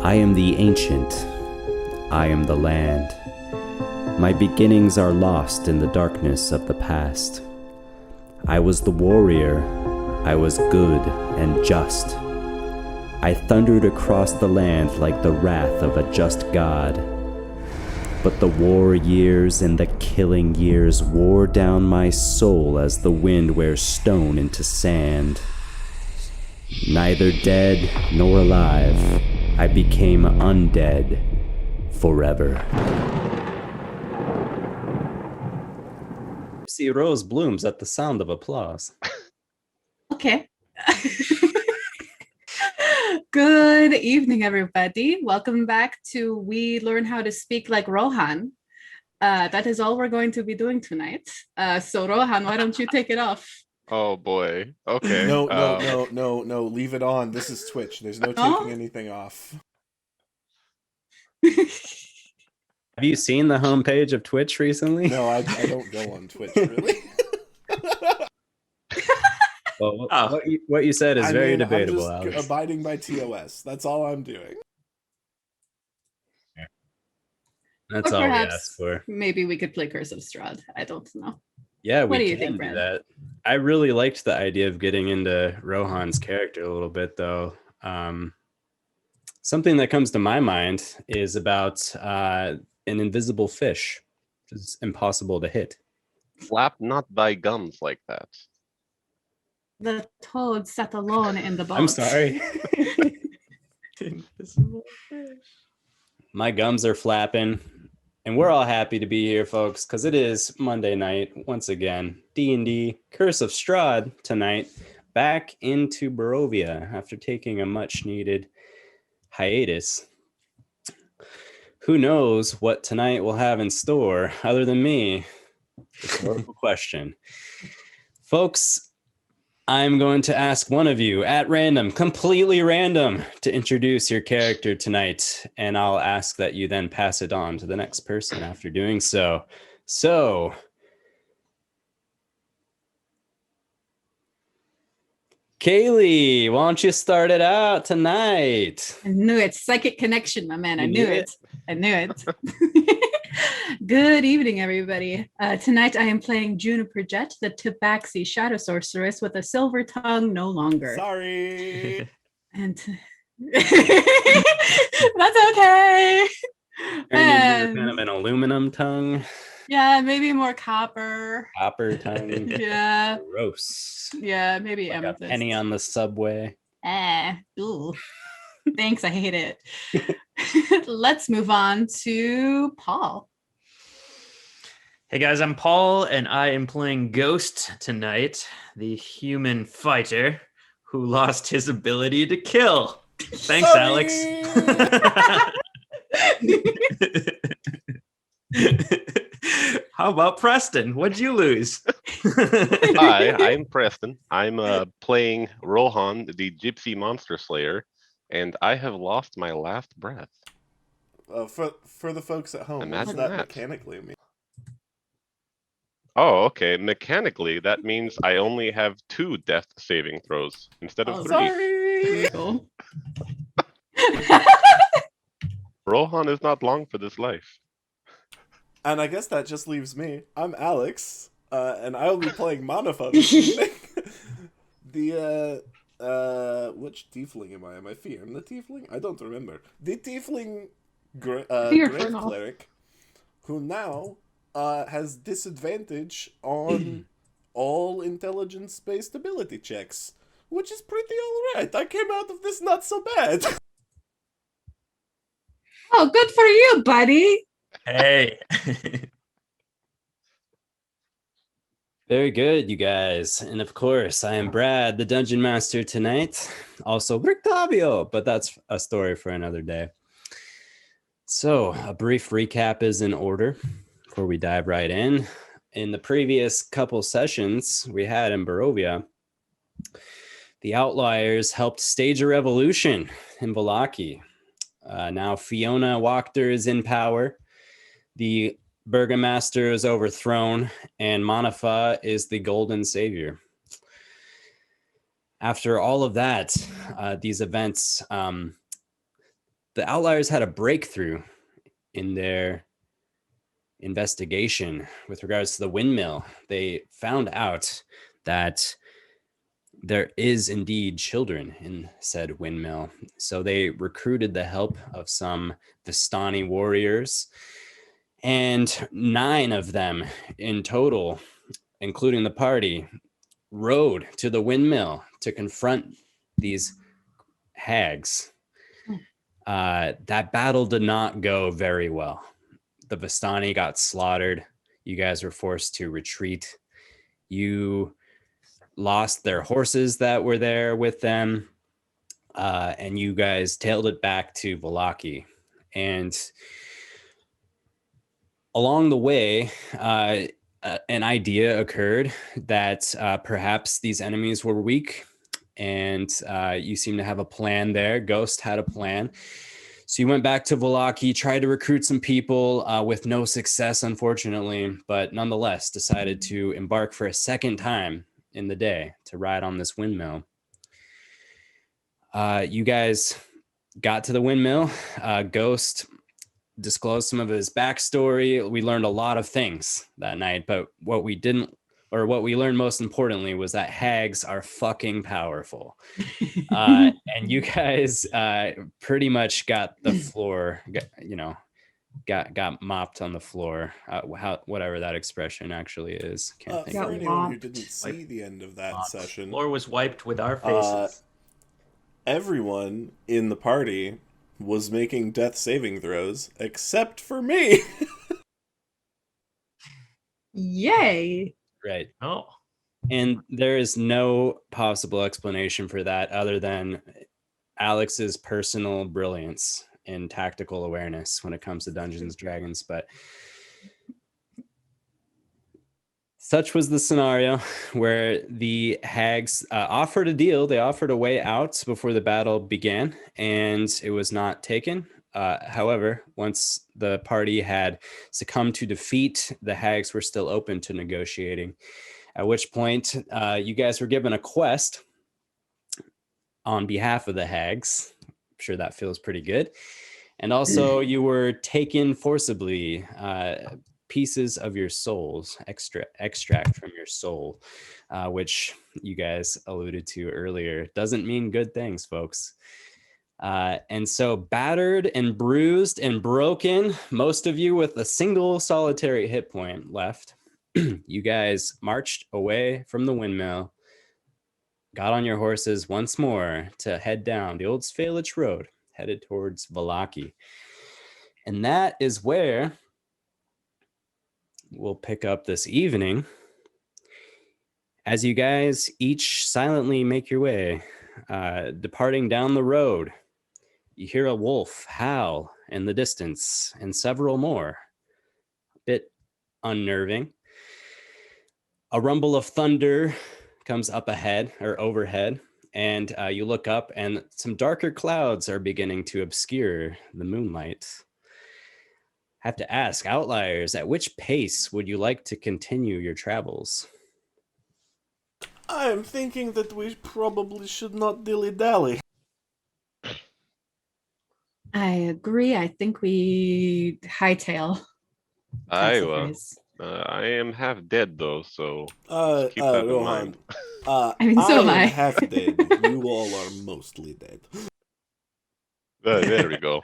I am the ancient. I am the land. My beginnings are lost in the darkness of the past. I was the warrior. I was good and just. I thundered across the land like the wrath of a just god. But the war years and the killing years wore down my soul as the wind wears stone into sand. Neither dead nor alive, I became undead forever. See rose blooms at the sound of applause. Okay. Good evening, everybody. Welcome back to We Learn How to Speak Like Rohan. That is all we're going to be doing tonight. So Rohan, why don't you take it off? Oh boy. Okay. No. Leave it on. This is Twitch. There's no taking anything off. Have you seen the homepage of Twitch recently? No, I don't go on Twitch, really. Well, what you said is very debatable, I'm just Alex. abiding by TOS. That's all I'm doing. That's Or all we perhaps asked for. Maybe we could play Curse of Strahd. I don't know. Yeah, What do we you can think, do Brad? that. I really liked the idea of getting into Rohan's character a little bit, though. Something that comes to my mind is about an invisible fish, which is impossible to hit. Flap not thy gums like that. The toad sat alone in the boat. I'm sorry. Invisible fish. My gums are flapping, and we're all happy to be here, folks, because it is Monday night once again. D&D Curse of Strahd tonight, back into Barovia after taking a much-needed hiatus. Who knows what tonight will have in store other than me? Rhetorical question. Folks, I'm going to ask one of you at random, completely random, to introduce your character tonight, and I'll ask that you then pass it on to the next person after doing so. So, Kaylie, why don't you start it out tonight? I knew it. Psychic connection, my man. I knew it. Good evening, everybody. Tonight I am playing Juniper Jet, the Tabaxi Shadow Sorceress with a silver tongue no longer. Sorry. And that's okay. Kind of an aluminum tongue. Yeah, maybe more copper. Copper tongue. Yeah. Gross. Yeah, maybe Like amethyst. a penny on the subway. Ooh. Thanks, I hate it. Let's move on to Paul. Hey guys, I'm Paul, and I am playing Ghost tonight, the human fighter who lost his ability to kill. Thanks, Sorry. Alex. How about Preston? What'd you lose? Hi, I'm Preston. I'm playing Rohan, the Gypsy Monster Slayer, and I have lost my last breath. For the folks at home, Imagine what's that that. mechanically mean? Oh, okay. Mechanically, that means I only have 2 death saving throws instead of 3. Sorry. Cool. Rohan is not long for this life. And I guess that just leaves me. I'm Alex, and I will be playing Manafaa this evening. Which tiefling am I? Am I Fear? I'm the tiefling? I don't remember. The tiefling Grave Cleric, who now has disadvantage on all intelligence-based ability checks, which is pretty alright. I came out of this not so bad. Oh, good for you, buddy. Hey. Very good, you guys. And of course, I am Brad, the Dungeon Master tonight. Also, Brictavio, but that's a story for another day. So, a brief recap is in order before we dive right in. In the previous couple sessions we had in Barovia, the Outliers helped stage a revolution in Vallaki. Now Fiona Wachter is in power. The Burgomaster is overthrown, and Manafaa is the golden savior. After all of that, these events the Outliers had a breakthrough in their investigation with regards to the windmill. They found out that there is indeed children in said windmill. So they recruited the help of some Vistani warriors, and 9 of them in total, including the party, rode to the windmill to confront these hags. That battle did not go very well. The Vistani got slaughtered. You guys were forced to retreat. You lost their horses that were there with them, and you guys tailed it back to Vallaki. And along the way, an idea occurred that perhaps these enemies were weak, and you seem to have a plan there. Ghost had a plan. So you went back to Vallaki, tried to recruit some people with no success, unfortunately, but nonetheless decided to embark for a second time in the day to ride on this windmill. You guys got to the windmill. Ghost disclosed some of his backstory. We learned a lot of things that night, but what we learned most importantly was that hags are fucking powerful. And you guys pretty much got the floor, got mopped on the floor, whatever that expression actually is. Can't think for of it. anyone who didn't see the end of that session, Floor was wiped with our faces. everyone in the party was making death saving throws except for me. Yay! Right. Oh. And there is no possible explanation for that other than Alex's personal brilliance and tactical awareness when it comes to Dungeons and Dragons. But such was the scenario where the hags offered a deal. They offered a way out before the battle began, and it was not taken. However, once the party had succumbed to defeat, the hags were still open to negotiating. At which point, you guys were given a quest on behalf of the hags. I'm sure that feels pretty good. And also, you were taken forcibly, pieces of your souls, extract from your soul, which you guys alluded to earlier. Doesn't mean good things, folks. And so battered and bruised and broken, most of you with a single solitary hit point left, you guys marched away from the windmill, got on your horses once more to head down the old Svalich Road, headed towards Vallaki. And that is where we'll pick up this evening as you guys each silently make your way, departing down the road. You hear a wolf howl in the distance and several more. A bit unnerving. A rumble of thunder comes up ahead or overhead, and you look up and some darker clouds are beginning to obscure the moonlight. Have to ask, Outliers, at which pace would you like to continue your travels? I'm thinking that we probably should not dilly-dally. I agree. I think we hightail. That's the phrase. I am half dead though, so keep that in Rohan, mind. I mean, so am I. half dead. You all are mostly dead. There we go.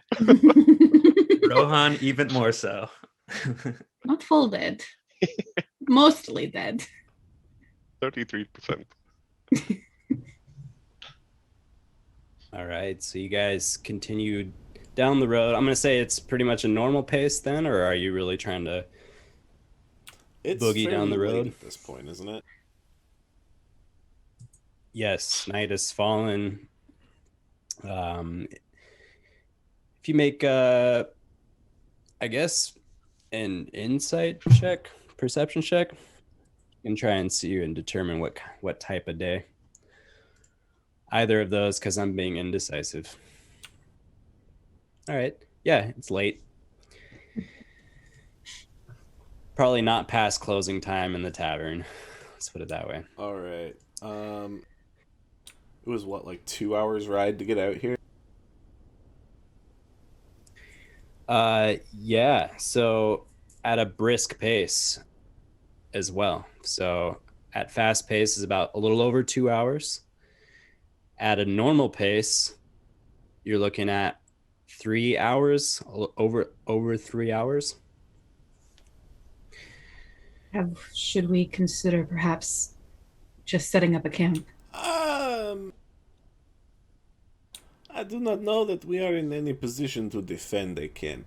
Rohan, even more so. Not full dead. Mostly dead. 33%. All right, so you guys continued down the road. I'm going to say it's pretty much a normal pace then, or are you really trying to boogie down the road? At this point, isn't it? Yes, night has fallen. If you make, I guess, an insight check, perception check, you can try and see and determine what type of day. Either of those, because I'm being indecisive. All right. Yeah, it's late. Probably not past closing time in the tavern. Let's put it that way. All right. It was what, like 2 hours ride to get out here? Yeah. So at a brisk pace as well. So at fast pace is about a little over 2 hours. At a normal pace, you're looking at 3 hours, over 3 hours. Should we consider perhaps just setting up a camp? I do not know that we are in any position to defend a camp.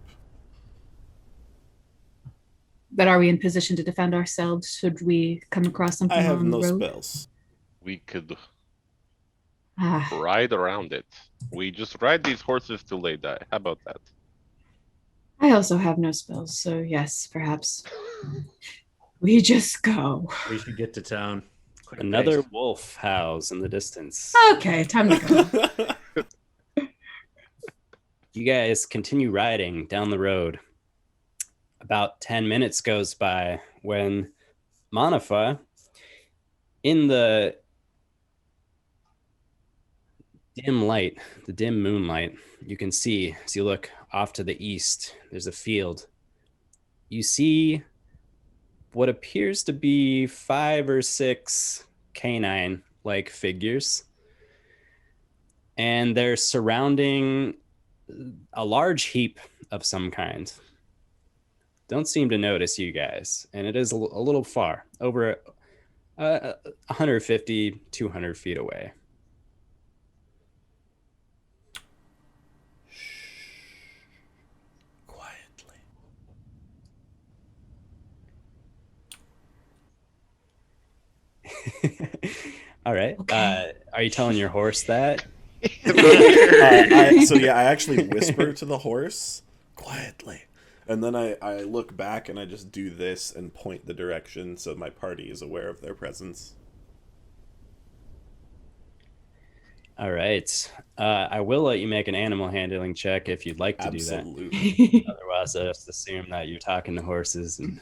But are we in position to defend ourselves should we come across something I have on the no road? spells. We could Ah, ride around it. We just ride these horses till they die. How about that? I also have no spells, so yes, perhaps we just go. We should get to town. Quick Another pace. wolf howls in the distance. Okay, time to go. You guys continue riding down the road. About 10 minutes goes by when Manafaa, in the dim light, the dim moonlight, you can see as you look off to the east, there's a field. You see what appears to be 5 or 6 canine-like figures, and they're surrounding a large heap of some kind. Don't seem to notice you guys, and it is a little far, over 150, 200 feet away. Quietly. All right. Okay. Are you telling your horse that? I actually whisper to the horse quietly, and then I look back and I just do this and point the direction so my party is aware of their presence. All right. I will let you make an animal handling check if you'd like to do Absolutely. that. Otherwise, I just assume that you're talking to horses, and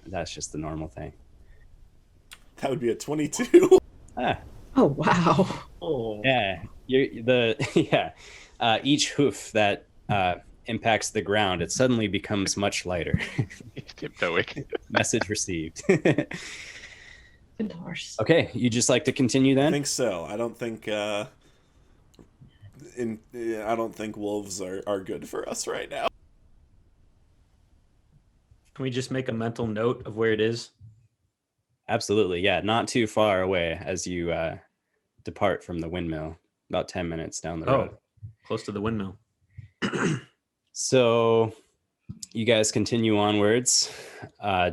that's just the normal thing. That would be a 22. Ah, Oh, wow. Oh. yeah. Each hoof that impacts the ground, it suddenly becomes much lighter. Tiptoeing. Message received. Good horse. Okay, you just like to continue I then? think so. I don't think wolves are good for us right now. Can we just make a mental note of where it is? Absolutely, yeah. Not too far away as you depart from the windmill, about 10 minutes down the road. Close to the windmill. So you guys continue onwards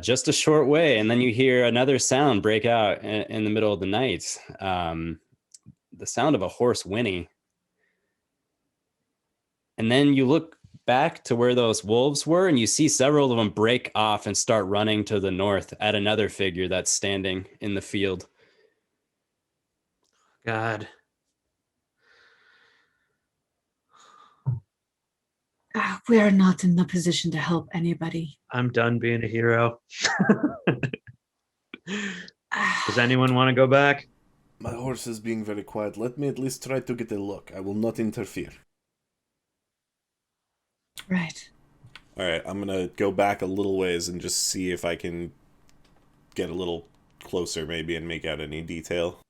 just a short way, and then you hear another sound break out in the middle of the night. The sound of a horse whinny. And then you look back to where those wolves were, and you see several of them break off and start running to the north at another figure that's standing in the field. God. We are not in the position to help anybody. I'm done being a hero. Ah, Does anyone want to go back? My horse is being very quiet. Let me at least try to get a look. I will not interfere. right. Alright, I'm gonna go back a little ways and just see if I can get a little closer maybe and make out any detail.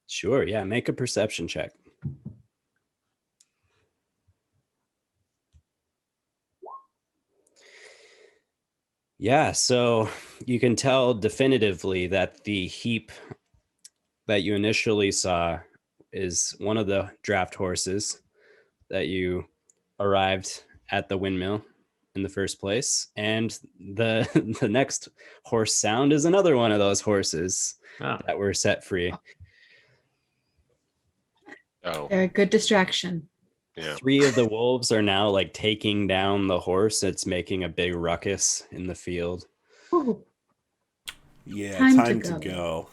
Sure, yeah. Make a perception check. Yeah, so you can tell definitively that the heap that you initially saw is one of the draft horses that you arrived at the windmill in the first place, and the the next horse sound is another one of those horses Oh, that were set free. Oh, They're a good distraction. yeah. 3 of the wolves are now like taking down the horse. It's making a big ruckus in the field. Ooh, Yeah, Time to time to go. go.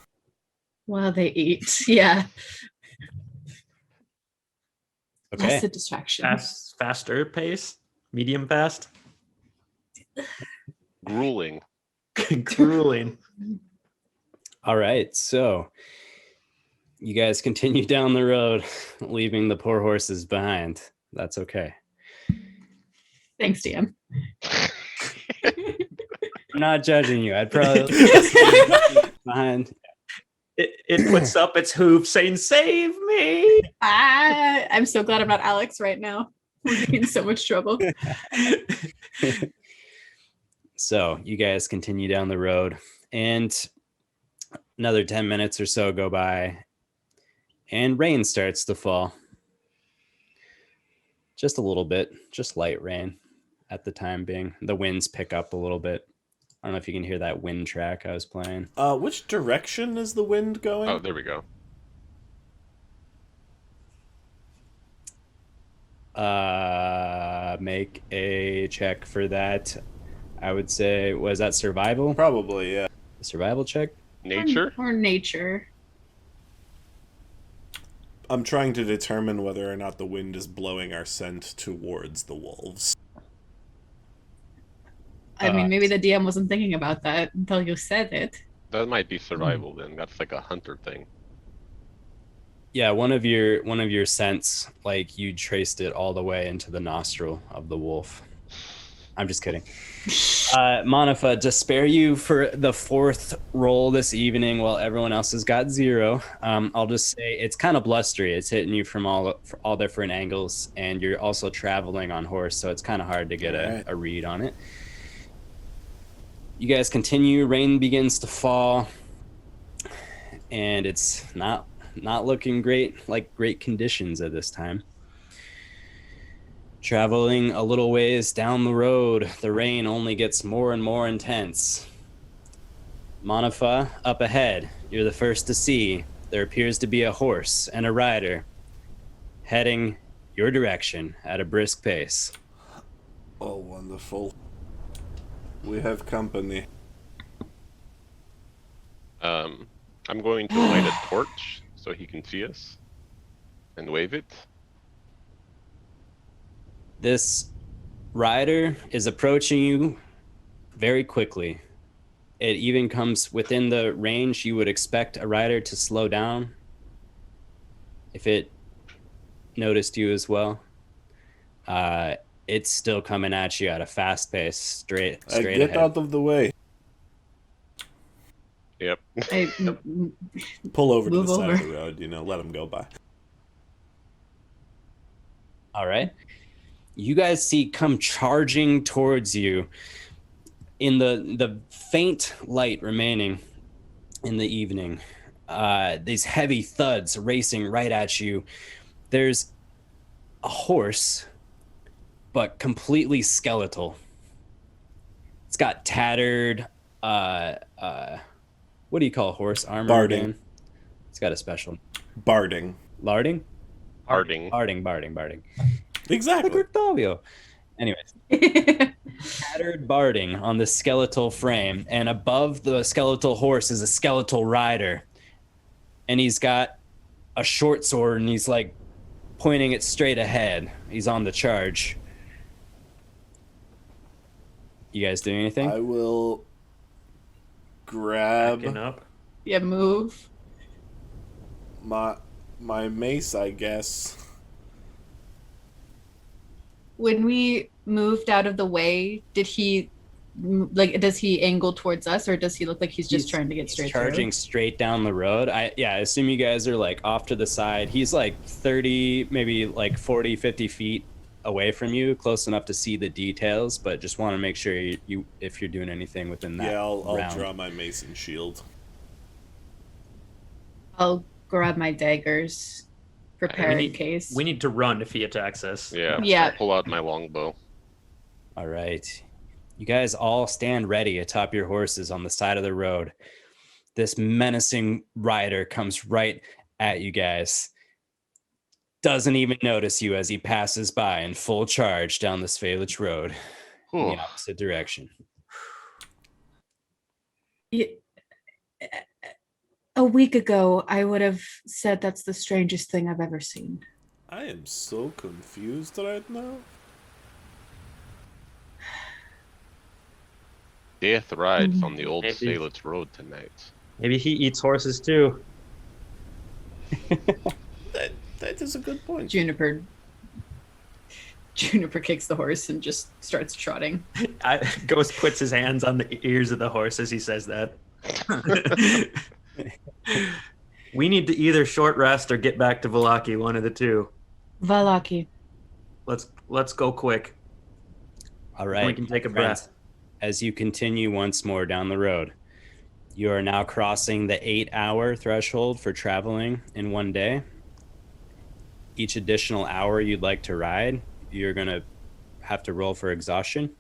while they eat. Yeah. Okay. That's a distraction. faster pace? Medium fast? Grueling. Grueling. All right. So you guys continue down the road, leaving the poor horses behind. That's okay. Thanks, DM. I'm not judging you. I'd probably behind. It puts up its hoof saying, "Save me!" I'm so glad I'm not Alex right now. We're in so much trouble. So you guys continue down the road, and another 10 minutes or so go by, and rain starts to fall. Just a little bit, just light rain at the time being. The winds pick up a little bit. I don't know if you can hear that wind track I was playing. Which direction is the wind going? Oh, there we go. Make a check for that. I would say, was that survival? Probably, yeah. A survival check? Nature? Or nature. I'm trying to determine whether or not the wind is blowing our scent towards the wolves. I mean, maybe the DM wasn't thinking about that until you said it. That might be survival then. That's like a hunter thing. Yeah, one of your scents, like you traced it all the way into the nostril of the wolf. I'm just kidding. Manafaa, to spare you for the fourth roll this evening while everyone else has got 0, I'll just say it's kind of blustery. It's hitting you from all different angles, and you're also traveling on horse, so it's kind of hard to get a read on it. You guys continue. Rain begins to fall, and it's not looking great, like great conditions at this time. Traveling a little ways down the road, the rain only gets more and more intense. Manafaa, up ahead, you're the first to see. There appears to be a horse and a rider heading your direction at a brisk pace. Oh, wonderful. We have company. I'm going to light a torch so he can see us and wave it. This rider is approaching you very quickly. It even comes within the range you would expect a rider to slow down if it noticed you as well. It's still coming at you at a fast pace, straight Get ahead. out of the way. Yep. Pull over to the Move side of over. the road, let him go by. All right. You guys see come charging towards you in the faint light remaining in the evening. These heavy thuds racing right at you. There's a horse, but completely skeletal. It's got tattered, what do you call a horse? Armor? Barding. Again? It's got a special. Barding. Larding? Harding. Barding. Exactly. Like Octavio. Anyways. Tattered barding on the skeletal frame, and above the skeletal horse is a skeletal rider, and he's got a short sword, and he's like pointing it straight ahead. He's on the charge. You guys doing anything? I will grab Backing up. Yeah, move. my mace, I guess. When we moved out of the way, does he angle towards us, or does he look like he's just trying to get straight charging straight down the road? I assume you guys are like off to the side. He's like 30, maybe like 40, 50 feet away from you, close enough to see the details, but just want to make sure you if you're doing anything within that. Yeah, I'll round. draw my mace and shield. I'll grab my daggers, prepare in case. We need to run if he attacks us. Yeah. Yeah. I'll pull out my longbow. All right. You guys all stand ready atop your horses on the side of the road. This menacing rider comes right at you guys. Doesn't even notice you as he passes by in full charge down the Svalich Road in the opposite direction. A week ago, I would have said that's the strangest thing I've ever seen. I am so confused right now. Death rides on the old Maybe. Salets Road tonight. Maybe he eats horses too. That is a good point. Juniper Juniper kicks the horse and just starts trotting. Ghost puts his hands on the ears of the horse as he says that. We need to either short rest or get back to Valaki, one of the two. Valaki. Let's go quick. All right. We can take a friends, breath. As you continue once more down the road, you are now crossing the 8-hour threshold for traveling in one day. Each additional hour you'd like to ride, you're going to have to roll for exhaustion,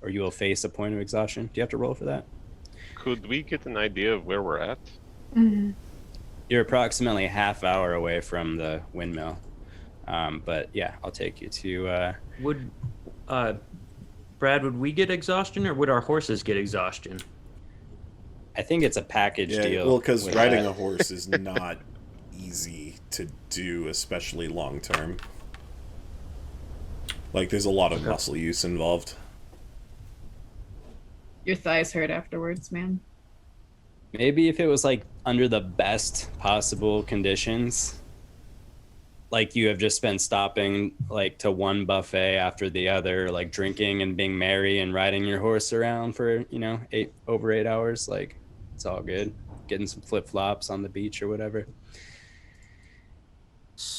or you will face a point of exhaustion. Do you have to roll for that? Could we get an idea of where we're at? Mm-hmm. You're approximately a half hour away from the windmill. But yeah, I'll take you to... Would Brad, would we get exhaustion or would our horses get exhaustion? I think it's a package deal. Well, because with riding that. a horse is not easy to do, especially long term. Like, there's a lot of muscle use involved. Your thighs hurt afterwards, man. Maybe if it was like under the best possible conditions, like you have just been stopping like to one buffet after the other, like drinking and being merry and riding your horse around for, over 8 hours, like it's all good. Getting some flip-flops on the beach or whatever.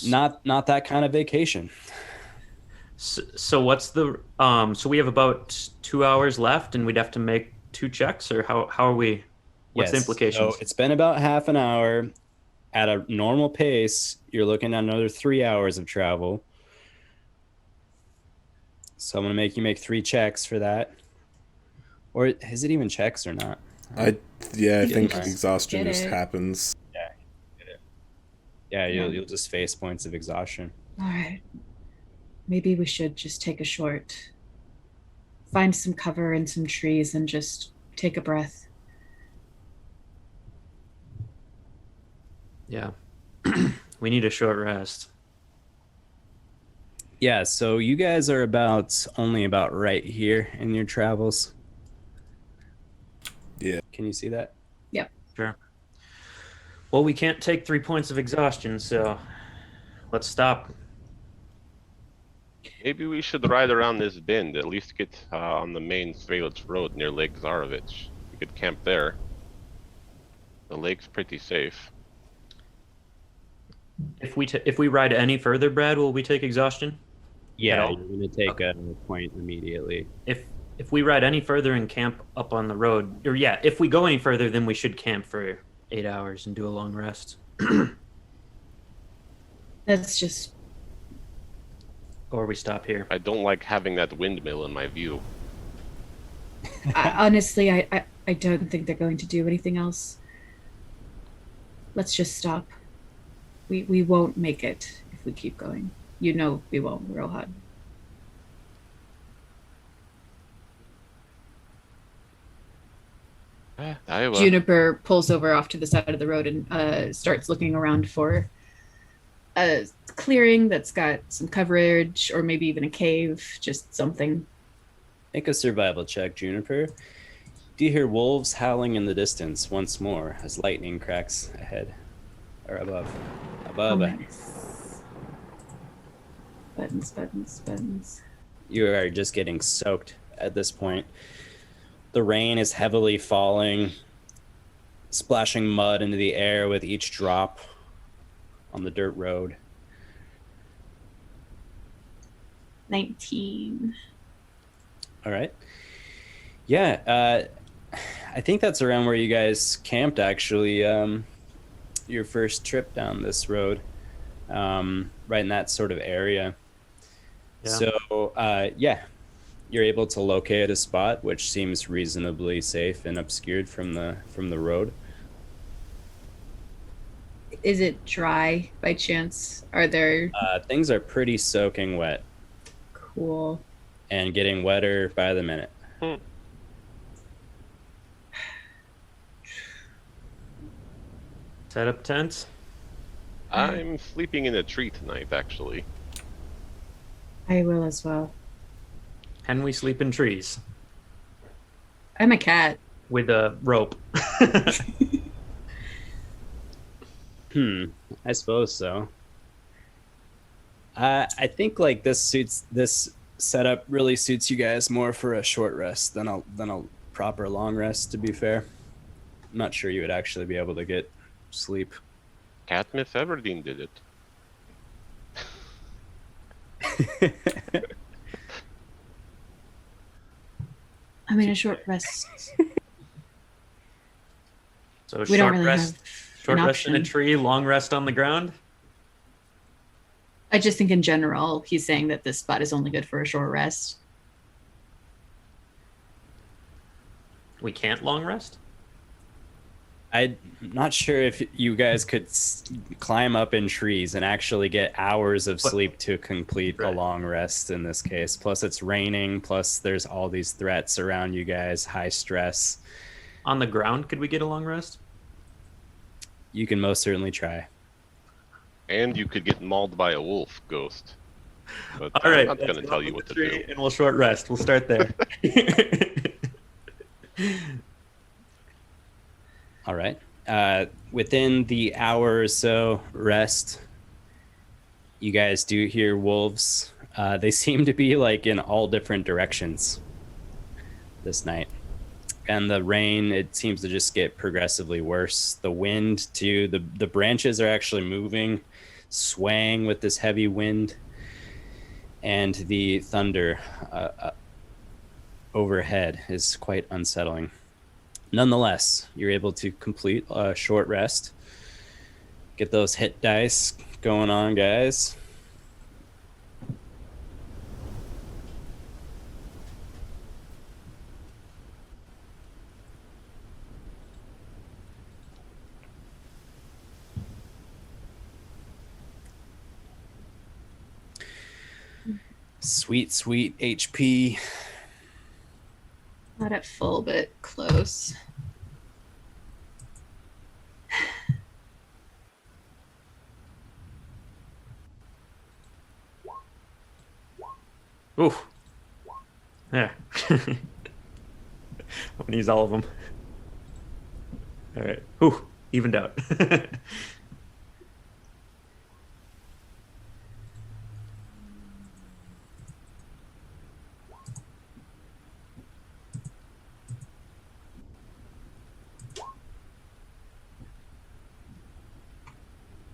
Not that kind of vacation. So what's the so we have about 2 hours left and we'd have to make 2 checks, or how are we? What's the implications? So it's been about half an hour. At a normal pace, you're looking at another 3 hours of travel. So I'm going to make you make 3 checks for that. Or is it even checks or not? I think Just exhaustion get just it. happens. Yeah, you'll just face points of exhaustion. All right. Maybe we should just take a find some cover in some trees and just take a breath. Yeah. We need a short rest. Yeah, so you guys are only about right here in your travels. Yeah. Can you see that? Sure. Well, we can't take 3 points of exhaustion, so let's stop. Maybe we should ride around this bend, at least get on the main Strelitz road near Lake Zarovich. We could camp there. The lake's pretty safe. If we ride any further, Brad, will we take exhaustion? Yeah, all? you're going to take a point immediately. If we ride any further and camp up on the road, or if we go any further, then we should camp for 8 hours and do a long rest. That's just Or we stop here. I don't like having that windmill in my view. honestly, I don't think they're going to do anything else. Let's just stop. We won't make it if we keep going. We won't, Rohan. Juniper pulls over off to the side of the road and starts looking around for a clearing that's got some coverage or maybe even a cave, just something. Make a survival check, Juniper. Do you hear wolves howling in the distance once more as lightning cracks ahead or above? Oh, nice. Buttons. You are just getting soaked at this point. The rain is heavily falling, splashing mud into the air with each drop on the dirt road. 19. All right. Yeah, I think that's around where you guys camped, actually, your first trip down this road, right in that sort of area. Yeah. So, you're able to locate a spot which seems reasonably safe and obscured from the road. Is it dry by chance? Are there... Things are pretty soaking wet. Cool. And getting wetter by the minute. Set up tents? I'm sleeping in a tree tonight, actually. I will as well. Can we sleep in trees? I'm a cat. With a rope. I suppose so. I think like this setup really suits you guys more for a short rest than a proper long rest. To be fair, I'm not sure you would actually be able to get sleep. Katniss Everdeen did it. I mean, a short rest. So We don't short really rest, have short an rest in a option. tree, long rest on the ground. I just think in general, he's saying that this spot is only good for a short rest. We can't long rest. I'm not sure if you guys could climb up in trees and actually get hours of sleep to complete a long rest in this case. Plus, it's raining. Plus, there's all these threats around you guys. High stress. On the ground, could we get a long rest? You can most certainly try. And you could get mauled by a wolf, Ghost. But All right, I'm not going to tell you what to do. and we'll short rest. We'll start there. All right. Within the hour or so rest, you guys do hear wolves. They seem to be like in all different directions this night. And the rain, it seems to just get progressively worse. The wind, too, the branches are actually moving, swaying with this heavy wind. And the thunder overhead is quite unsettling. Nonetheless, you're able to complete a short rest. Get those hit dice going on, guys. Sweet, sweet HP. Not at full, but close. Ooh. There. I'm gonna use all of them. All right. Ooh, evened out.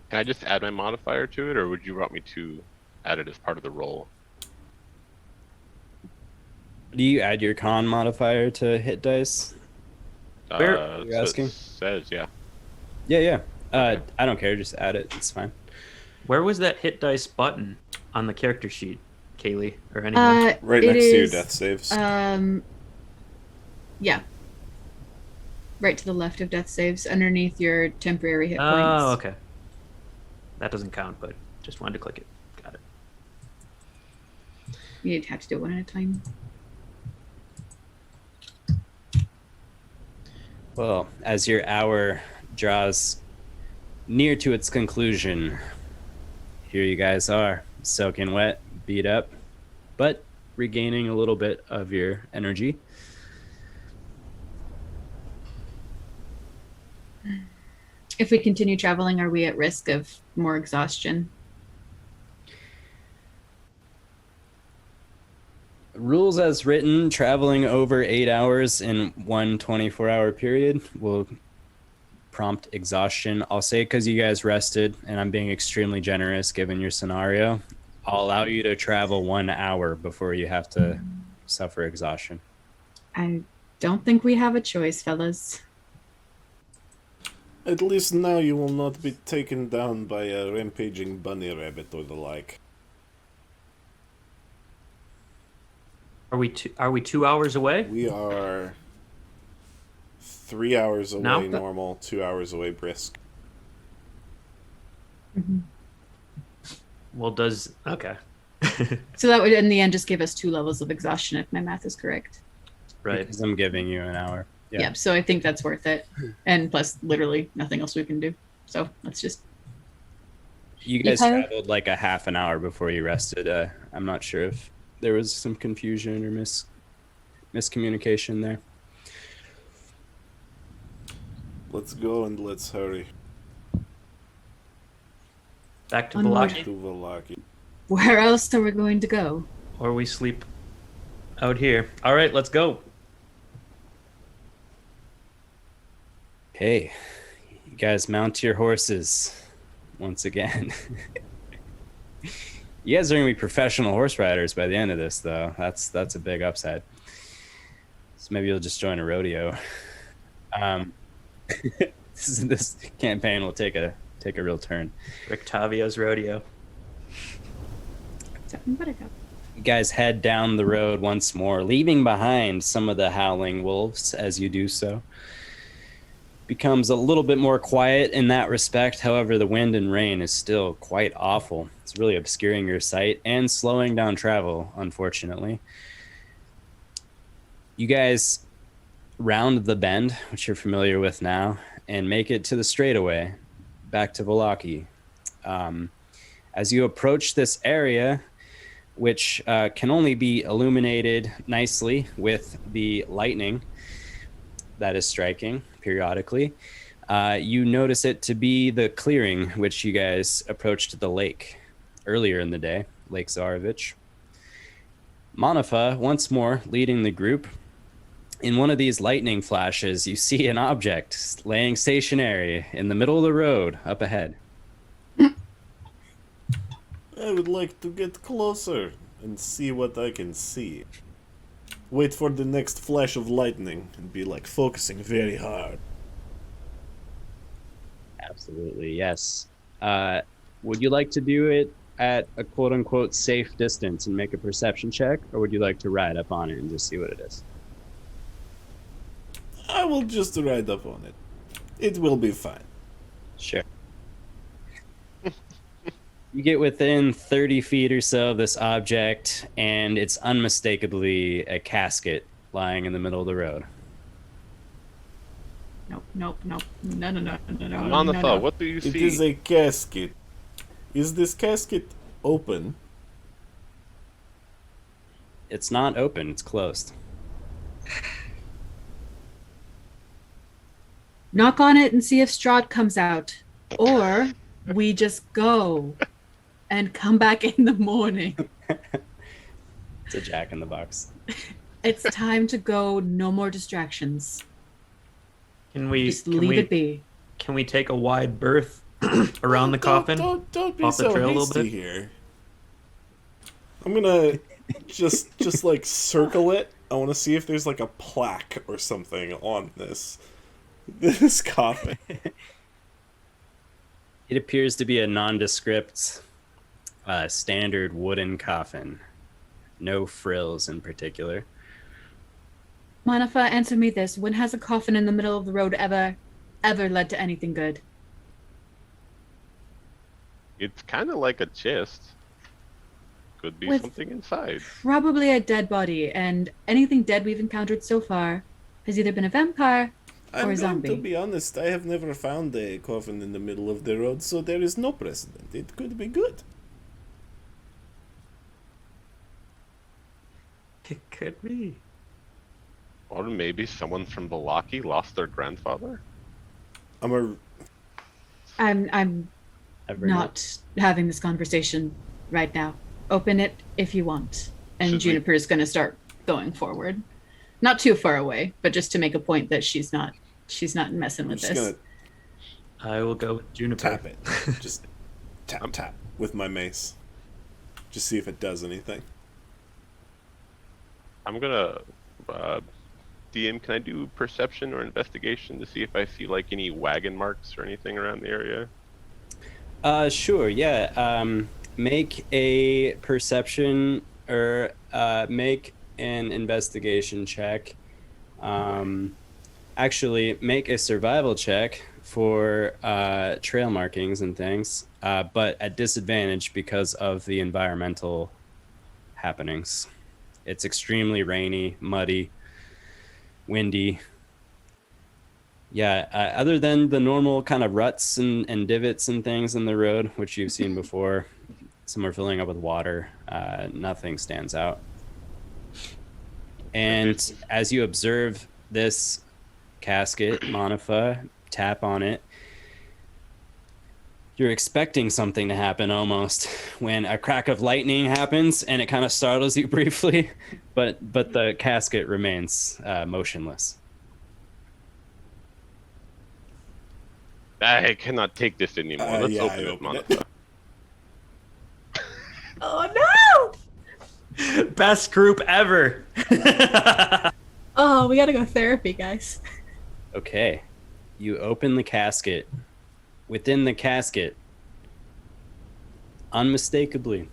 Can I just add my modifier to it, or would you want me to add it as part of the roll? Do you add your con modifier to hit dice? Where- you asking? It says, yeah. Yeah. I don't care. Just add it. It's fine. Where was that hit dice button on the character sheet, Kaylie, or anyone? Right it next to your is, death saves. Yeah. Right to the left of death saves, underneath your temporary hit points. Oh, okay. That doesn't count, but just wanted to click it. Got it. You'd have to do it one at a time. Well, as your hour draws near to its conclusion, here you guys are, soaking wet, beat up, but regaining a little bit of your energy. If we continue traveling, are we at risk of more exhaustion? Rules as written, traveling over 8 hours in one 24-hour period will prompt exhaustion. I'll say because you guys rested, and I'm being extremely generous given your scenario, I'll allow you to travel 1 hour before you have to suffer exhaustion. I don't think we have a choice, fellas. At least now you will not be taken down by a rampaging bunny rabbit or the like. Are we 2 hours away? We are 3 hours away No? normal, 2 hours away brisk. Well, okay. So that would, in the end, just give us 2 levels of exhaustion, if my math is correct. Right. Because I'm giving you an hour. Yeah. So I think that's worth it. And plus, literally, nothing else we can do. So let's just... You guys Mihai? traveled like a half an hour before you rested. I'm not sure if there was some confusion or miscommunication there. Let's go and let's hurry Back to Onward. Valaki. to Valaki. Where else are we going to go? Or we sleep out here. All right, let's go. Okay, you guys mount your horses once again. You guys are gonna be professional horse riders by the end of this, though. That's a big upside. So maybe you'll just join a rodeo. This campaign will take a real turn. Rictavio's rodeo. You guys head down the road once more, leaving behind some of the howling wolves as you do so. Becomes a little bit more quiet in that respect. However, the wind and rain is still quite awful. It's really obscuring your sight and slowing down travel, unfortunately. You guys round the bend, which you're familiar with now, and make it to the straightaway back to Vallaki. As you approach this area, which can only be illuminated nicely with the lightning that is striking periodically, you notice it to be the clearing which you guys approached the lake earlier in the day, Lake Zarovich. Manafaa, once more leading the group. In one of these lightning flashes, you see an object laying stationary in the middle of the road up ahead. I would like to get closer and see what I can see. Wait for the next flash of lightning and be like focusing very hard. Absolutely, yes. Would you like to do it at a quote-unquote safe distance and make a perception check, or would you like to ride up on it and just see what it is? I will just ride up on it. It will be fine. Sure. You get within 30 feet or so of this object, and it's unmistakably a casket lying in the middle of the road. Nope. No. Manafaa, what do you see? It is a casket. Is this casket open? It's not open, it's closed. Knock on it and see if Strahd comes out. Or we just go and come back in the morning. It's a Jack in the Box. It's time to go. No more distractions. Can we Just leave it be. Can we take a wide berth around the coffin? Don't be Off the so trail a little hasty bit? here. I'm gonna just like circle it. I want to see if there's like a plaque or something on this coffin. It appears to be a nondescript, standard wooden coffin. No frills in particular. Manafaa, answer me this. When has a coffin in the middle of the road ever led to anything good? It's kind of like a chest. Could be With something inside. Probably a dead body, and anything dead we've encountered so far has either been a vampire or I'm a going zombie. to be honest, I have never found a coffin in the middle of the road, so there is no precedent. It could be good. It could be. Or maybe someone from Vallaki lost their grandfather. I'm Ever not having this conversation right now. Open it if you want. And Should we- Juniper is going to start going forward. Not too far away, but just to make a point that she's not messing I'm with just this. gonna I will go with Juniper. tap it. Just tap with my mace. Just see if it does anything. I'm gonna DM. Can I do perception or investigation to see if I see like any wagon marks or anything around the area? Sure, yeah. Make a perception or make an investigation check. Actually, make a survival check for trail markings and things, but at disadvantage because of the environmental happenings. It's extremely rainy, muddy, windy. Yeah, other than the normal kind of ruts and divots and things in the road, which you've seen before, some are filling up with water, nothing stands out. And as you observe this casket, Manafaa, tap on it, you're expecting something to happen almost when a crack of lightning happens and it kind of startles you briefly, but the casket remains motionless. I cannot take this anymore. Let's yeah, open I it, opened it. Manafaa. Oh no! Best group ever. Oh, we gotta go therapy, guys. Okay. You open the casket. Within the casket, unmistakably,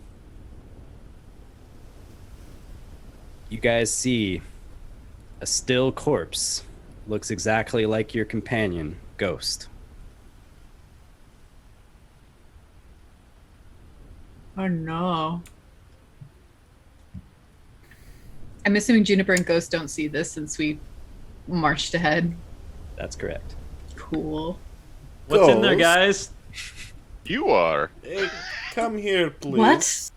you guys see a still corpse. Looks exactly like your companion, Ghost. Oh no. I'm assuming Juniper and Ghost don't see this since we marched ahead. That's correct. Cool. What's in there, Ghost? guys? You are. Hey, come here, please.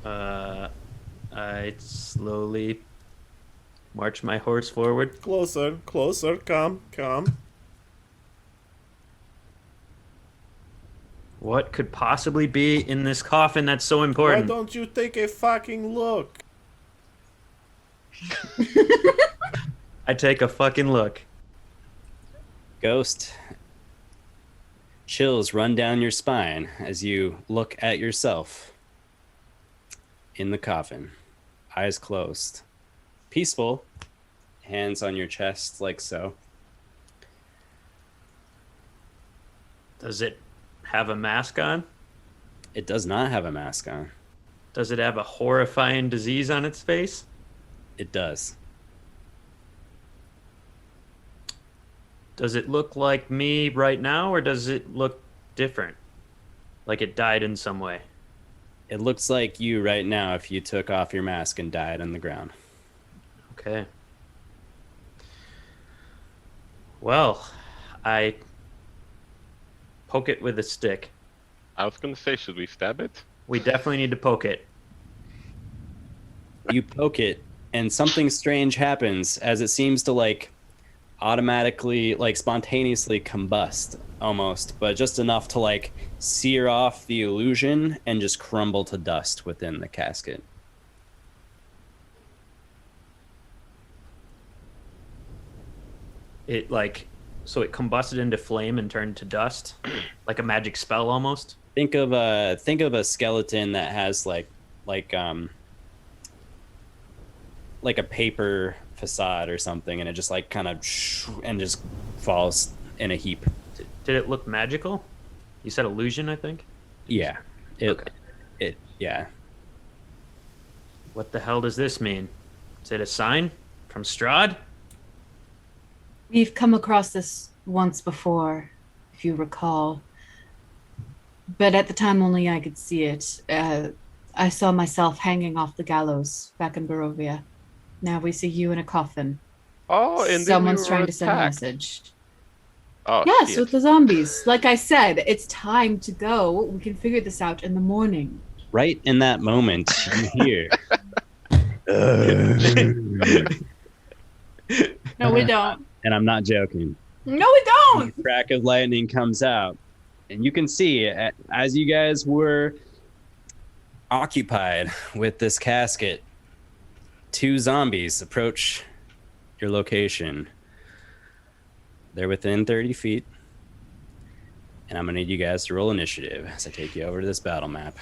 What? I slowly march my horse forward. Closer, closer, come. What could possibly be in this coffin that's so Why important? don't you take a fucking look? I take a fucking look. Ghost, chills run down your spine as you look at yourself in the coffin, eyes closed, peaceful, hands on your chest like so. Does it have a mask on? It does not have a mask on. Does it have a horrifying disease on its face? It does. Does it look like me right now, or does it look different? Like it died in some way? It looks like you right now if you took off your mask and died on the ground. Okay. Well, I poke it with a stick. I was gonna say, should we stab it? We definitely need to poke it. You poke it and something strange happens as it seems to like automatically, like spontaneously combust almost, but just enough to like sear off the illusion and just crumble to dust within the casket. It so it combusted into flame and turned to dust, like a magic spell almost. Think of a skeleton that has like a paper facade or something, and it just like kind of and just falls in a heap. Did it look magical? You said illusion, I think. Yeah. Yeah. What the hell does this mean? Is it a sign from Strahd? We've come across this once before, if you recall. But at the time, only I could see it. I saw myself hanging off the gallows back in Barovia. Now we see you in a coffin. Oh, and Someone's then we trying were to send a attacked. message. Oh, Yes, shit. with the zombies. Like I said, it's time to go. We can figure this out in the morning. Right in that moment, you hear. No, we don't. And I'm not joking. No, we don't. The crack of lightning comes out, and you can see as you guys were occupied with this casket, two zombies approach your location. They're within 30 feet, and I'm gonna need you guys to roll initiative as I take you over to this battle map.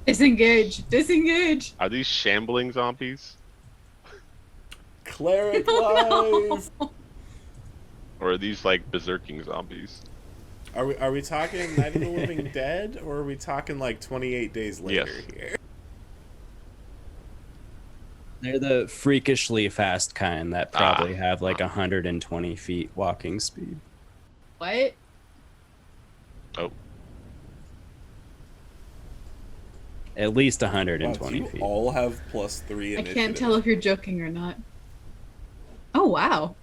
Disengage. Disengage. Are these shambling zombies? Cleric No. life. Or are these like berserking zombies? Are we talking Night of the Living Dead, or are we talking like 28 days later Yes. here? They're the freakishly fast kind that probably have like 120 feet walking speed. What? Oh, At least Wow, do 120 you feet. all have +3 I initiative? can't tell if you're joking or not. Oh, wow.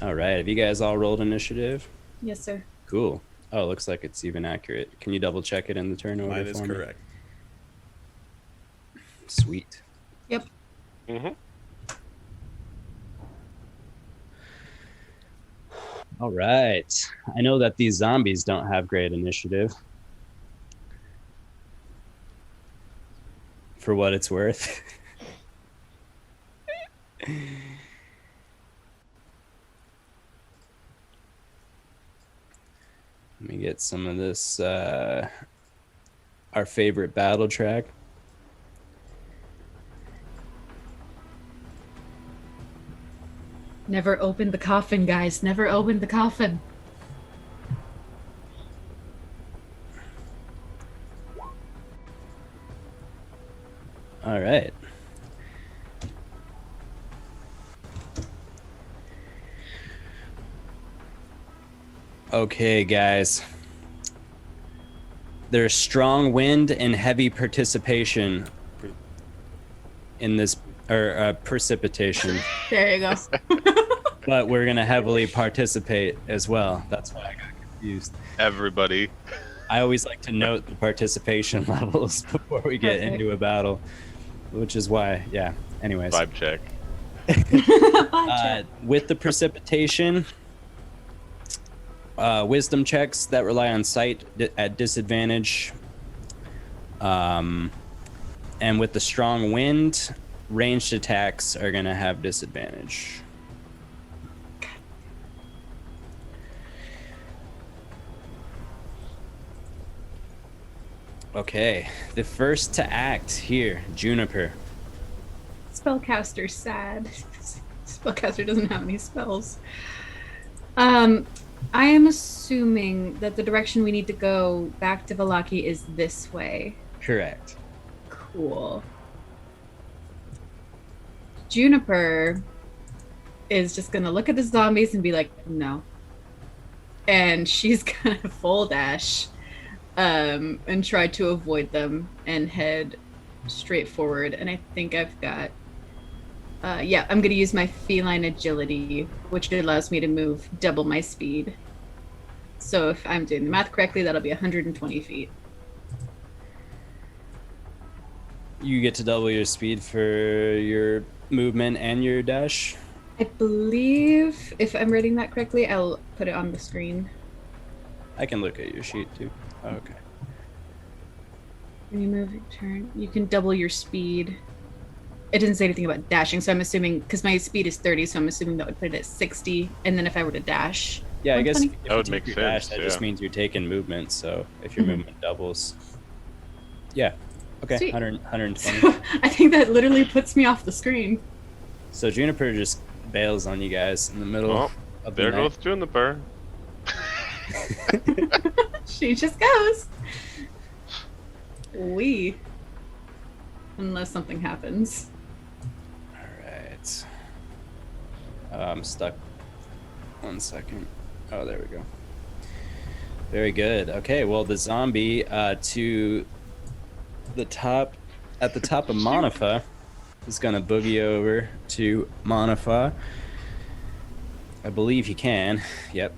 All right, have you guys all rolled initiative? Yes, sir. Cool. Oh, it looks like it's even accurate. Can you double check it in the turn order Mine is for me? correct. Sweet. Yep. Mm-hmm. All right. I know that these zombies don't have great initiative. For what it's worth. Let me get some of this, our favorite battle track. Never open the coffin, guys. Never open the coffin. All right. Okay, guys. There's strong wind and heavy participation in this, or precipitation. There you go. But we're going to heavily participate as well. That's why I got confused. Everybody. I always like to note the participation levels before we get into a battle, which is why, yeah. Anyways. Vibe check. With the precipitation, wisdom checks that rely on sight at disadvantage. And with the strong wind, ranged attacks are going to have disadvantage. Okay, the first to act here, Juniper. Spellcaster's sad. Spellcaster doesn't have any spells. I am assuming that the direction we need to go back to Vallaki is this way. Correct. Cool. Juniper is just gonna look at the zombies and be like, no. And she's gonna full dash and try to avoid them and head straight forward. And I think I've got yeah, I'm gonna use my feline agility, which allows me to move double my speed. So if I'm doing the math correctly, that'll be 120 feet. You get to double your speed for your movement and your dash? I believe, if I'm reading that correctly, I'll put it on the screen. I can look at your sheet too. Oh, okay. When you move, turn, you can double your speed. It didn't say anything about dashing, so I'm assuming, because my speed is 30, so I'm assuming that would put it at 60, and then if I were to dash... Yeah, I guess if that would you make take sense. your dash, that just means you're taking movement, so if your movement doubles... Yeah. Okay, 120. I think that literally puts me off the screen. So Juniper just bails on you guys in the middle of the There night. goes Juniper. She just goes. Unless something happens. Alright. I'm stuck. 1 second. Oh, there we go. Very good. Okay, well, the zombie to the top, at the top of Manafaa, is going to boogie over to Manafaa. I believe he can. Yep.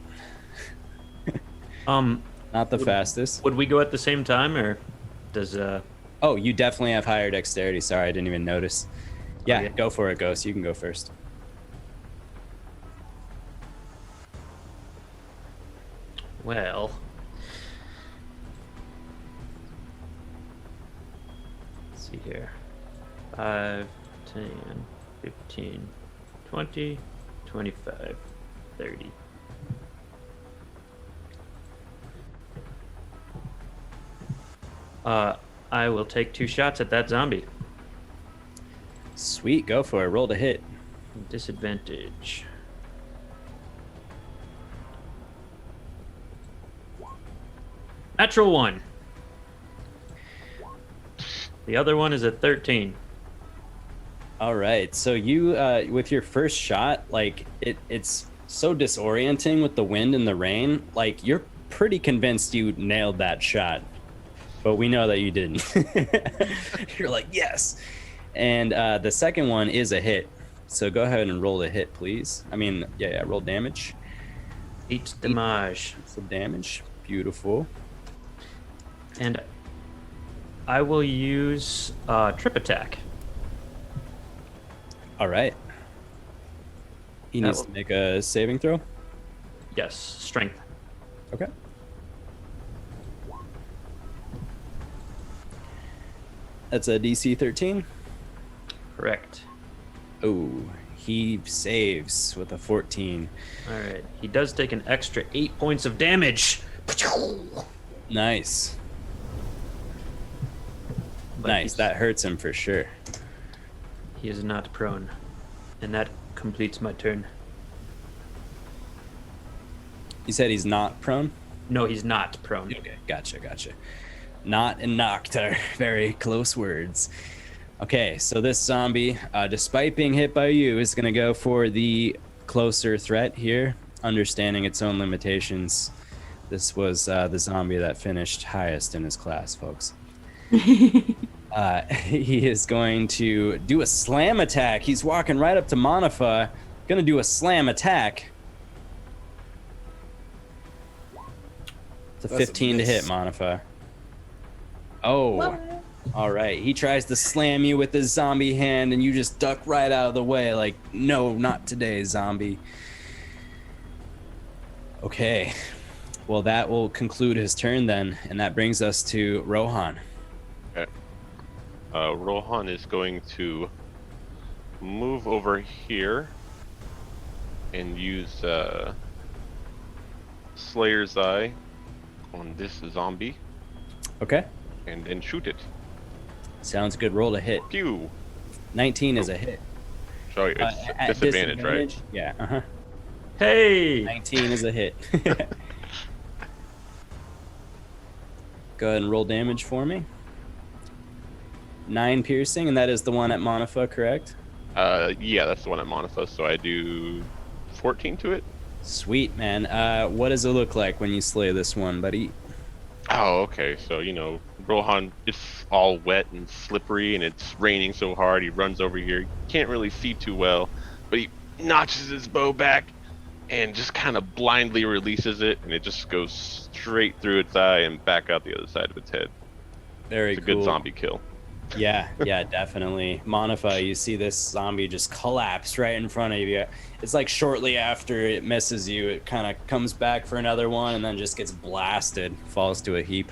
Not the fastest. Would we go at the same time, or does Oh, you definitely have higher dexterity. Sorry, I didn't even notice. Yeah, Okay. Go for it, Ghost. You can go first. well? Let's see here. 5, 10, 15, 20, 25, 30. I will take 2 shots at that zombie. Sweet, go for it. Roll to hit. Disadvantage. Natural 1. The other one is a 13. All right. So you, with your first shot, like it's so disorienting with the wind and the rain. Like you're pretty convinced you nailed that shot, but we know that you didn't. You're like, yes. And the second one is a hit. So go ahead and roll the hit, please. I mean, yeah, roll damage. 8 damage. Some damage. Beautiful. And I will use trip attack. All right. He needs to make a saving throw. Yes, strength. Okay. That's a DC 13. Correct. Oh, he saves with a 14. All right. He does take an extra 8 points of damage. Nice. But Nice. That hurts him for sure. He is not prone. And that completes my turn. You said he's not prone? No, he's not prone. Okay, gotcha. Not and knocked are very close words. Okay, so this zombie, despite being hit by you, is going to go for the closer threat here, understanding its own limitations. This was the zombie that finished highest in his class, folks. He is going to do a slam attack. He's walking right up to Manafaa, going to do a slam attack. It's a 15 to hit, Manafaa. Oh, what? All right. He tries to slam you with his zombie hand, and you just duck right out of the way like, no, not today, zombie. Okay. Well, that will conclude his turn then, and that brings us to Rohan. Okay. Rohan is going to move over here and use Slayer's Eye on this zombie. Okay. And then shoot it. Sounds good. Roll to hit. Pew. 19 is a hit. Sorry, it's disadvantage, right? Yeah. Uh-huh. Hey! 19 is a hit. Go ahead and roll damage for me. 9 piercing, and that is the one at Manafaa, correct? Yeah, that's the one at Manafaa, so I do 14 to it. Sweet, man. What does it look like when you slay this one, buddy? Oh, okay. So, Rohan is all wet and slippery, and it's raining so hard. He runs over here. Can't really see too well, but he notches his bow back and just kind of blindly releases it, and it just goes straight through its eye and back out the other side of its head. Very cool. It's a good zombie kill. Yeah, definitely. Manafaa, you see this zombie just collapse right in front of you. It's like shortly after it misses you, it kind of comes back for another one and then just gets blasted, falls to a heap.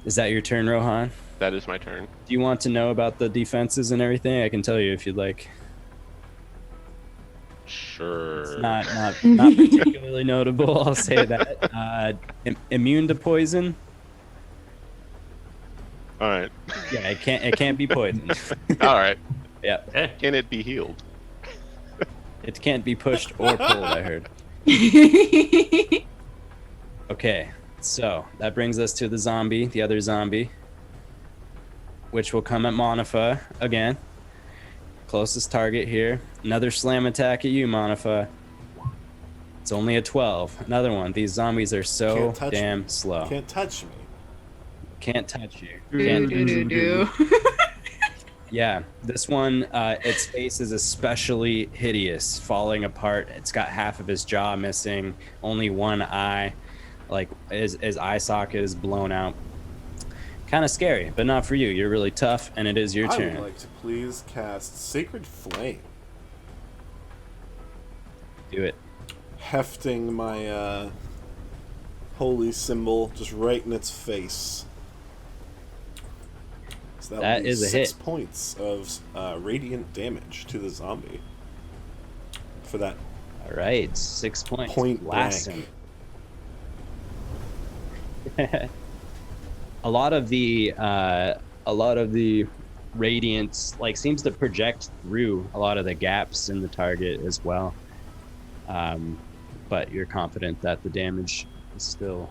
Is that your turn, Rohan? That is my turn. Do you want to know about the defenses and everything? I can tell you if you'd like. Sure. It's not particularly notable, I'll say that. Immune to poison. All right. Yeah, it can't be poisoned. All right. Yeah. Can it be healed? It can't be pushed or pulled, I heard. Okay, so that brings us to the other zombie, which will come at Manafaa again. Closest target here. Another slam attack at you, Manafaa. It's only a 12. Another one. These zombies are so damn slow. Can't touch me. Can't touch you. Do. Yeah, this one, its face is especially hideous, falling apart. It's got half of his jaw missing, only one eye, like his eye socket is blown out. Kind of scary, but not for you. You're really tough, and it is your turn. I would like to please cast Sacred Flame. Do it. Hefting my holy symbol just right in its face. So that is a 6 hit. Points of radiant damage to the zombie. For that. All right, 6 points. Point Blast blank. him. A lot of the radiance seems to project through a lot of the gaps in the target as well. But you're confident that the damage is still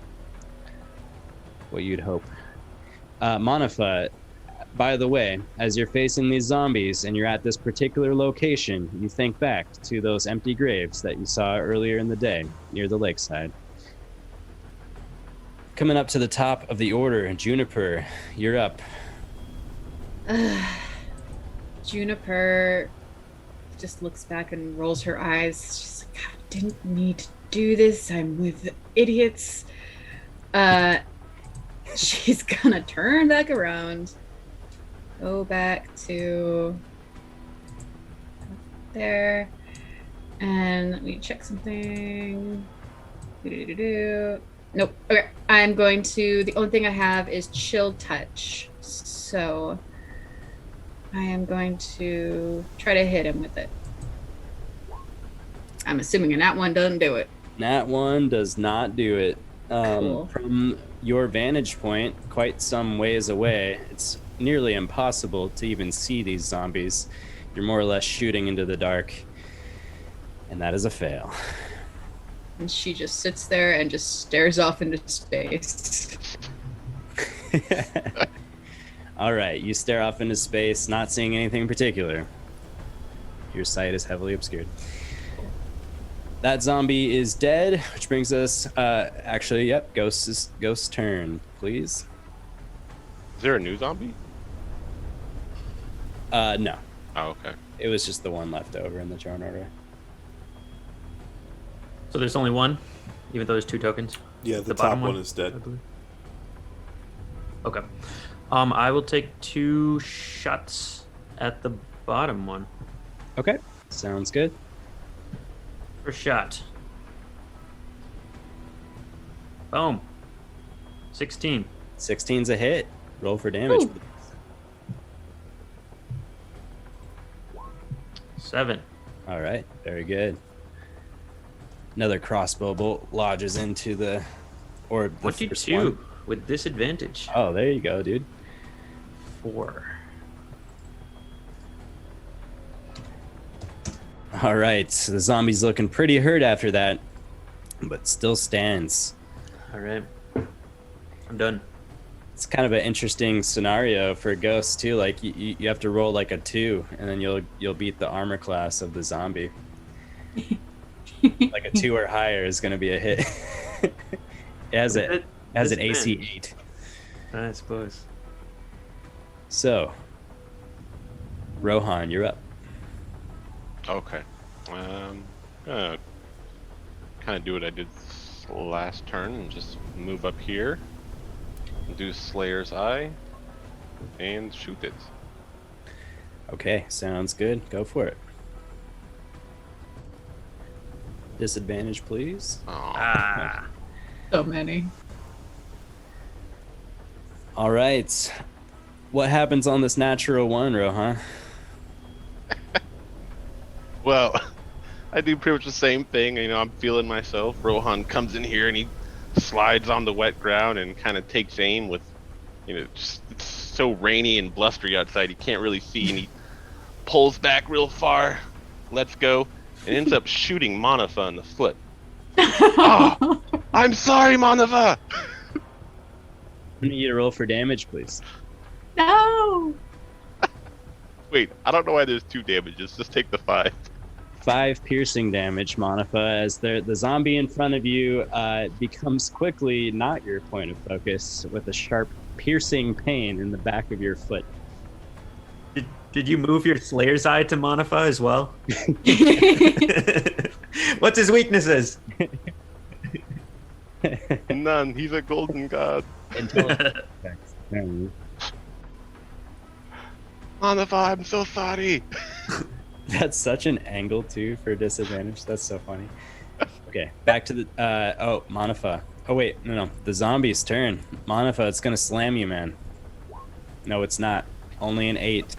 what you'd hope. Manafaa, by the way, as you're facing these zombies and you're at this particular location, you think back to those empty graves that you saw earlier in the day near the lakeside. Coming up to the top of the order, Juniper, you're up. Juniper just looks back and rolls her eyes. She's like, I didn't need to do this. I'm with idiots. She's gonna turn back around. Go back to there. And let me check something. Nope. Okay. I'm going to. The only thing I have is Chill Touch. So I am going to try to hit him with it. I'm assuming a nat 1 doesn't do it. Nat 1 does not do it. Cool. From your vantage point, quite some ways away, it's nearly impossible to even see these zombies. You're more or less shooting into the dark. And that is a fail. And she just sits there and just stares off into space. All right, you stare off into space, not seeing anything in particular. Your sight is heavily obscured. That zombie is dead, which brings us, actually, yep, Ghost's turn, please. Is there a new zombie? No. Oh, okay. It was just the one left over in the turn order. So there's only one, even though there's 2 tokens. Yeah, the top bottom one is dead. I believe. Okay. I will take 2 shots at the bottom one. Okay, sounds good. First shot. Boom. 16. 16's a hit. Roll for damage. Ooh. 7. All right, very good. Another crossbow bolt lodges into the first 22 one. with disadvantage. Oh, there you go, dude. 4. All right, so the zombie's looking pretty hurt after that, but still stands. All right. I'm done. It's kind of an interesting scenario for Ghost too. Like you have to roll like a 2, and then you'll beat the armor class of the zombie. Like a 2 or higher is going to be a hit. It has an AC 8. I suppose. So, Rohan, you're up. Okay. Gonna kind of do what I did last turn and just move up here, do Slayer's Eye, and shoot it. Okay, sounds good. Go for it. Disadvantage, please. Oh. Ah. So many. All right. What happens on this natural one, Rohan? Well, I do pretty much the same thing. You know, I'm feeling myself. Rohan comes in here and he slides on the wet ground and kind of takes aim with, you know, just, it's so rainy and blustery outside, you can't really see, and he pulls back real far, lets go, and ends up shooting Manafaa in the foot. Oh, I'm sorry, Manafaa! I need you to roll for damage, please. No! Wait, I don't know why there's 2 damages. Just take the 5. 5 piercing damage, Manafaa, as the zombie in front of you becomes quickly not your point of focus with a sharp piercing pain in the back of your foot. Did you move your Slayer's Eye to Manafaa as well? What's his weaknesses? None. He's a golden god. Manafaa, I'm so sorry. That's such an angle too for disadvantage. That's so funny. Okay, back to the Manafaa. Oh wait, no, the zombie's turn. Manafaa, it's gonna slam you, man. No, it's not. Only an 8.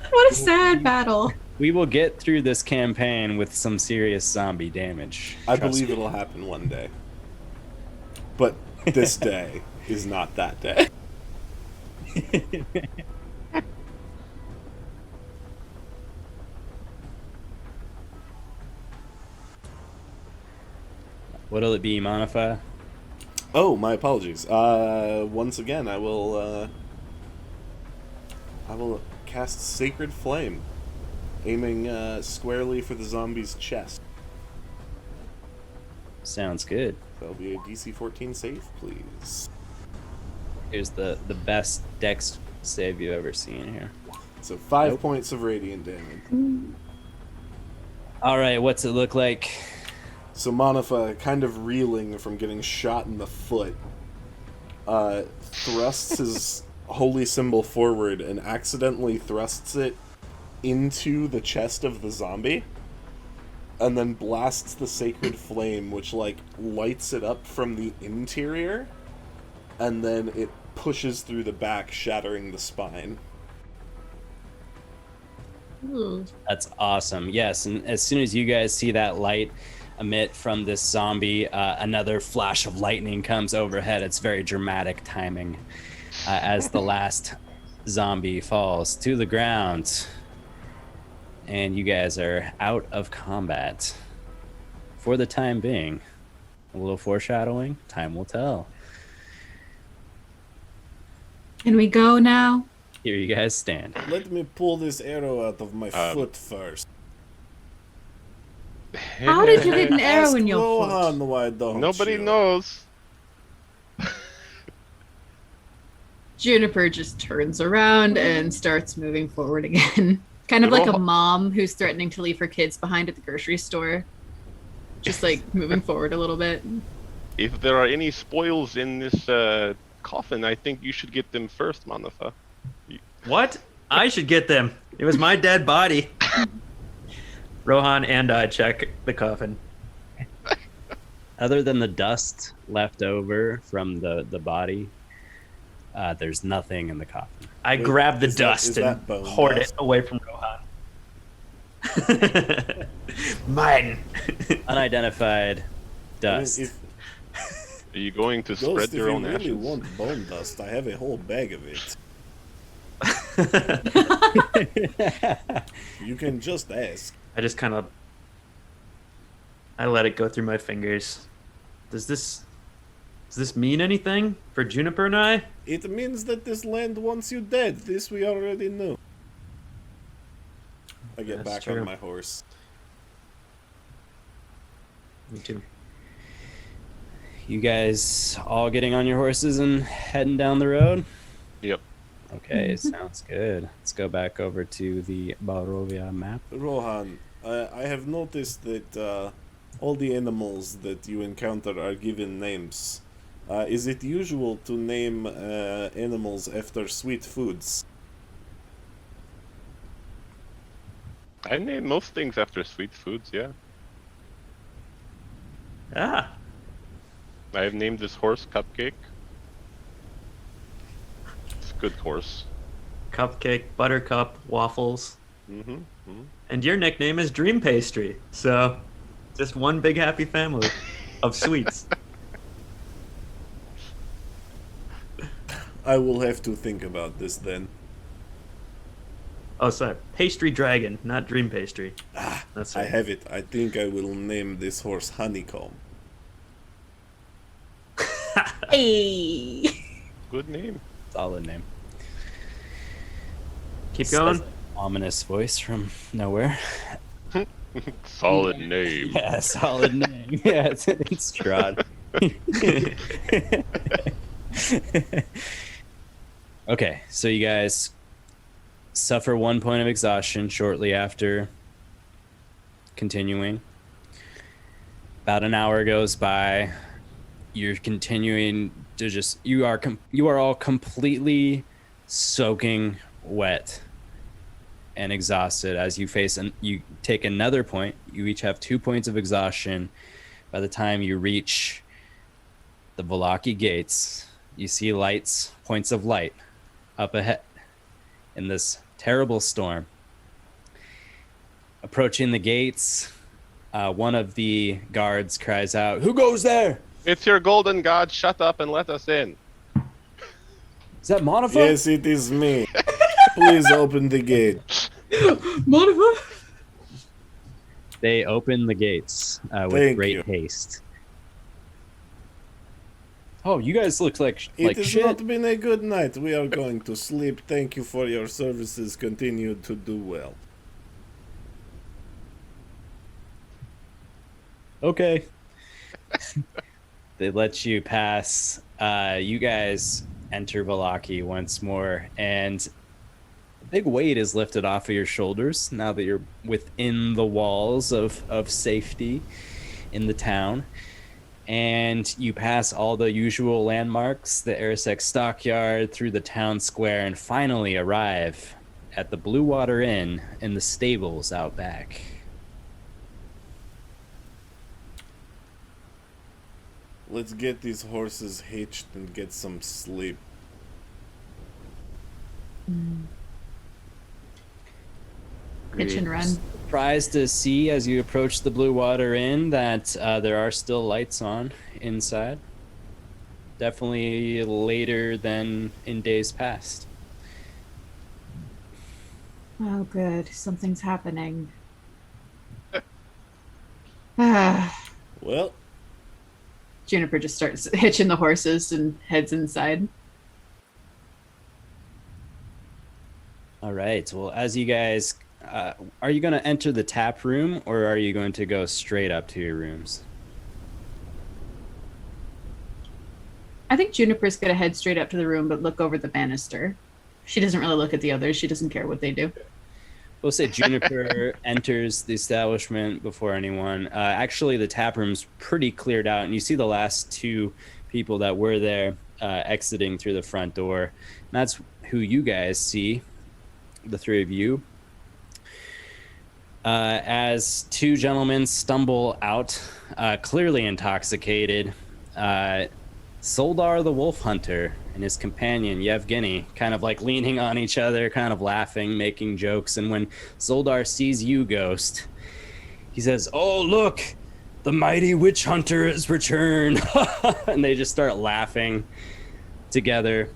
What a sad battle. We will get through this campaign with some serious zombie damage. I Trust believe me. it'll happen one day. But this day is not that day. What'll it be, Manafaa? Oh, my apologies. Once again, I will cast Sacred Flame, aiming squarely for the zombie's chest. Sounds good. That'll be a DC 14 save, please. Here's the best dex save you've ever seen here. So 5 Nope. points of radiant damage. All right, what's it look like? So Manafaa, kind of reeling from getting shot in the foot, thrusts his holy symbol forward and accidentally thrusts it into the chest of the zombie, and then blasts the sacred flame, which, like, lights it up from the interior, and then it pushes through the back, shattering the spine. That's awesome. Yes, and as soon as you guys see that light emit from this zombie, another flash of lightning comes overhead. It's very dramatic timing as the last zombie falls to the ground. And you guys are out of combat for the time being. A little foreshadowing. Time will tell. Can we go now? Here you guys stand. Let me pull this arrow out of my foot first. How did you get an arrow in your Rohan, foot? why don't Nobody you? knows. Juniper just turns around and starts moving forward again. Kind of like a mom who's threatening to leave her kids behind at the grocery store. Just like moving forward a little bit. If there are any spoils in this coffin, I think you should get them first, Manafaa. What? I should get them. It was my dead body. Rohan and I check the coffin. Other than the dust left over from the body, there's nothing in the coffin. I grab the is dust that and bone hoard dust? it away from Rohan. Mine. Unidentified dust. Are you going to Ghost, spread if your you own really ashes? want bone dust, I have a whole bag of it. You can just ask. I just kind of... I let it go through my fingers. Does this mean anything for Juniper and I? It means that this land wants you dead. This we already knew. I get That's back true. on my horse. Me too. You guys all getting on your horses and heading down the road? Yep. Okay, sounds good. Let's go back over to the Barovia map. Rohan, I have noticed that all the animals that you encounter are given names. Is it usual to name animals after sweet foods? I name most things after sweet foods, yeah. Ah, I have named this horse Cupcake. It's a good horse. cupcake, buttercup, waffles. Mm-hmm. And your nickname is Dream Pastry. So, just one big happy family of sweets. I will have to think about this then. Oh, sorry. Pastry Dragon, not Dream Pastry. That's I right. have it. I think I will name this horse Honeycomb. Hey. Good name. Solid name. Keep Says going. an ominous voice from nowhere. Solid name. Yeah, solid name. Yeah, it's Strahd. Okay, so you guys suffer 1 point of exhaustion shortly after continuing. About an hour goes by. You're continuing to just you are all completely soaking wet and exhausted as you face and you take another point. You each have 2 points of exhaustion. By the time you reach the Vallaki gates, you see lights, points of light up ahead in this terrible storm. Approaching the gates, one of the guards cries out, "Who goes there?" It's your golden god. Shut up and let us in. Is that Manafaa? Yes, it is me. Please open the gate. Manafaa? They open the gates with Thank great you. haste. Oh, you guys look like It has shit. not been a good night. We are going to sleep. Thank you for your services. Continue to do well. Okay. They let you pass. You guys enter Vallaki once more, and a big weight is lifted off of your shoulders now that you're within the walls of safety in the town. And you pass all the usual landmarks, the Arisek stockyard, through the town square, and finally arrive at the Blue Water Inn in the stables out back. Let's get these horses hitched and get some sleep. Hitch and run. Surprised to see as you approach the Blue Water Inn that there are still lights on inside. Definitely later than in days past. Oh, good. Something's happening. Ah. Well, Juniper just starts hitching the horses and heads inside. All right. Well, as you guys, are you going to enter the tap room or are you going to go straight up to your rooms? I think Juniper's going to head straight up to the room, but look over the banister. She doesn't really look at the others. She doesn't care what they do. We'll say Juniper enters the establishment before anyone. Actually, the tap room's pretty cleared out, and you see the last two people that were there exiting through the front door. And that's who you guys see, the three of you. As two gentlemen stumble out, clearly intoxicated, Soldar the Wolf Hunter and his companion Yevgeny kind of like leaning on each other, kind of laughing, making jokes. And when Soldar sees you, Ghost, he says, "Oh, look, the mighty witch hunter has returned." And they just start laughing together.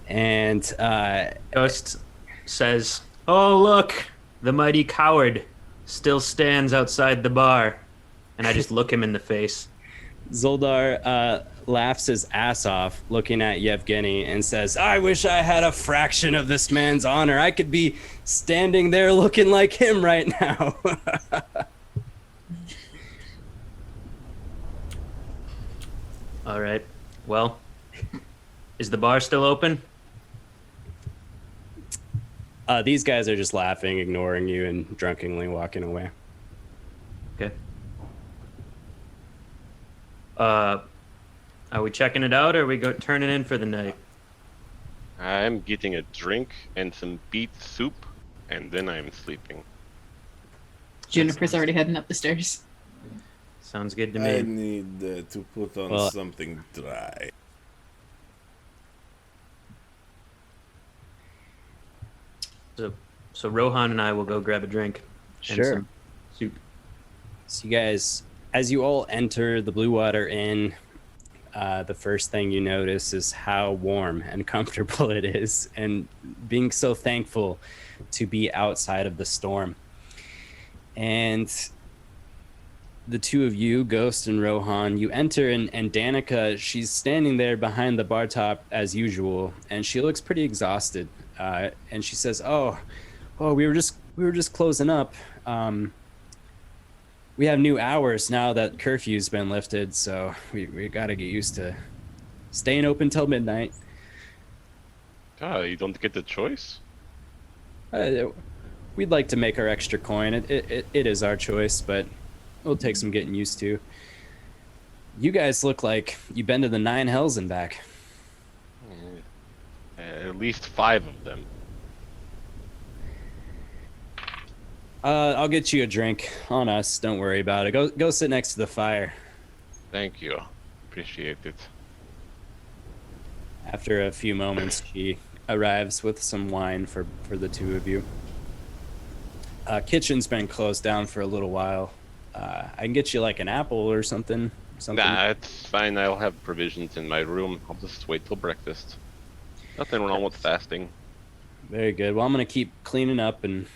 And Ghost says, "Oh, look, the mighty coward still stands outside the bar." And I just look him in the face. Zoldar laughs his ass off looking at Yevgeny and says, "I wish I had a fraction of this man's honor. I could be standing there looking like him right now." All right. Well, is the bar still open? These guys are just laughing, ignoring you, and drunkenly walking away. Okay. Are we checking it out, or are we turning in for the night? I'm getting a drink and some beet soup, and then I'm sleeping. Juniper's already heading up the stairs. Sounds good to I me. need to put on something dry. So Rohan and I will go grab a drink. And Sure. some soup. So you guys, as you all enter the Blue Water Inn, the first thing you notice is how warm and comfortable it is, and being so thankful to be outside of the storm. And the two of you, Ghost and Rohan, you enter, and Danica, she's standing there behind the bar top as usual, and she looks pretty exhausted. And she says, "Oh, we were just closing up. We have new hours now that curfew's been lifted, so we got to get used to staying open till midnight." You don't get the choice? We'd like to make our extra coin. It is our choice, but it'll take some getting used to. You guys look like you've been to the 9 hells and back. At least 5 of them. I'll get you a drink on us. Don't worry about it. Go sit next to the fire. Thank you. Appreciate it. After a few moments, she arrives with some wine for the two of you. Kitchen's been closed down for a little while. I can get you like an apple or something. Nah, it's fine. I'll have provisions in my room. I'll just wait till breakfast. Nothing wrong with fasting. Very good. Well, I'm going to keep cleaning up and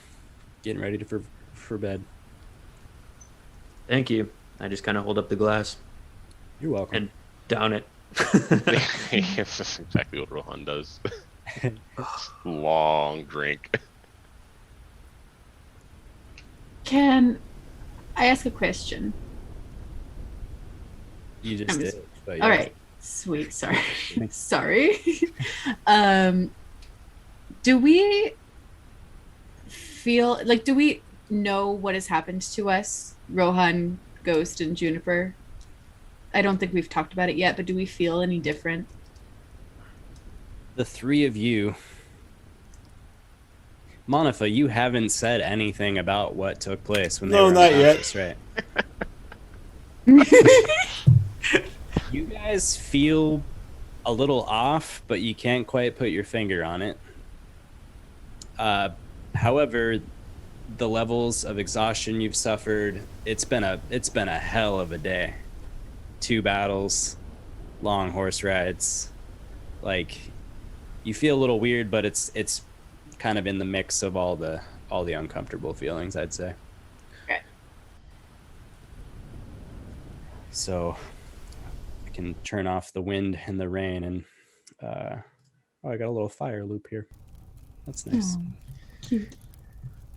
getting ready for bed. Thank you. I just kind of hold up the glass You're welcome. and down it. That's just exactly what Rohan does. Long drink. Can I ask a question? You just did. But All yeah. right. Sweet. Sorry. Sorry. Do we feel like, do we know what has happened to us, Rohan, Ghost, and Juniper? I don't think we've talked about it yet, but do we feel any different? The three of you, Manafaa, you haven't said anything about what took place when they No, were not yet. unconscious, right? You guys feel a little off, but you can't quite put your finger on it. However, the levels of exhaustion you've suffered, it's been a hell of a day. 2 battles, long horse rides. Like, you feel a little weird, but it's kind of in the mix of all the uncomfortable feelings, I'd say. Okay. So I can turn off the wind and the rain, and I got a little fire loop here. That's nice. Oh, cute.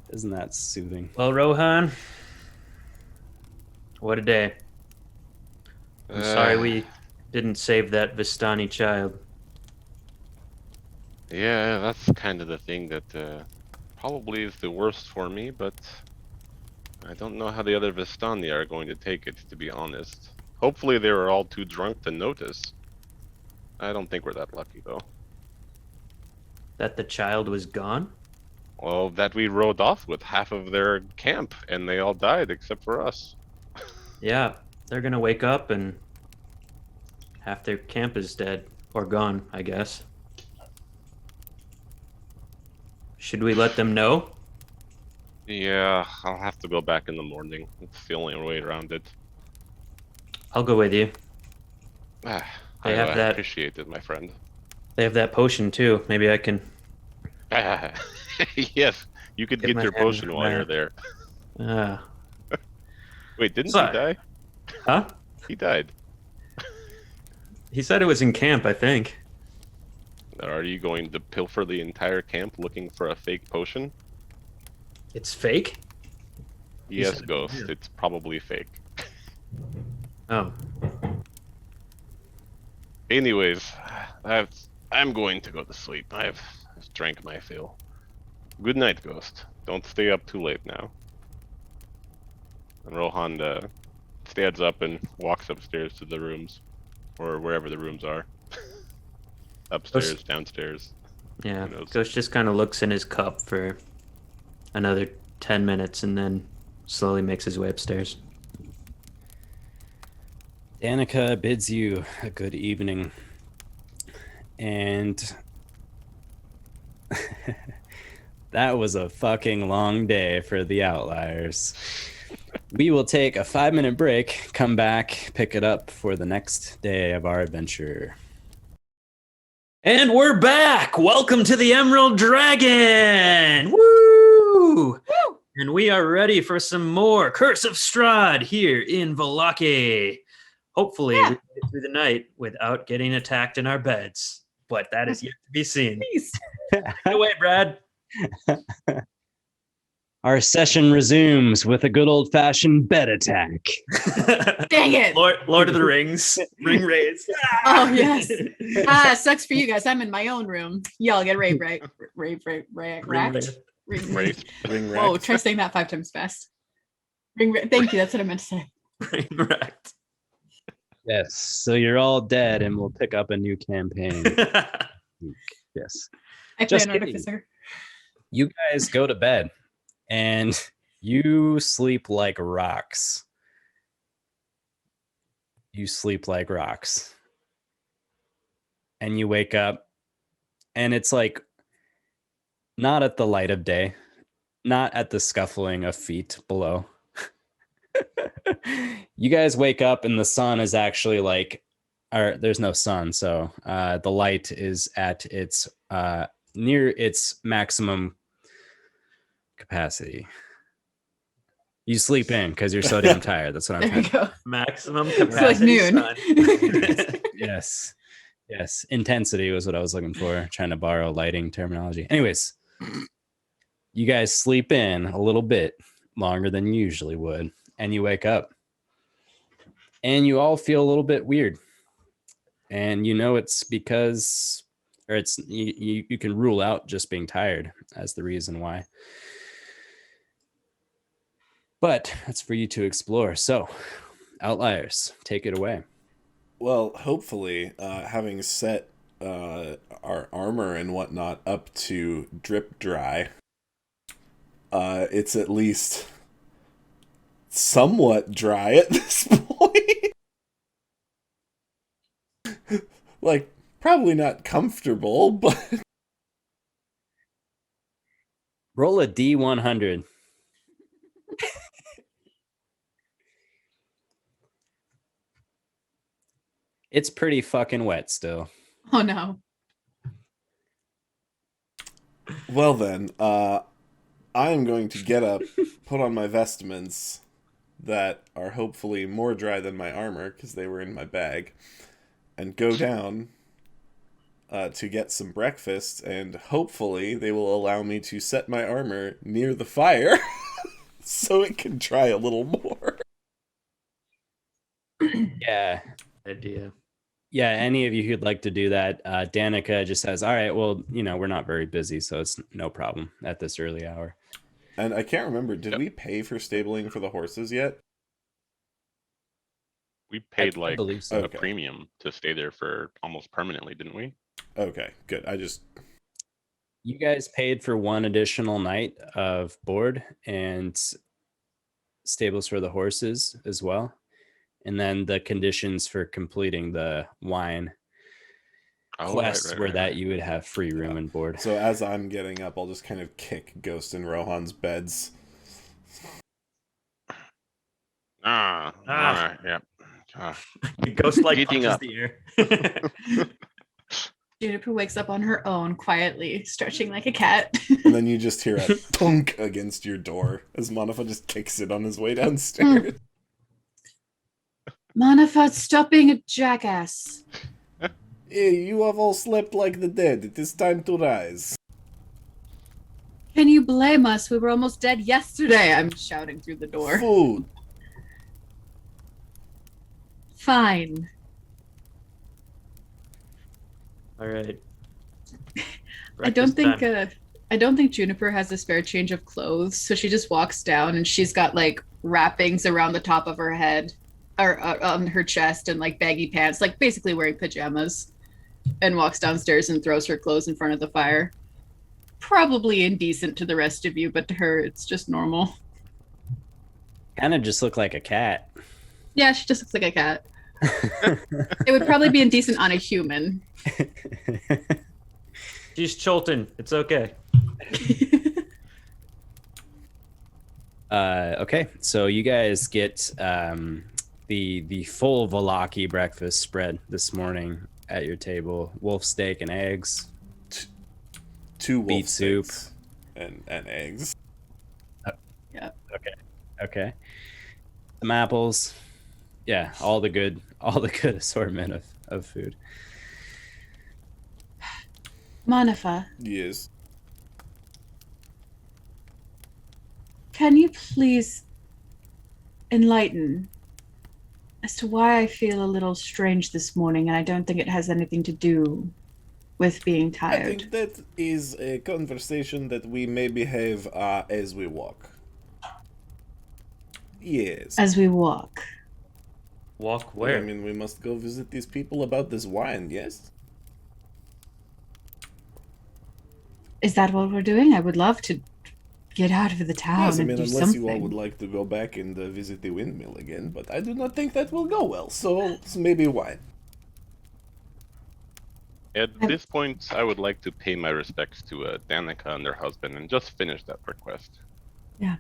Isn't that soothing? Well, Rohan, what a day. I'm sorry we didn't save that Vistani child. Yeah, that's kind of the thing that probably is the worst for me, but I don't know how the other Vistani are going to take it, to be honest. Hopefully they were all too drunk to notice. I don't think we're that lucky, though. That the child was gone? Well, that we rode off with half of their camp, and they all died except for us. Yeah, they're gonna wake up and half their camp is dead. Or gone, I guess. Should we let them know? Yeah, I'll have to go back in the morning. It's the only way around it. I'll go with you. I have that. appreciate it, my friend. They have that potion too. Maybe I can. Yes, you could Get get my your hands potion on while that. you're there. Ah. Wait, didn't Sorry. he die? Huh? He died. He said it was in camp, I think. Are you going to pilfer the entire camp looking for a fake potion? It's fake? Yes, said- Ghost. yeah. It's probably fake. Oh. Anyways, I'm going to go to sleep. I've drank my fill. Good night, Ghost. Don't stay up too late now. And Rohan stands up and walks upstairs to the rooms, or wherever the rooms are. Upstairs, downstairs. Yeah. Who knows? Ghost just kind of looks in his cup for another 10 minutes and then slowly makes his way upstairs. Danica bids you a good evening. And that was a fucking long day for the Outliers. We will take a 5-minute break, come back, pick it up for the next day of our adventure. And we're back! Welcome to the Emerald Dragon! Woo! And we are ready for some more Curse of Strahd here in Vallaki. Hopefully, we get through the night without getting attacked in our beds. But that is yet to be seen. Please. Take it away, Brad. Our session resumes with a good old-fashioned bed attack. Dang it. Lord of the Rings. Ring raise. Oh, yes. Sucks for you guys. I'm in my own room. Y'all get racked. Ring Racked. Wraith. Ring Whoa, racked. try saying that 5 times fast. Thank you. That's what I meant to say. Ring wrecked. Yes, so you're all dead, and we'll pick up a new campaign. Yes. I play Just an kidding. artificer. You guys go to bed, and you sleep like rocks. You sleep like rocks. And you wake up, and it's like not at the light of day, not at the scuffling of feet below. You guys wake up, and the sun is actually like, or there's no sun, so the light is at its near its maximum capacity. You sleep in because you're so damn tired. That's what I'm There you trying. go. Maximum It's like capacity. noon. Sun. Yes. Yes. Intensity was what I was looking for, trying to borrow lighting terminology. Anyways, you guys sleep in a little bit longer than you usually would, and you wake up. And you all feel a little bit weird. And you know it's because, or it's you can rule out just being tired as the reason why. But that's for you to explore. So, Outliers, take it away. Well, hopefully, having set our armor and whatnot up to drip dry, it's at least somewhat dry at this point. Like, probably not comfortable, but... Roll a D100. It's pretty fucking wet still. Oh no. Well then, I am going to get up, put on my vestments that are hopefully more dry than my armor, because they were in my bag, and go down to get some breakfast, and hopefully they will allow me to set my armor near the fire so it can dry a little more. Yeah. Idea. Yeah, any of you who'd like to do that, Danica just says, all right, well, we're not very busy, so it's no problem at this early hour. And I can't remember, did we pay for stabling for the horses yet? We paid I believe so. a premium to stay there for almost permanently, didn't we? Okay, good. You guys paid for one additional night of board and stables for the horses as well. And then the conditions for completing the wine quests were that you would have free room and board. So as I'm getting up, I'll just kind of kick Ghost and Rohan's beds. Yeah. Ghost like Getting punches up. the air. Juniper wakes up on her own, quietly, stretching like a cat. And then you just hear a thunk against your door as Manafaa just kicks it on his way downstairs. Manafaa, stop being a jackass. Hey, you have all slept like the dead. It is time to rise. Can you blame us? We were almost dead yesterday. I'm shouting through the door. Food. Fine. All right. I don't think Juniper has a spare change of clothes, so she just walks down and she's got like wrappings around the top of her head or on her chest and like baggy pants, like basically wearing pajamas, and walks downstairs and throws her clothes in front of the fire. Probably indecent to the rest of you, but to her it's just normal. Kind of just look like a cat. Yeah, she just looks like a cat. It would probably be indecent on a human. She's Cholton. It's okay. Okay, so you guys get the full Valaki breakfast spread this morning at your table: wolf steak and eggs, 2 wolf beet soup, and eggs. Yeah. Okay. Some apples. Yeah, all the good assortment of food. Manafaa, Yes. can you please enlighten as to why I feel a little strange this morning, and I don't think it has anything to do with being I tired. think that is a conversation that we maybe have as we walk. Yes. As we walk. Walk where? I mean, we must go visit these people about this wine, yes? Is that what we're doing? I would love to get out of the town Yes, I and mean, do unless something. you all would like to go back and visit the windmill again, but I do not think that will go well, so maybe wine. At this point, I would like to pay my respects to Danica and their husband and just finish that request. Yeah.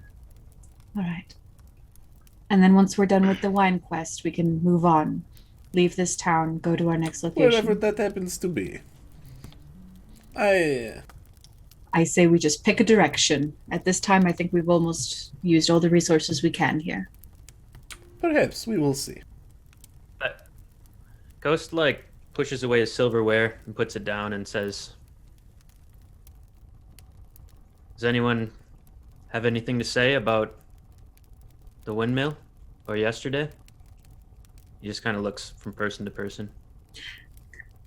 All right. And then once we're done with the wine quest, we can move on, leave this town, go to our next location. Wherever that happens to be. I say we just pick a direction. At this time, I think we've almost used all the resources we can here. Perhaps, we will see. Ghost pushes away his silverware and puts it down and says, does anyone have anything to say about the windmill or yesterday? He just kind of looks from person to person.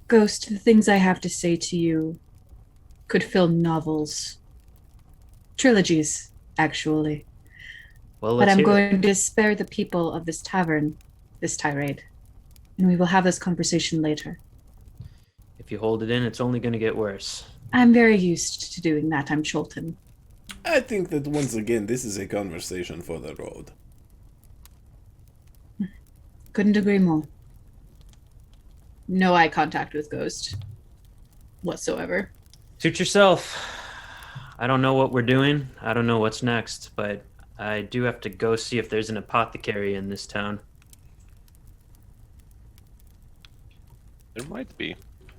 Ghost, the things I have to say to you could fill novels. Trilogies, actually. Well, But let's I'm hear it. going to spare the people of this tavern this tirade. And we will have this conversation later. If you hold it in, it's only going to get worse. I'm very used to doing that. I'm Cholton. I think that once again, this is a conversation for the road. Couldn't agree more. No eye contact with Ghost whatsoever. Suit yourself. I don't know what we're doing. I don't know what's next, but I do have to go see if there's an apothecary in this town. There might be.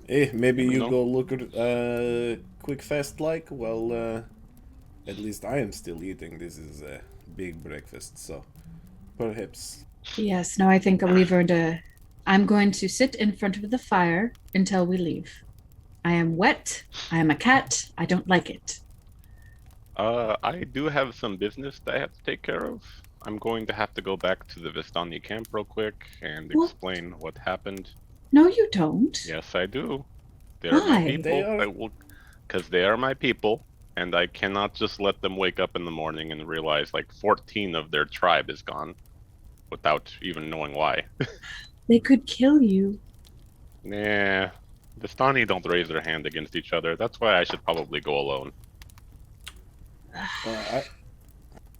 Maybe You you know. go look at quick fast like. Well, at least I am still eating. This is a big breakfast, so perhaps. Yes, no, I think we've earned a... I'm going to sit in front of the fire until we leave. I am wet. I am a cat. I don't like it. I do have some business that I have to take care of. I'm going to have to go back to the Vistani camp real quick and What? explain what happened. No, you don't. Yes, I do. They are Why? my people. They are- I will, because they are my people, and I cannot just let them wake up in the morning and realize like 14 of their tribe is gone, without even knowing why. They could kill you. Nah, Vistani don't raise their hand against each other. That's why I should probably go alone.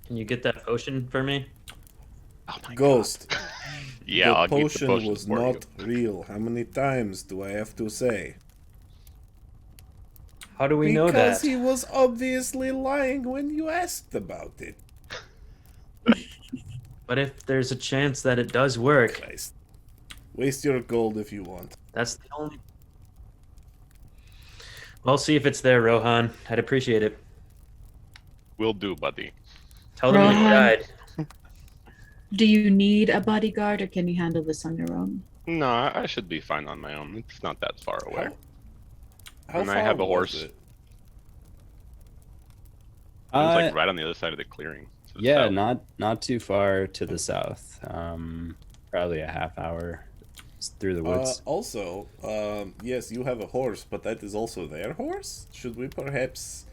Can you get that potion for me? Oh my Ghost. God. Yeah, the I'll keep the potion potions was for not real. How many times do I have to say? How do we know Because that? he was obviously lying when you asked about it. But if there's a chance that it does work, Christ. Waste your gold if you want. that's the only... I'll see if it's there, Rohan. I'd appreciate it. Will do, buddy. Tell them you Rohan. died. Do you need a bodyguard or can you handle this on your own? No, I should be fine on my own. It's not that far away. How And I far have a was horse. it? It was like right on the other side of the clearing. to the Yeah, south. not too far to the south. Probably a half hour through the woods. Also, yes, you have a horse, but that is also their horse? Should we perhaps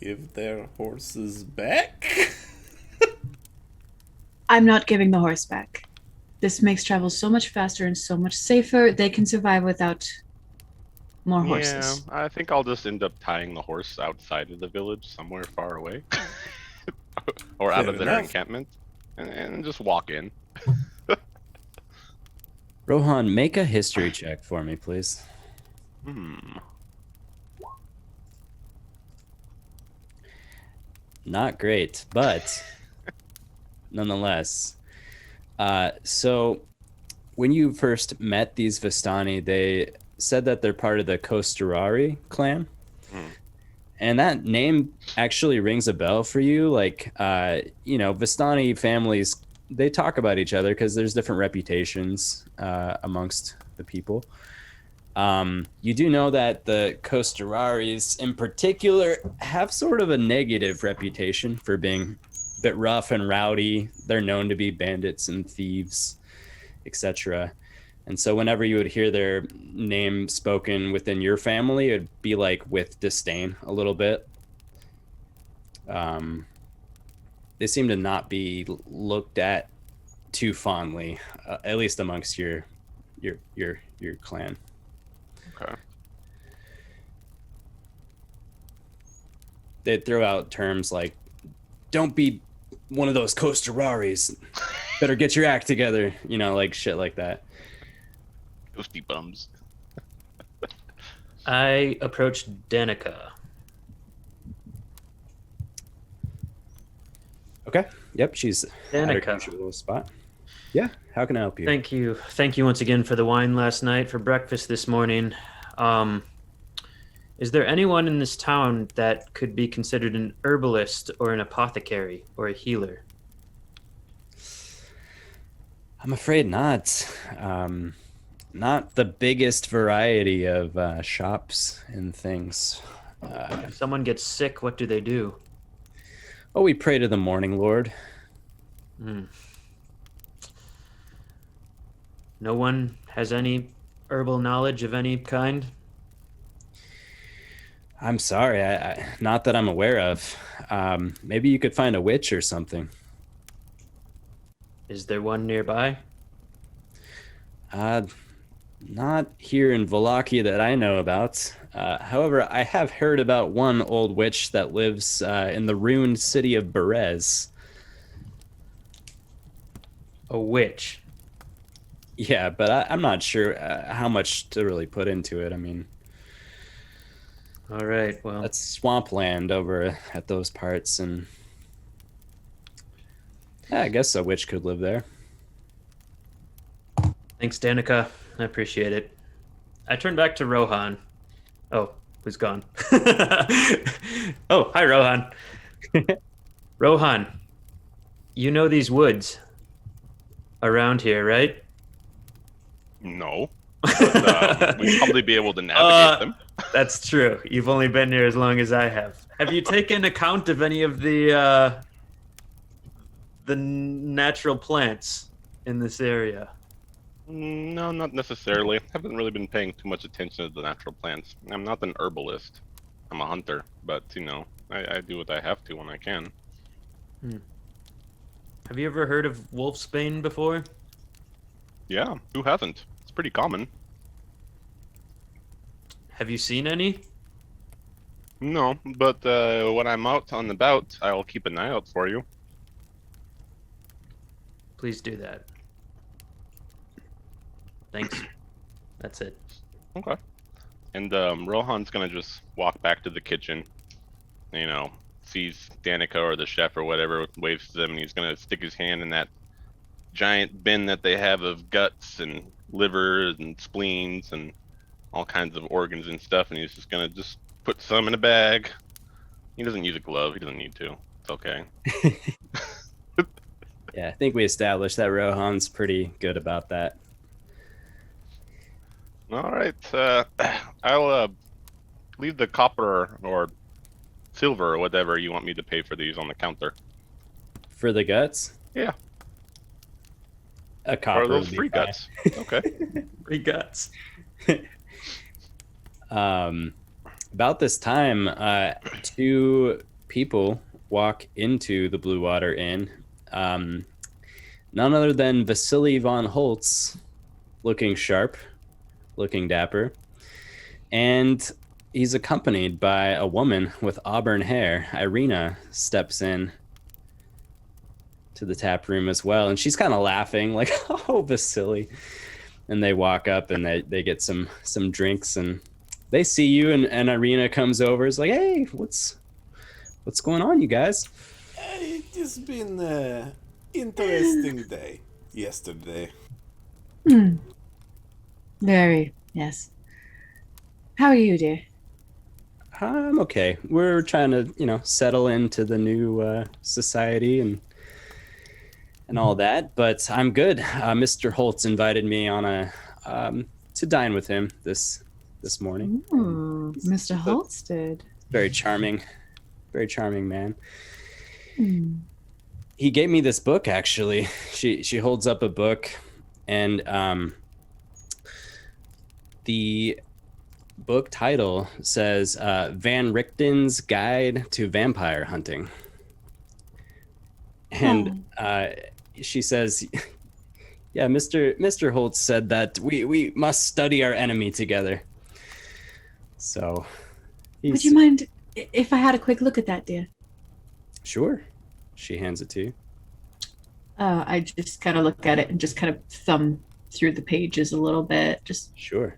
give their horses back? I'm not giving the horse back. This makes travel so much faster and so much safer. They can survive without more horses. Yeah, I think I'll just end up tying the horse outside of the village, somewhere far away, or out Fair of their enough. encampment, and just walk in. Rohan, make a history check for me, please. Not great, but nonetheless. So when you first met these Vistani, they said that they're part of the Kostarari clan. And that name actually rings a bell for you. Like, Vistani families, they talk about each other because there's different reputations amongst the people. You do know that the Kostararis in particular have sort of a negative reputation for being a bit rough and rowdy. They're known to be bandits and thieves, etc. And so whenever you would hear their name spoken within your family, it'd be like with disdain a little bit. They seem to not be looked at too fondly, at least amongst your clan. Okay. They'd throw out terms like, "Don't be one of those Kostararis. Better get your act together." Like shit like that. Ghosty bums. I approached Danica. Okay. Yep. She's at her Danica. usual spot. Yeah. How can I help you? Thank you. Thank you once again for the wine last night, for breakfast this morning. Is there anyone in this town that could be considered an herbalist or an apothecary or a healer? I'm afraid not. Not the biggest variety of shops and things. If someone gets sick, what do they do? Oh, we pray to the Morning Lord. No one has any herbal knowledge of any kind? I'm sorry, I not that I'm aware of. Maybe you could find a witch or something. Is there one nearby? Not here in Wallachia that I know about. However, I have heard about one old witch that lives in the ruined city of Berez. A witch. Yeah, but I'm not sure how much to really put into it. I mean, All right. Well, that's swampland over at those parts, and yeah, I guess a witch could live there. thanks, Danica. I appreciate it. I turn back to Rohan. Oh, who's gone? Oh, hi, Rohan. Rohan, you know these woods around here, right? No. But, we'd probably be able to navigate them. That's true. You've only been here as long as I have. Have you taken account of any of the natural plants in this area? No, not necessarily. Haven't really been paying too much attention to the natural plants. I'm not an herbalist. I'm a hunter, but I do what I have to when I can. Have you ever heard of wolfsbane before? Yeah, who hasn't? It's pretty common. Have you seen any? No, but when I'm out on the bout, I'll keep an eye out for you. Please do that. Thanks. That's it. Okay. And Rohan's gonna just walk back to the kitchen. Sees Danica or the chef or whatever, waves to them, and he's gonna stick his hand in that giant bin that they have of guts and liver and spleens and all kinds of organs and stuff, and he's just gonna put some in a bag. He doesn't use a glove. He doesn't need to. It's okay. Yeah, I think we established that Rohan's pretty good about that. All right. I'll leave the copper or silver or whatever you want me to pay for these on the counter. For the guts? Yeah. A copper. Or those would be free fine. guts. Okay. Free guts. About this time, two people walk into the Blue Water Inn. None other than Vasily von Holtz, looking sharp, looking dapper, and he's accompanied by a woman with auburn hair. Irina steps in to the tap room as well, and she's kind of laughing like, "Oh, Vasily." And they walk up and they get some drinks, and they see you, and Irina comes over. Is like, "Hey, what's going on, you guys?" It has been an interesting day yesterday. Very, yes. How are you, dear? I'm okay. We're trying to, settle into the new society and all that, but I'm good. Mr. Holtz invited me on to dine with him this morning. Ooh, Mr. Holtz did. Very charming man. He gave me this book, actually. She holds up a book, and the book title says Van Richten's Guide to Vampire Hunting. And she says, yeah, Mr. Holtz said that we must study our enemy together. So would you mind if I had a quick look at that, dear? Sure. She hands it to you. I just kind of look at it and just kind of thumb through the pages a little bit. Just sure.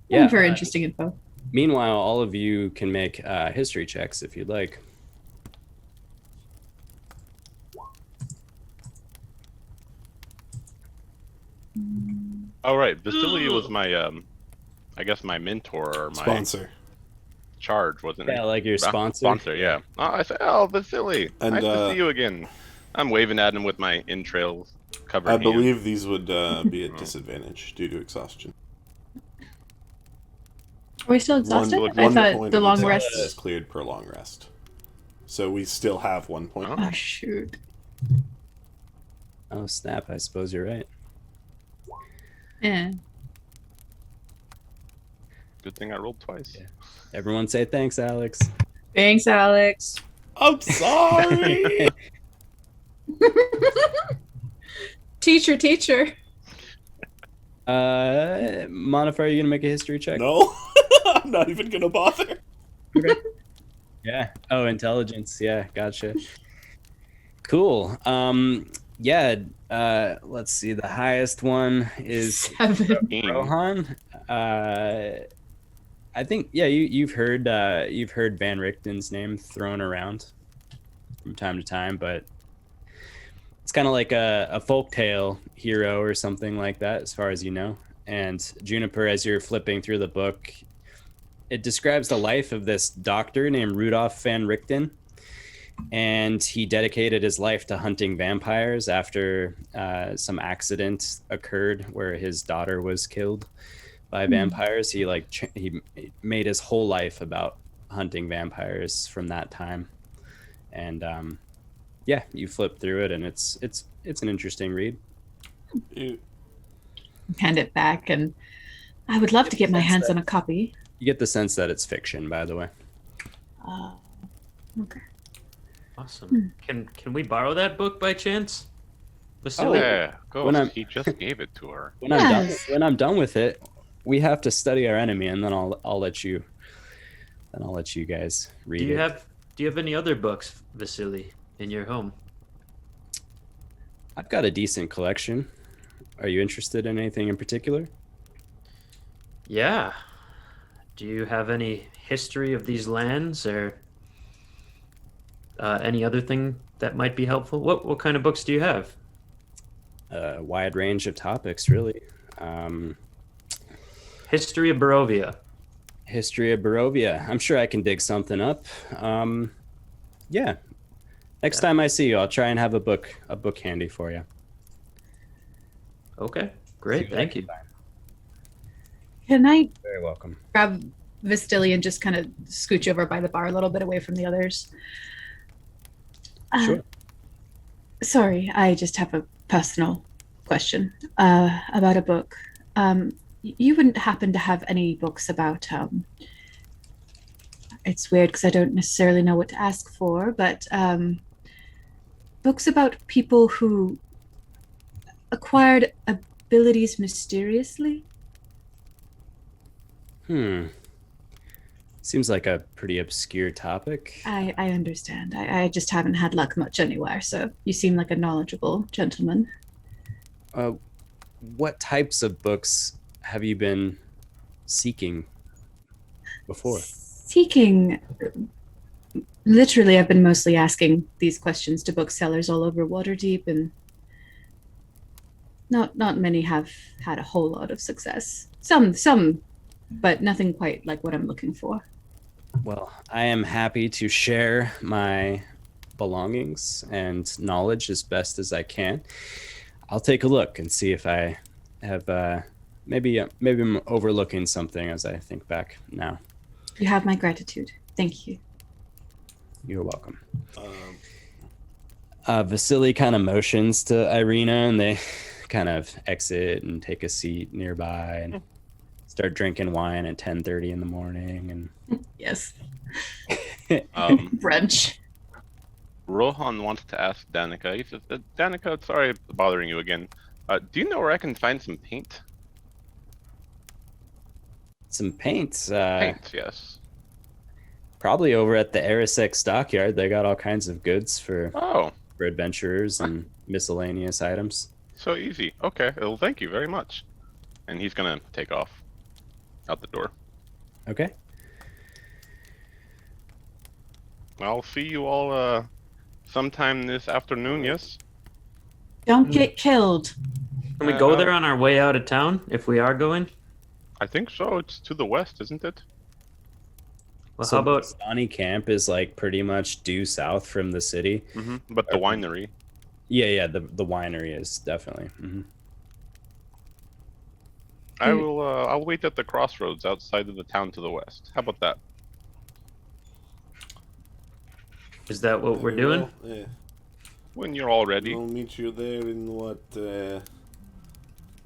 Yeah. Very interesting info. Meanwhile, all of you can make history checks if you'd like. All right. Vasily was my, I guess my mentor or my Sponsor. Charge, wasn't it? Yeah, like your sponsor. Sponsor, yeah. I said, "Oh, Vasily, And, nice to see you again." I'm waving at him with my entrails covered. I believe these would be at disadvantage due to exhaustion. Are we still exhausted? One I thought point the of long exhaustion rest is cleared per long rest. So we still have 1 point. Oh shoot! Oh snap! I suppose you're right. Yeah. Good thing I rolled twice. Yeah. Everyone say thanks, Alex. Thanks, Alex. I'm sorry. Teacher. Manafaa, are you gonna make a history check? No. I'm not even gonna bother. Okay. Yeah. Oh, intelligence. Yeah, gotcha. Cool. Yeah. Let's see. The highest one is 7. Rohan. I think you've heard Van Richten's name thrown around from time to time, but it's kind of like a folktale hero or something like that, as far as you know. And Juniper, as you're flipping through the book, it describes the life of this doctor named Rudolf Van Richten, and he dedicated his life to hunting vampires after some accident occurred where his daughter was killed by vampires. He he made his whole life about hunting vampires from that time. And yeah, you flip through it and it's an interesting read. Hand it back, and I would love to get my hands on a copy. You get the sense that it's fiction, by the way. Okay. Awesome. Can we borrow that book by chance? Oh, yeah, When he just gave it to her. When I'm done with it, we have to study our enemy, and then I'll let you guys read it. Do you have any other books, Vasily, in your home? I've got a decent collection. Are you interested in anything in particular? Yeah. Do you have any history of these lands or any other thing that might be helpful? What kind of books do you have? A wide range of topics, really. History of Barovia. History of Barovia. I'm sure I can dig something up. Yeah. Next time I see you, I'll try and have a book handy for you. Okay, great. Thank you. Can I Very welcome. grab Vasily and just kind of scooch over by the bar a little bit away from the others? Sure. Sorry, I just have a personal question about a book. You wouldn't happen to have any books about it's weird because I don't necessarily know what to ask for, but books about people who acquired abilities mysteriously? Seems like a pretty obscure topic. I understand. I just haven't had luck much anywhere, so you seem like a knowledgeable gentleman. What types of books have you been seeking before? Seeking. Literally, I've been mostly asking these questions to booksellers all over Waterdeep, and not many have had a whole lot of success. Some, but nothing quite like what I'm looking for. Well, I am happy to share my belongings and knowledge as best as I can. I'll take a look and see if I have maybe I'm overlooking something as I think back now. You have my gratitude. Thank you. You're welcome. Vasily kind of motions to Irina, and they kind of exit and take a seat nearby and start drinking wine at 10:30 in the morning. And Yes. Brunch. Brunch. Rohan wants to ask Danica. He says, Danica, sorry bothering you again. Do you know where I can find some paint? Some paint. Paint, yes. Probably over at the Erisek stockyard. They got all kinds of goods for adventurers and miscellaneous items. So easy. Okay. Well, thank you very much. And he's gonna take off out the door. Okay. I'll see you all sometime this afternoon. Yes. Don't get killed. Can we go there on our way out of town if we are going? I think so. It's to the west, isn't it? Well, So how about Stani Camp is like pretty much due south from the city. Mm-hmm. But the winery. Yeah, the winery is definitely. I will. I'll wait at the crossroads outside of the town to the west. How about that? is that what we're doing? Yeah. When you're all ready. We'll meet you there in what,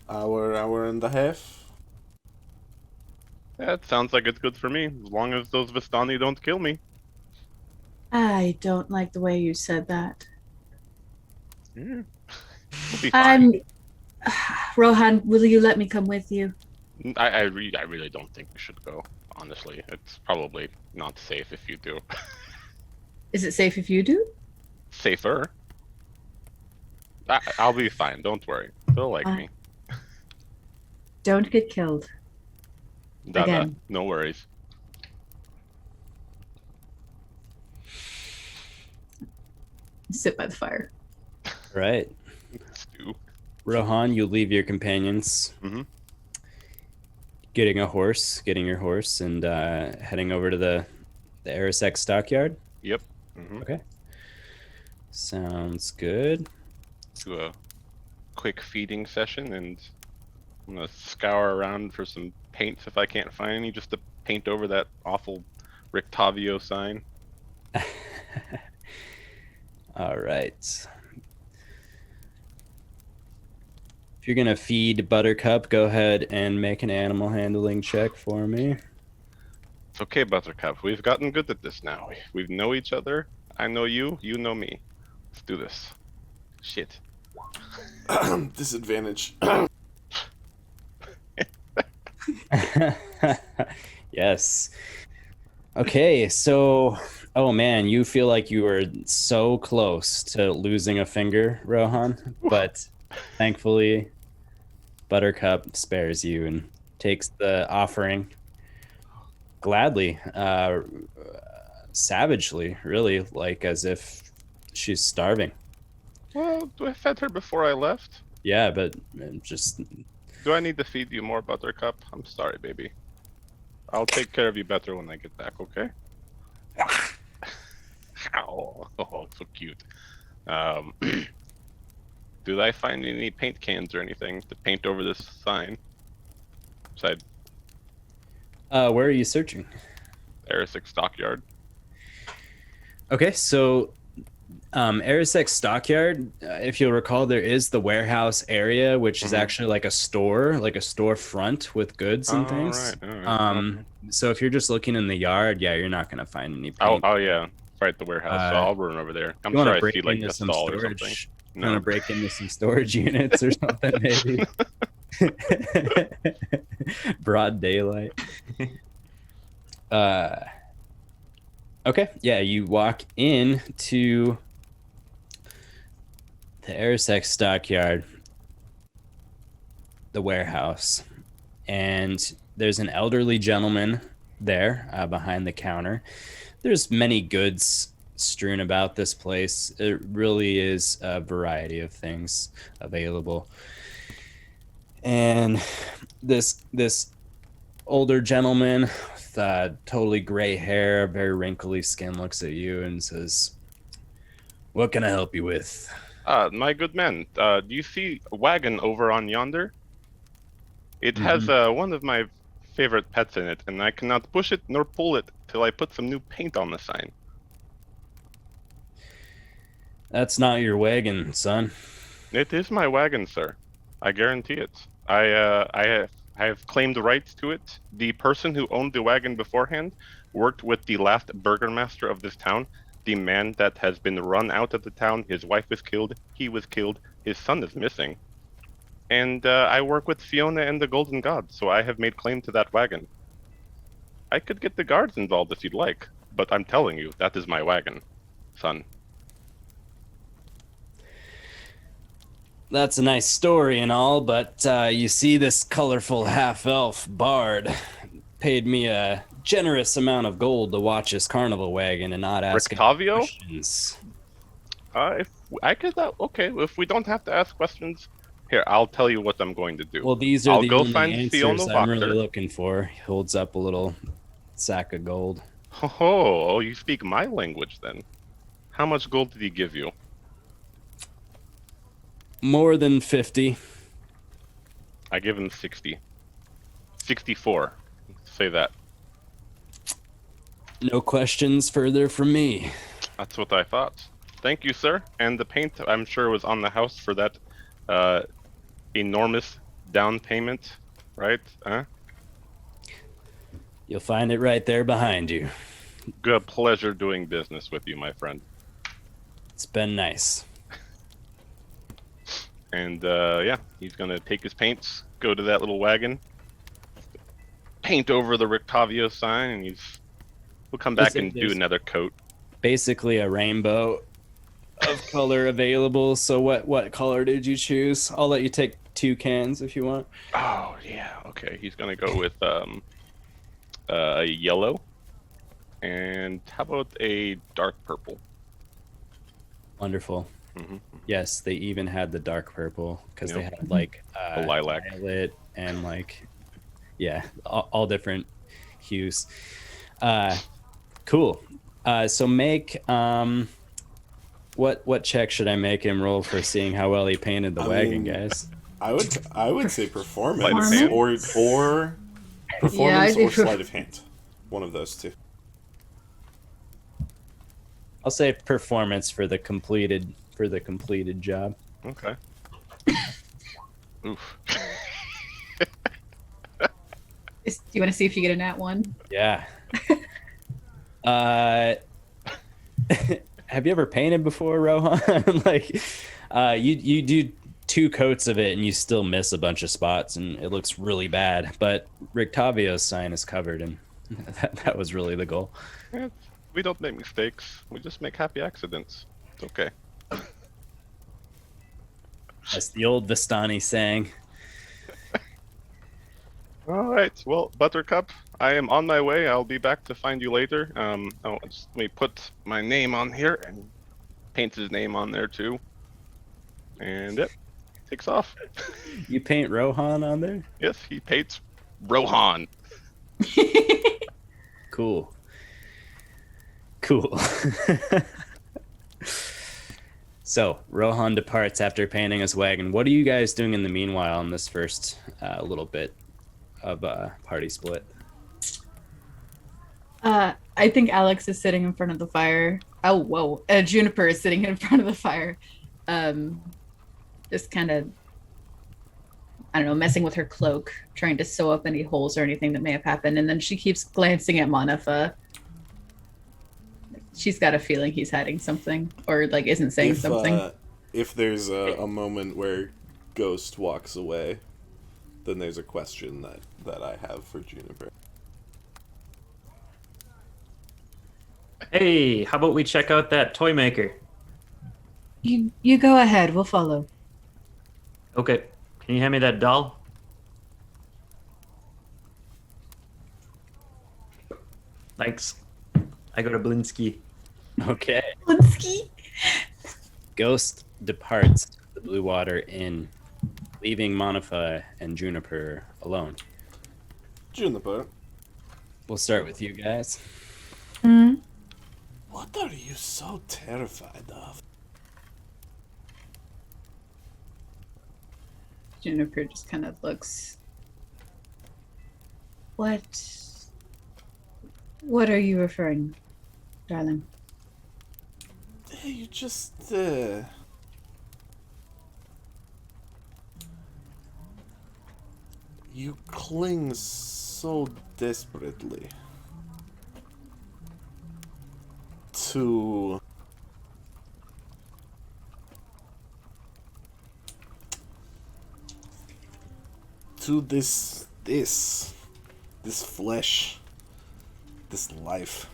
hour and a half? That sounds like it's good for me, as long as those Vistani don't kill me. I don't like the way you said that. We'll be fine. Rohan, will you let me come with you? I really don't think we should go. honestly. It's probably not safe if you do. Is it safe if you do? Safer. I'll be fine. Don't worry. They'll like me. Don't get killed. Again. No worries. Sit by the fire. Right. Stew. Rohan, you leave your companions. Mm-hmm. Getting your horse, and heading over to the Arisek stockyard. Yep. Mm-hmm. Okay. Sounds good. Do a quick feeding session, and I'm gonna scour around for some paints if I can't find any, just to paint over that awful Rictavio sign. All right. If you're gonna feed Buttercup, go ahead and make an animal handling check for me. It's okay, Buttercup. We've gotten good at this now. We know each other. I know you. You know me. Let's do this. Shit. Disadvantage. Yes. Okay, so oh man, you feel like you were so close to losing a finger, Rohan, but thankfully Buttercup spares you and takes the offering gladly, savagely, really, like as if she's starving. Well, I fed her before I left. Yeah, but just Do I need to feed you more, Buttercup? I'm sorry, baby. I'll take care of you better when I get back, okay? Oh, so cute. Did I find any paint cans or anything to paint over this sign? Beside where are you searching? Arisik Stockyard. Okay, so Arisek Stockyard, if you'll recall, there is the warehouse area, which is actually like a storefront with goods and things. Right. So if you're just looking in the yard, yeah, you're not gonna find any paint. Oh yeah, right, the warehouse. So I'll run over there. I'm You want sure to I break see like into a some stall or something. storage? You want to break into some storage units or something, maybe? Broad daylight. Okay, yeah, you walk in to the Arisek stockyard, the warehouse, and there's an elderly gentleman there behind the counter. There's many goods strewn about this place. It really is a variety of things available. And this older gentleman with totally gray hair, very wrinkly skin looks at you and says, "What can I help you with?" My good man, do you see a wagon over on yonder? It has one of my favorite pets in it, and I cannot push it nor pull it till I put some new paint on the sign. That's not your wagon, son. It is my wagon, sir. I guarantee it. I have claimed rights to it. The person who owned the wagon beforehand worked with the last burgomaster of this town, the man that has been run out of the town. His wife was killed. He was killed. His son is missing. And I work with Fiona and the Golden God, so I have made claim to that wagon. I could get the guards involved if you'd like, but I'm telling you, that is my wagon, son. That's a nice story and all, but you see, this colorful half-elf bard paid me a generous amount of gold to watch his carnival wagon and not ask any Rictavio? questions. If I could, okay. If we don't have to ask questions, here I'll tell you what I'm going to do. Well, these are I'll the go only find answers Fiona I'm really Wachter. looking for. He holds up a little sack of gold. Oh, you speak my language then. How much gold did he give you? More than 50. I give him 60. 64. Say that. No questions further from me. That's what I thought. Thank you, sir. And the paint, I'm sure, was on the house for that enormous down payment, right? Huh? You'll find it right there behind you. Good pleasure doing business with you, my friend. It's been nice. And yeah, he's gonna take his paints, go to that little wagon, paint over the Rictavio sign, and we'll come back and do another coat. Basically a rainbow of color available. So what color did you choose? I'll let you take 2 cans if you want. Oh yeah, okay. He's gonna go with a yellow, and how about a dark purple? Wonderful. Mm-hmm. Yes, they even had the dark purple because they Yep. had like A lilac, violet, and like all different hues. Cool. So make what check should I make him roll for seeing how well he painted the wagon, guys? I would say performance Sleight of hand? or performance or sleight of hand. One of those two. I'll say performance for the completed job. okay. Oof. Do you want to see if you get a nat 1? Yeah. Have you ever painted before, Rohan? Like, you do 2 coats of it and you still miss a bunch of spots and it looks really bad. But Rictavio's sign is covered, and that was really the goal. Yeah, we don't make mistakes. We just make happy accidents. It's okay. That's the old Vistani saying. All right. Well, Buttercup, I am on my way. I'll be back to find you later. Let me put my name on here and paint his name on there too. And it takes off. You paint Rohan on there? Yes, he paints Rohan. Cool. So, Rohan departs after painting his wagon. What are you guys doing in the meanwhile in this first little bit of party split? I think Alex is sitting in front of the fire. Oh, whoa. Juniper is sitting in front of the fire. Just kind of, I don't know, messing with her cloak, trying to sew up any holes or anything that may have happened. And then she keeps glancing at Manafaa. She's got a feeling he's hiding something or like isn't saying something. If there's a moment where Ghost walks away, then there's a question that I have for Juniper. Hey, how about we check out that toy maker? You go ahead. We'll follow. Okay. Can you hand me that doll? Thanks. I go to Blinsky. Okay. Blinsky. Ghost departs the Blue Water Inn, leaving Manafaa and Juniper alone. Juniper, We'll start with you guys. what are you so terrified of? Juniper just kind of looks. What are you referring, darling? You just you cling so desperately to this flesh, this life.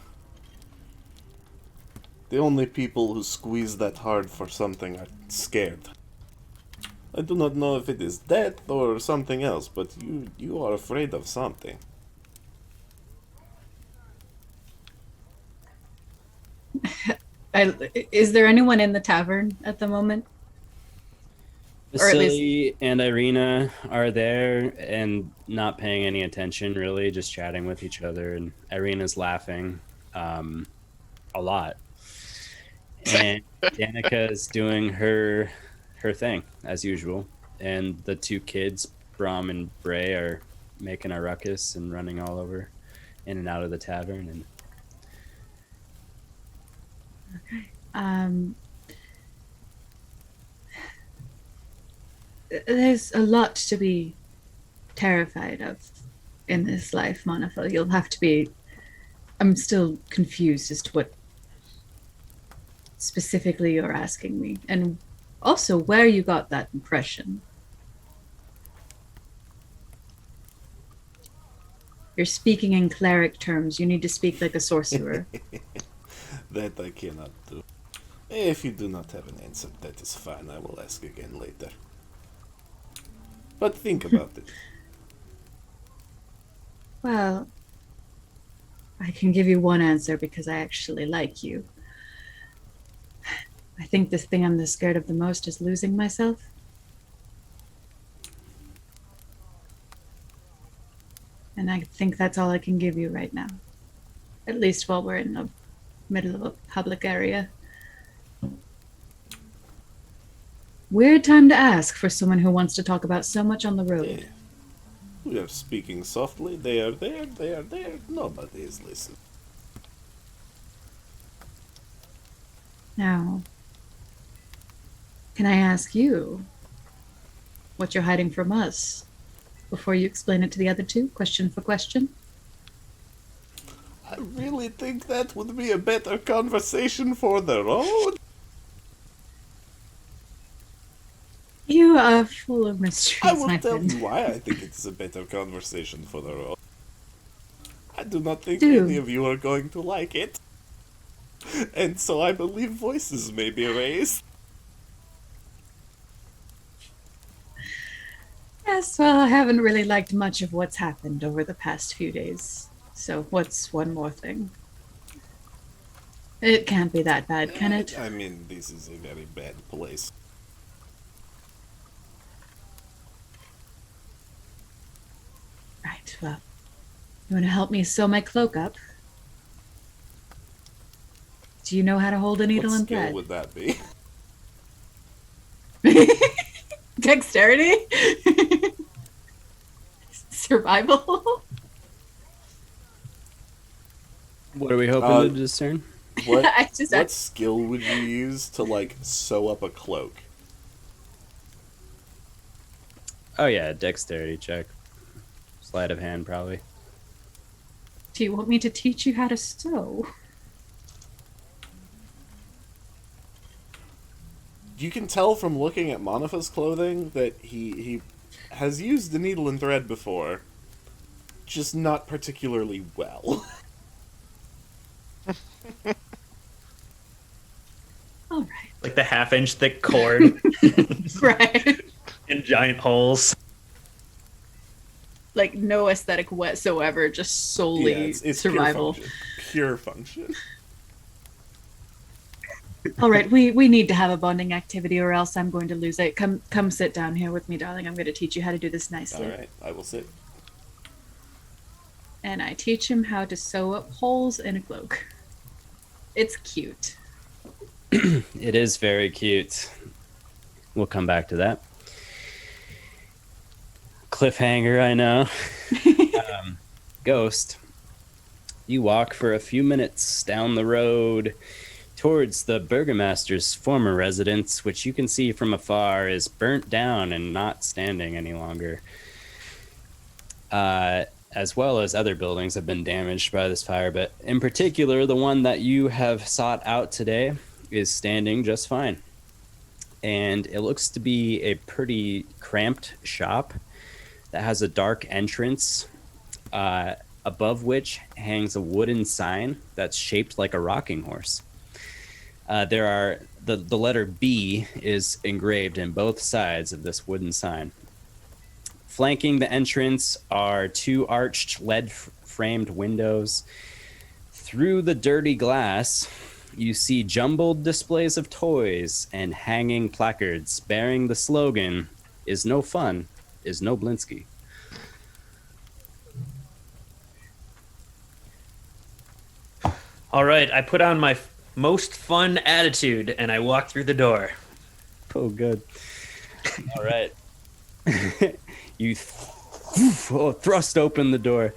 The only people who squeeze that hard for something are scared. I do not know if it is death or something else, but you are afraid of something. Is there anyone in the tavern at the moment? Or at Vasily and Irina are there and not paying any attention, really, just chatting with each other. And Irina's laughing a lot. And Danica is doing her thing, as usual. And the 2 kids, Brom and Bray, are making a ruckus and running all over in and out of the tavern. And There's a lot to be terrified of in this life, Manafaa. You'll have to be. I'm still confused as to what specifically you're asking me, and also where you got that impression. You're speaking in cleric terms. You need to speak like a sorcerer. That I cannot do. If you do not have an answer, that is fine. I will ask again later. But think about it. Well, I can give you one answer because I actually like you. I think the thing I'm the scared of the most is losing myself. And I think that's all I can give you right now. At least while we're in the middle of a public area. Weird time to ask for someone who wants to talk about so much on the road. Yeah. We are speaking softly. They are there. They are there. Nobody is listening. Now, can I ask you what you're hiding from us before you explain it to the other two, question for question? I really think that would be a better conversation for the road. You are full of I mysteries, will my tell friend. you why I think it is a better conversation for the road. I do not think Do. any of you are going to like it. And so I believe voices may be raised. Yes, well, I haven't really liked much of what's happened over the past few days. So what's one more thing? It can't be that bad, can it? I mean, this is a very bad place. Right, well, you want to help me sew my cloak up? Do you know how to hold a needle What and skill thread? would that be? Dexterity? Survival? What are we hoping to discern? What, I just- what skill would you use to, like, sew up a cloak? Oh yeah, dexterity check. Sleight of hand, probably. Do you want me to teach you how to sew? You can tell from looking at Manafaa's clothing that he has used the needle and thread before, just not particularly well. All right. Like the half-inch thick cord Right. in giant holes. Like no aesthetic whatsoever, just solely it's survival. Pure function. All right, we need to have a bonding activity or else I'm going to lose it. Come sit down here with me, darling. I'm going to teach you how to do this nicely. Alright, I will sit. And I teach him how to sew up holes in a cloak. It's cute. It is very cute. We'll come back to that. Cliffhanger, I know. Ghost, you walk for a few minutes down the road towards the burgomaster's former residence, which you can see from afar is burnt down and not standing any longer. As well as other buildings have been damaged by this fire, but in particular, the one that you have sought out today is standing just fine. And it looks to be a pretty cramped shop that has a dark entrance, above which hangs a wooden sign that's shaped like a rocking horse. There are the letter B is engraved in both sides of this wooden sign. Flanking the entrance are two arched lead-framed windows. Through the dirty glass, you see jumbled displays of toys and hanging placards bearing the slogan, "Is no fun, is no Blinsky." All right, I put on my most fun attitude and I walk through the door. Oh, good. All right. You thrust open the door.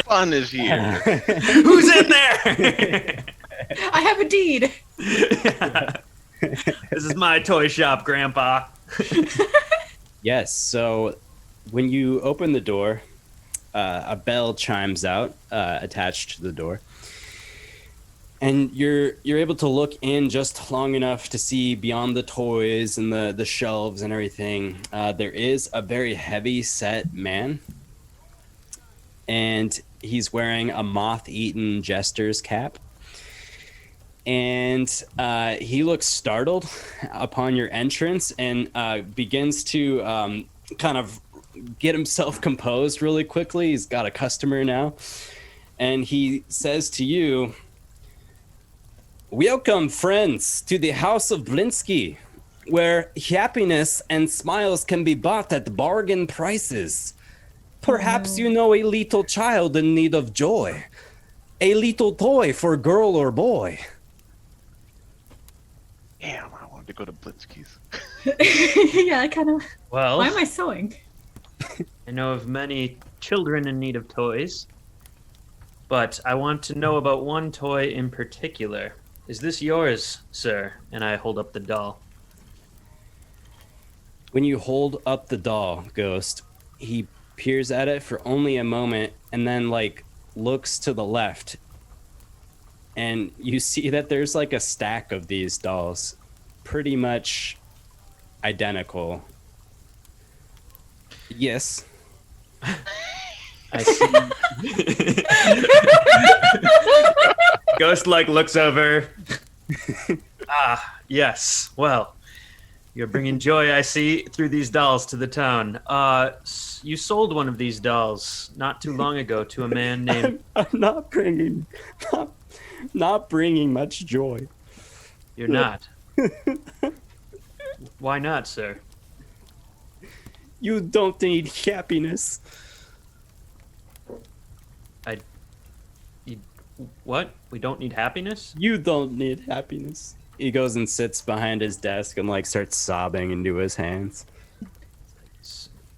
Fun is here. Who's in there? I have a deed. This is my toy shop, Grandpa. Yes, so when you open the door, a bell chimes out attached to the door. And you're able to look in just long enough to see beyond the toys and the shelves and everything. There is a very heavy set man. and he's wearing a moth-eaten jester's cap. And he looks startled upon your entrance and begins to kind of get himself composed really quickly. He's got a customer now. And he says to you, "Welcome, friends, to the House of Blinsky, where happiness and smiles can be bought at bargain prices. Perhaps you know a little child in need of joy, a little toy for girl or boy." Damn, I wanted to go to Blitzky's. Yeah, I kind of. Well, Why am I sewing? I know of many children in need of toys, but I want to know about one toy in particular. Is this yours, sir? And I hold up the doll. When you hold up the doll, Ghost, he peers at it for only a moment and then looks to the left, and you see that there's a stack of these dolls, pretty much identical. Yes. I see. Ghost looks over. Yes. Well, you're bringing joy, I see, through these dolls to the town. You sold one of these dolls not too long ago to a man named... I'm not bringing much joy. You're not. Why not, sir? You don't need happiness. What? We don't need happiness? You don't need happiness. He goes and sits behind his desk and starts sobbing into his hands.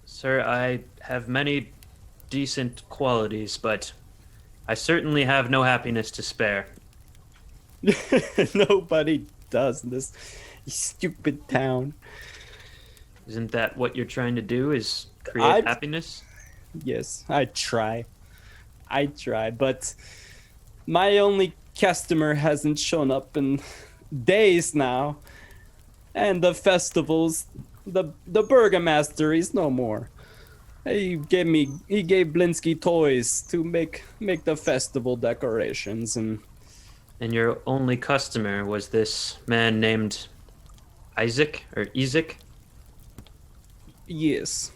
Sir, I have many decent qualities, but I certainly have no happiness to spare. Nobody does in this stupid town. Isn't that what you're trying to do, is create happiness? Yes, I try, but my only customer hasn't shown up in days now, and the festivals, the burgomaster is no more. He gave Blinsky toys to make the festival decorations, and your only customer was this man named Isaac. Yes.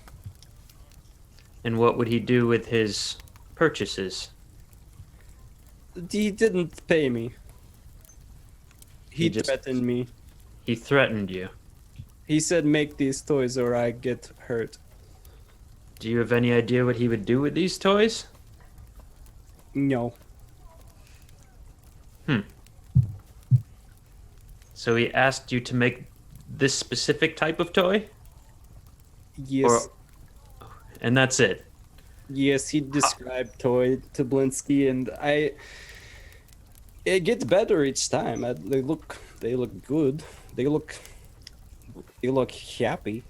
And what would he do with his purchases? He didn't pay me. He just threatened me. He threatened you. He said, "Make these toys or I get hurt." Do you have any idea what he would do with these toys? No. So he asked you to make this specific type of toy? Yes. And that's it? Yes, he described toy to Blinsky, and it gets better each time. They look good. They look happy.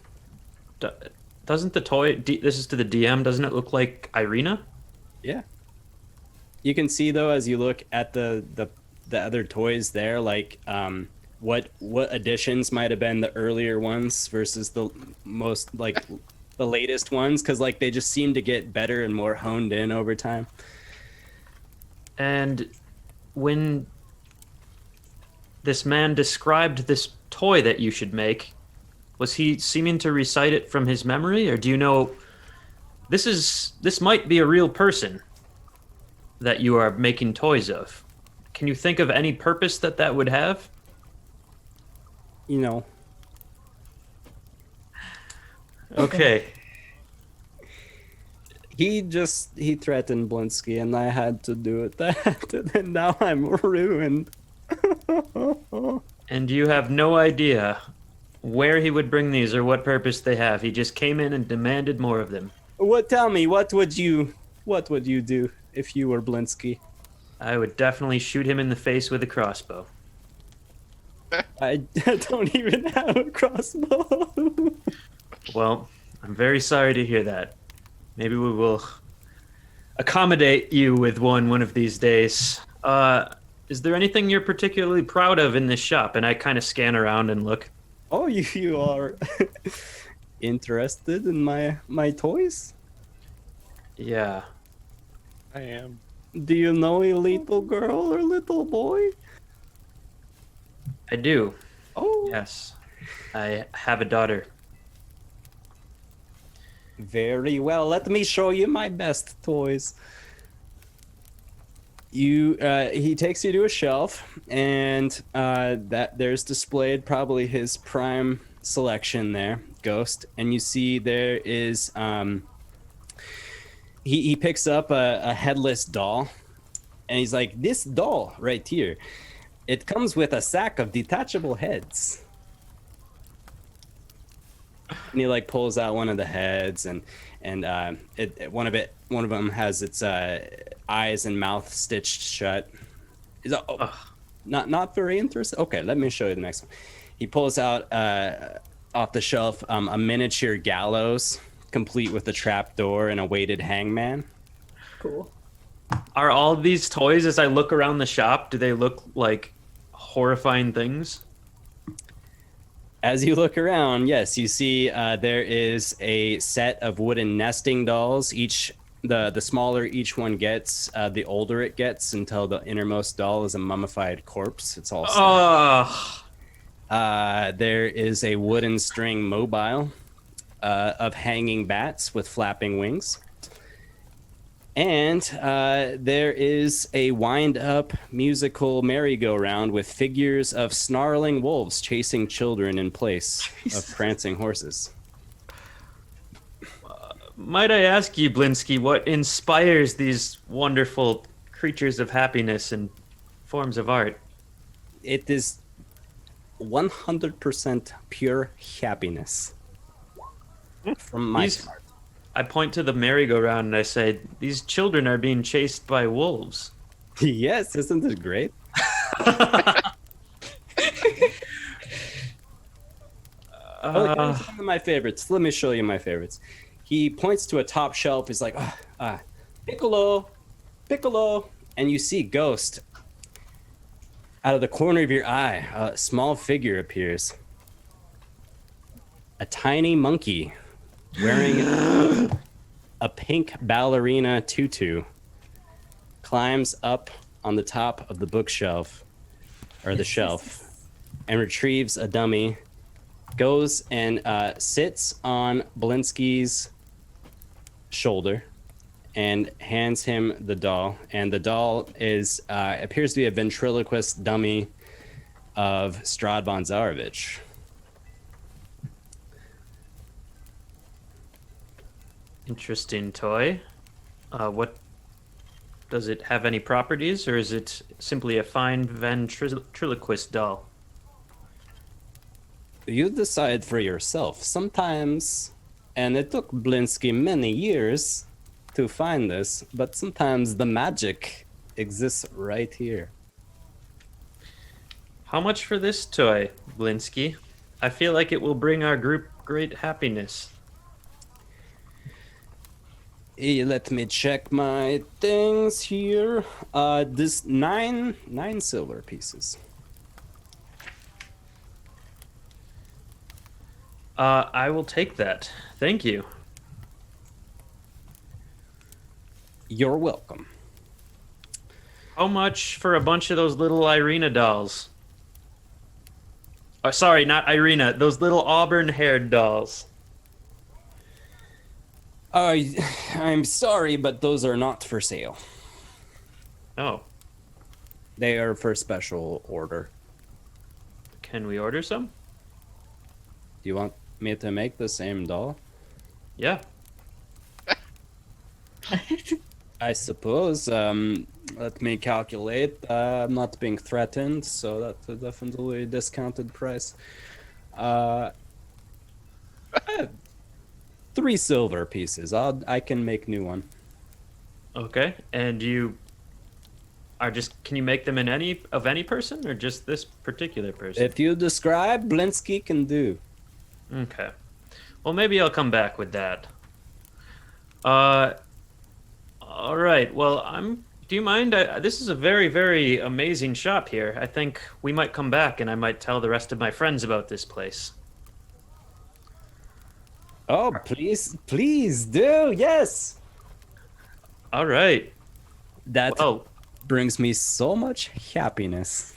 Doesn't the toy, this is to the DM, doesn't it look like Irina? Yeah. You can see though, as you look at the other toys there, what additions might have been the earlier ones versus the most the latest ones, because they just seem to get better and more honed in over time. And when this man described this toy that you should make, was he seeming to recite it from his memory, or do you know this might be a real person that you are making toys of? Can you think of any purpose that would have? Okay. He threatened Blinsky, and I had to do it. And now I'm ruined. And you have no idea where he would bring these or what purpose they have. He just came in and demanded more of them. Tell me, what would you do if you were Blinsky? I would definitely shoot him in the face with a crossbow. I don't even have a crossbow. Well, I'm very sorry to hear that. Maybe we will accommodate you with one of these days. Is there anything you're particularly proud of in this shop? And I kind of scan around and look. Oh, you are interested in my toys? Yeah. I am. Do you know a little girl or little boy? I do. Oh, Yes. I have a daughter. very well. Let me show you my best toys. He takes you to a shelf, and that there's displayed probably his prime selection there, Ghost. And you see there is he picks up a headless doll, and he's like, "This doll right here, it comes with a sack of detachable heads." And he like pulls out one of the heads, and one of them has its eyes and mouth stitched shut. He's like, oh, not very interesting. Okay, let me show you the next one. He pulls out off the shelf a miniature gallows, complete with a trap door and a weighted hangman. Cool. Are all of these toys, as I look around the shop, do they look like horrifying things? As you look around, yes, you see there is a set of wooden nesting dolls. The smaller each one gets, the older it gets, until the innermost doll is a mummified corpse. It's all there is a wooden string mobile of hanging bats with flapping wings. And there is a wind-up musical merry-go-round with figures of snarling wolves chasing children in place of prancing horses. Might I ask you, Blinsky, what inspires these wonderful creatures of happiness and forms of art? It is 100% pure happiness from my heart. I point to the merry-go-round and I say, these children are being chased by wolves. Yes, isn't it great? Here's one of my favorites. Let me show you my favorites. He points to a top shelf. He's like, Piccolo, Piccolo. And you see Ghost. Out of the corner of your eye, a small figure appears. A tiny monkey wearing a pink ballerina tutu climbs up on the top of the bookshelf, or the shelf, and retrieves a dummy, goes and sits on Blinsky's shoulder and hands him the doll. And the doll is appears to be a ventriloquist dummy of Strahd von Zarovich. Interesting toy. What does it have any properties, or is it simply a fine ventriloquist doll? You decide for yourself. Sometimes, and it took Blinsky many years to find this, but sometimes the magic exists right here. How much for this toy, Blinsky? I feel like it will bring our group great happiness. Let me check my things here. This nine silver pieces. I will take that. Thank you. You're welcome. How much for a bunch of those little Irina dolls? Oh, sorry, not Irina. Those little auburn-haired dolls. I'm sorry, but those are not for sale. Oh. They are for special order. Can we order some? Do you want me to make the same doll? Yeah. I suppose. Let me calculate. I'm not being threatened, so that's a definitely discounted price. 3 silver pieces. I can make new one. Okay. And you are can you make them in any person, or just this particular person? If you describe, Blinsky can do. Okay. Well, maybe I'll come back with that. All right. Well, do you mind? This is a very, very amazing shop here. I think we might come back, and I might tell the rest of my friends about this place. Oh, please do. Yes. All right. That Well, brings me so much happiness.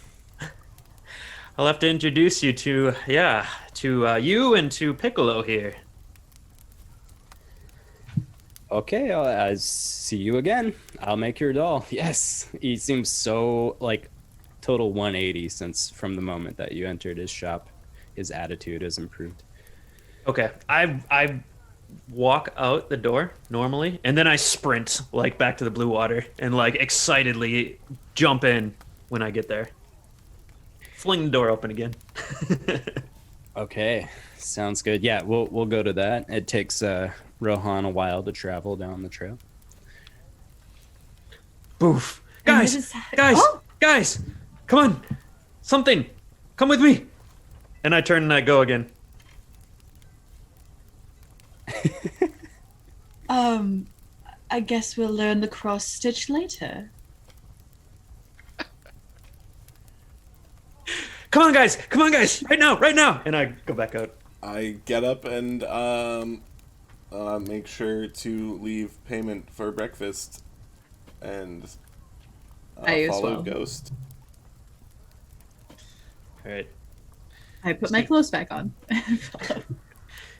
I'll have to introduce you to you and to Piccolo here. Okay, I'll see you again. I'll make your doll. Yes, he seems so like total 180 since from the moment that you entered his shop. His attitude has improved. Okay, I walk out the door normally, and then I sprint like back to the blue water and like excitedly jump in when I get there. Fling the door open again. Okay, sounds good. Yeah, we'll go to that. It takes Rohan a while to travel down the trail. Boof. And Guys, what is guys, Oh! guys, come on. Something. Come with me. And I turn and I go again. I guess we'll learn the cross stitch later. Come on, guys. Come on, guys. Right now. Right now. And I go back out. I get up and make sure to leave payment for breakfast and I as follow well. Ghost. All right. I put my clothes back on.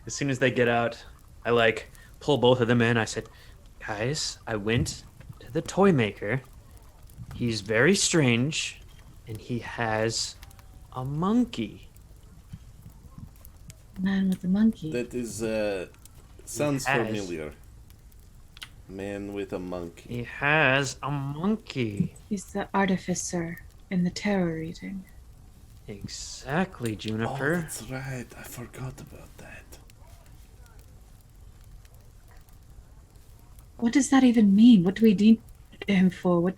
As soon as they get out, I like pull both of them in. I said, guys, I went to the toy maker. He's very strange, and he has a monkey. Man with the monkey. That is sounds Yes. familiar. Man with a monkey. He has a monkey. He's the artificer in the tarot reading. Exactly, Oh, Juniper. that's right. I forgot about that. What does that even mean? What do we need him for? What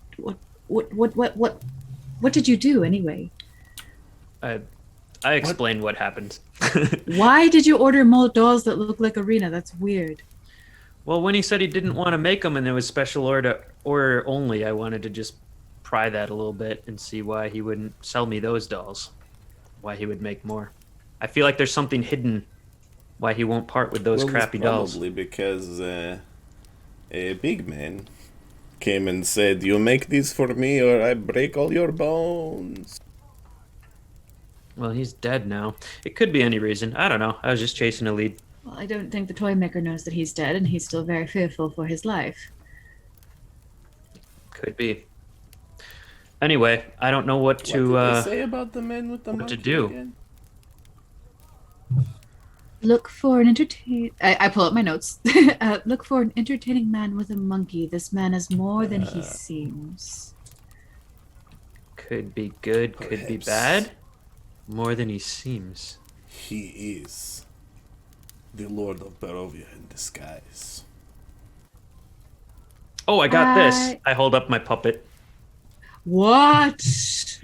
did you do anyway? I explained what happened. Why did you order more dolls that look like Arena? That's weird. Well, when he said he didn't want to make them and it was special order only, I wanted to just pry that a little bit and see why he wouldn't sell me those dolls. Why he would make more. I feel like there's something hidden why he won't part with those Well, crappy it's dolls. Probably because a big man came and said, "You make these for me, or I break all your bones." Well, he's dead now. It could be any reason. I don't know. I was just chasing a lead. Well, I don't think the toy maker knows that he's dead, and he's still very fearful for his life. Could be. Anyway, I don't know what to What did they say about the man with the what to monkey do. again? Look for an I pull up my notes. Look for an entertaining man with a monkey. This man is more than he seems. Could be good, could be Perhaps. bad. More than he seems. He is the Lord of Barovia in disguise. Oh, I got this. I hold up my puppet. What is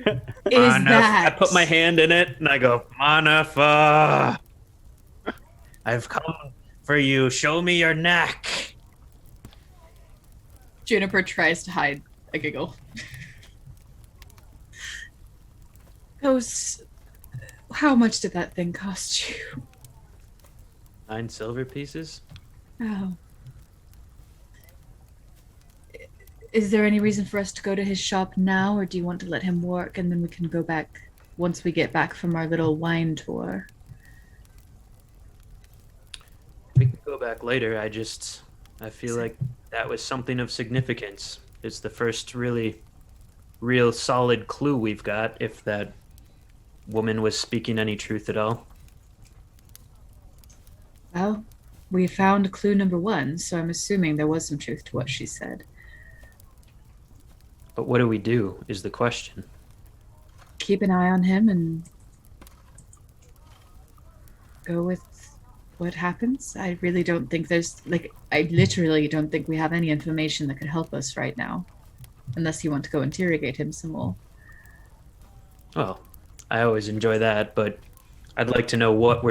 that? I put my hand in it and I go, Manafaa, I've come for you. Show me your knack. Juniper tries to hide a giggle. Ghost, how much did that thing cost you? 9 silver pieces. Oh. Is there any reason for us to go to his shop now, or do you want to let him work and then we can go back once we get back from our little wine tour? We can go back later. I feel like that was something of significance. It's the first real solid clue we've got, if that woman was speaking any truth at all. Well, we found clue number 1, so I'm assuming there was some truth to what she said. But what do we do is the question. Keep an eye on him and go with what happens. I really don't think I literally don't think we have any information that could help us right now. Unless you want to go interrogate him some more. Well, I always enjoy that, but I'd like to know what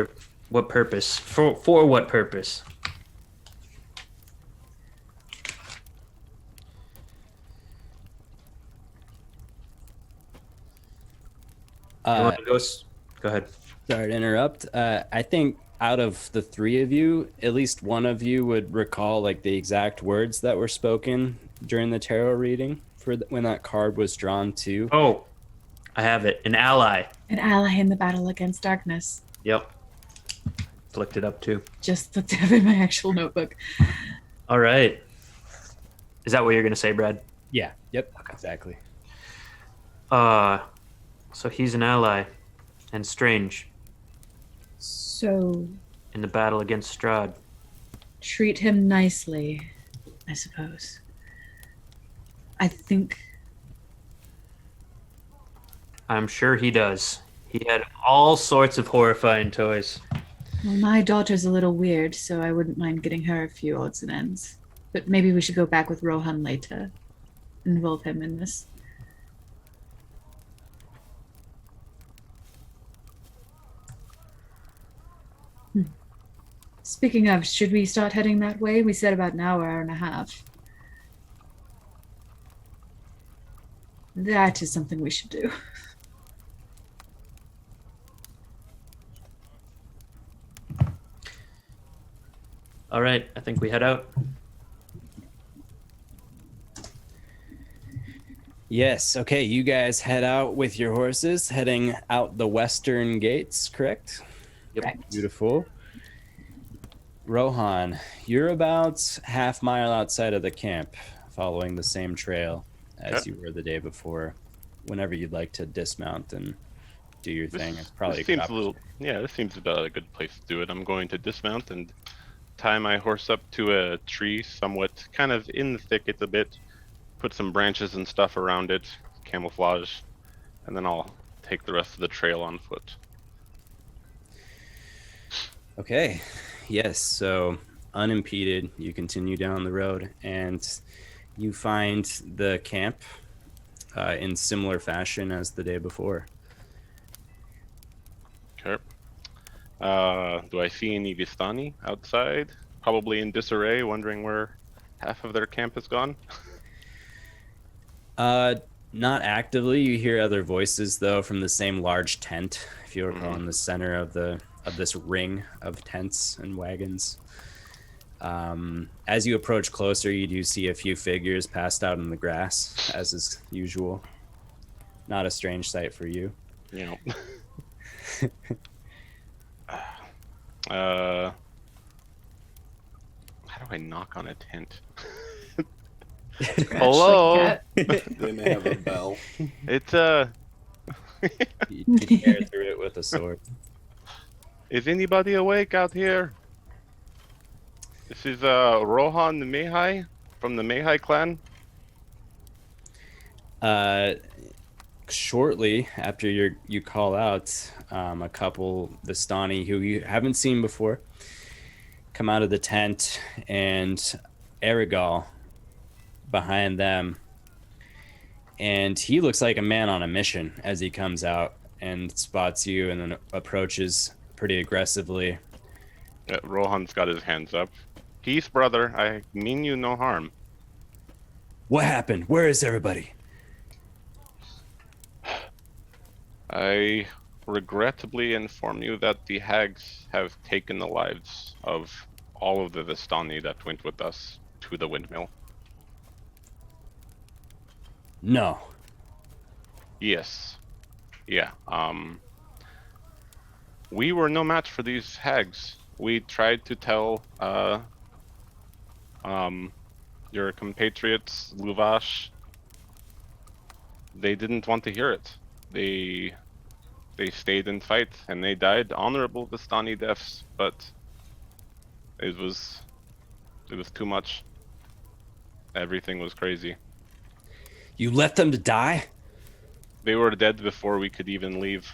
purpose. For what purpose? You want to go ahead. Sorry to interrupt. I think out of the three of you, at least one of you would recall like the exact words that were spoken during the tarot reading for when that card was drawn too. Oh, I have it. An ally. An ally in the battle against darkness. Yep. Looked it up too. Just looked up in my actual notebook. All right. Is that what you're gonna say, Brad? Yeah. Yep. Exactly. So he's an ally, and strange So in the battle against Strahd. treat him nicely, I suppose. I think I'm sure he does. He had all sorts of horrifying toys. well, my daughter's a little weird, so I wouldn't mind getting her a few odds and ends. But maybe we should go back with Rohan later. Involve him in this. Speaking of, should we start heading that way? We said about an hour and a half. That is something we should do. All right, I think we head out. Yes. Okay. You guys head out with your horses, heading out the western gates, correct? Yep. Correct. Beautiful. Rohan, you're about half-mile outside of the camp, following the same trail as Okay. you were the day before. Whenever you'd like to dismount and do your thing, it's probably This a good seems a little. Yeah, this seems about a good place to do it. I'm going to dismount and tie my horse up to a tree, somewhat kind of in the thicket a bit. Put some branches and stuff around it, camouflage, and then I'll take the rest of the trail on foot. Okay. Yes. So unimpeded, you continue down the road and you find the camp in similar fashion as the day before. Okay. Do I see any Vistani outside? Probably in disarray, wondering where half of their camp is gone. Not actively. You hear other voices though from the same large tent, if you recall, in the center of this ring of tents and wagons. As you approach closer, you do see a few figures passed out in the grass, as is usual. Not a strange sight for you. You know. How do I knock on a tent? Hello. They may have a bell. It's You tear through it with a sword. Is anybody awake out here? This is Rohan the Mihai from the Mihai clan. Shortly after you call out, a couple Vistani who you haven't seen before come out of the tent, and Erigal behind them, and he looks like a man on a mission as he comes out and spots you and then approaches pretty aggressively. Rohan's got his hands up. Peace, brother. I mean you no harm. What happened? Where is everybody? I regrettably inform you that the hags have taken the lives of all of the Vistani that went with us to the windmill. No. Yes. Yeah. We were no match for these hags. We tried to tell your compatriots, Luvash. They didn't want to hear it. They stayed and fight, and they died honorable Vistani deaths, but it was too much. Everything was crazy. You left them to die? They were dead before we could even leave.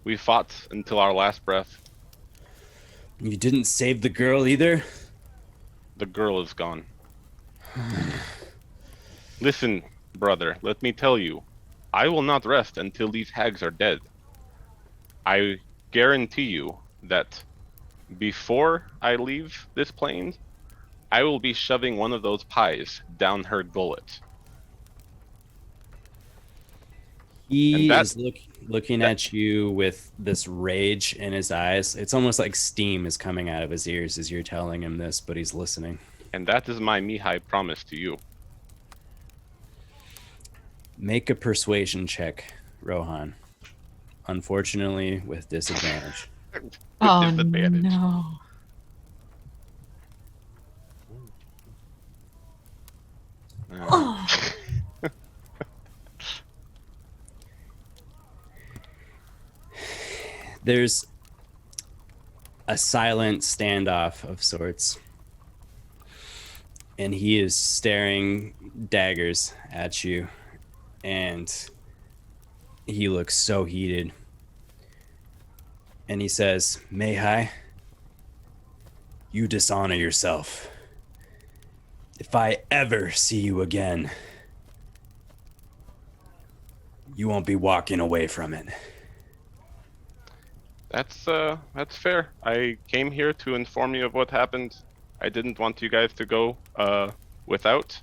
We fought until our last breath. You didn't save the girl either? The girl is gone. Listen, brother, let me tell you. I will not rest until these hags are dead. I guarantee you that before I leave this plane, I will be shoving one of those pies down her gullet. He And that- is looking at you with this rage in his eyes. It's almost like steam is coming out of his ears as you're telling him this, but he's listening. And that is my Mihai promise to you. Make a persuasion check, Rohan. Unfortunately, with disadvantage. Oh, Disadvantage. no. Oh. There's a silent standoff of sorts. And he is staring daggers at you. And he looks so heated. And he says, Mihai, you dishonor yourself. If I ever see you again, you won't be walking away from it. That's fair. I came here to inform you of what happened. I didn't want you guys to go without,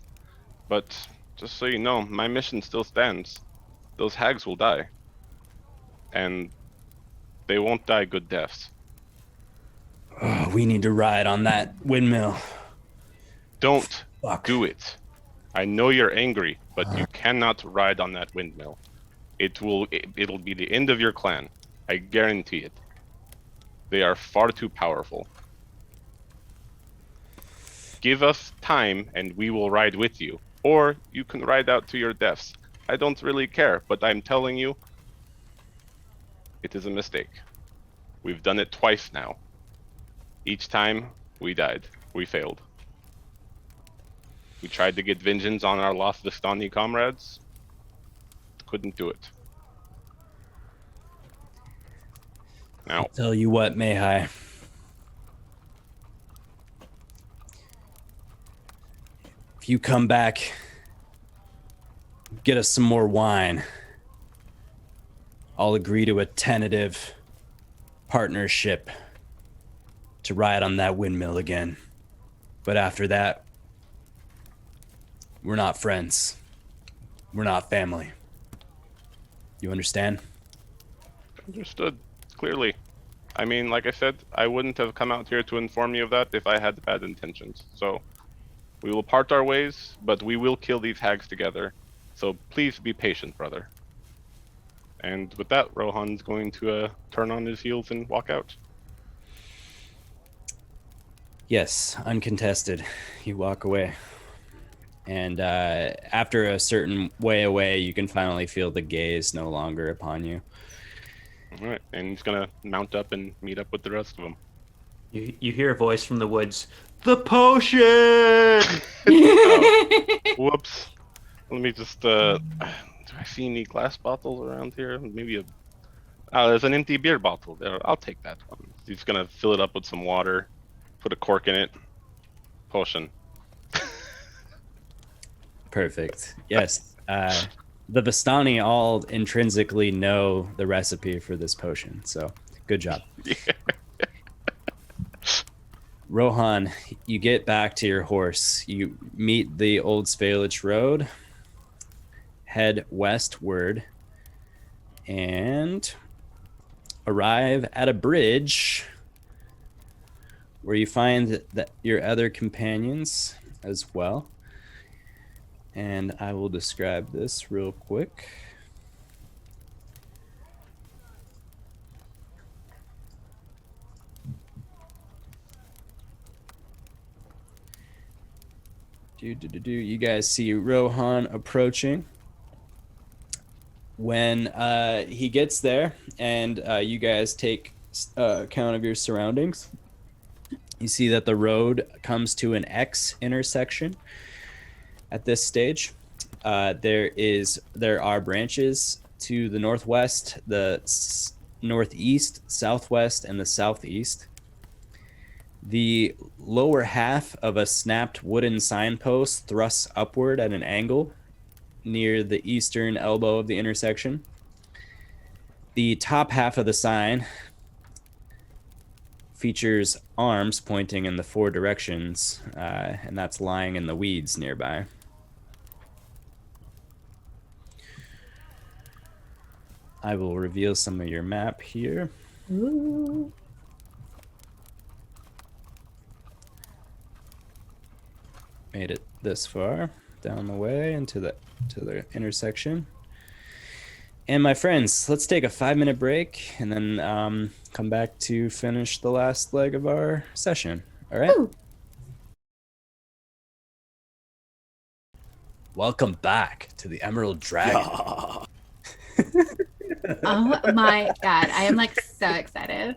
but just so you know, my mission still stands. Those hags will die, and they won't die good deaths. Oh, we need to ride on that windmill. Don't Fuck. do it. I know you're angry, but you cannot ride on that windmill. It'll be the end of your clan. I guarantee it. They are far too powerful. Give us time and we will ride with you. Or you can ride out to your deaths. I don't really care, but I'm telling you, it is a mistake. We've done it twice now. Each time, we died. We failed. We tried to get vengeance on our lost Vistani comrades. Couldn't do it. Now, Tell you what, Mihai. If you come back, get us some more wine, I'll agree to a tentative partnership to ride on that windmill again. But after that, we're not friends. We're not family. You understand? understood. Clearly. I mean, like I said, I wouldn't have come out here to inform you of that if I had bad intentions. So, we will part our ways, but we will kill these hags together. So please be patient, brother. And with that, Rohan's going to turn on his heels and walk out. Yes, uncontested. You walk away. And after a certain way away, you can finally feel the gaze no longer upon you. All right, and he's going to mount up and meet up with the rest of them. You hear a voice from the woods. The potion! Oh, whoops. Let me just, do I see any glass bottles around here? Maybe there's an empty beer bottle there. I'll take that one. He's gonna fill it up with some water, put a cork in it. Potion. Perfect. Yes. The Vistani all intrinsically know the recipe for this potion, so good job. Yeah. Rohan, you get back to your horse. You meet the Old Svalich Road, head westward, and arrive at a bridge where you find that your other companions as well. And I will describe this real quick. You guys see Rohan approaching. When he gets there and you guys take account of your surroundings, you see that the road comes to an X intersection at this stage. There are branches to the northwest, the northeast, southwest, and the southeast. The lower half of a snapped wooden signpost thrusts upward at an angle near the eastern elbow of the intersection. The top half of the sign features arms pointing in the four directions, and that's lying in the weeds nearby. I will reveal some of your map here. Ooh. Made it this far down the way into the intersection. And my friends, let's take a 5-minute break and then come back to finish the last leg of our session. All right. Ooh. Welcome back to the Emerald Dragon. Oh my god, I am like so excited.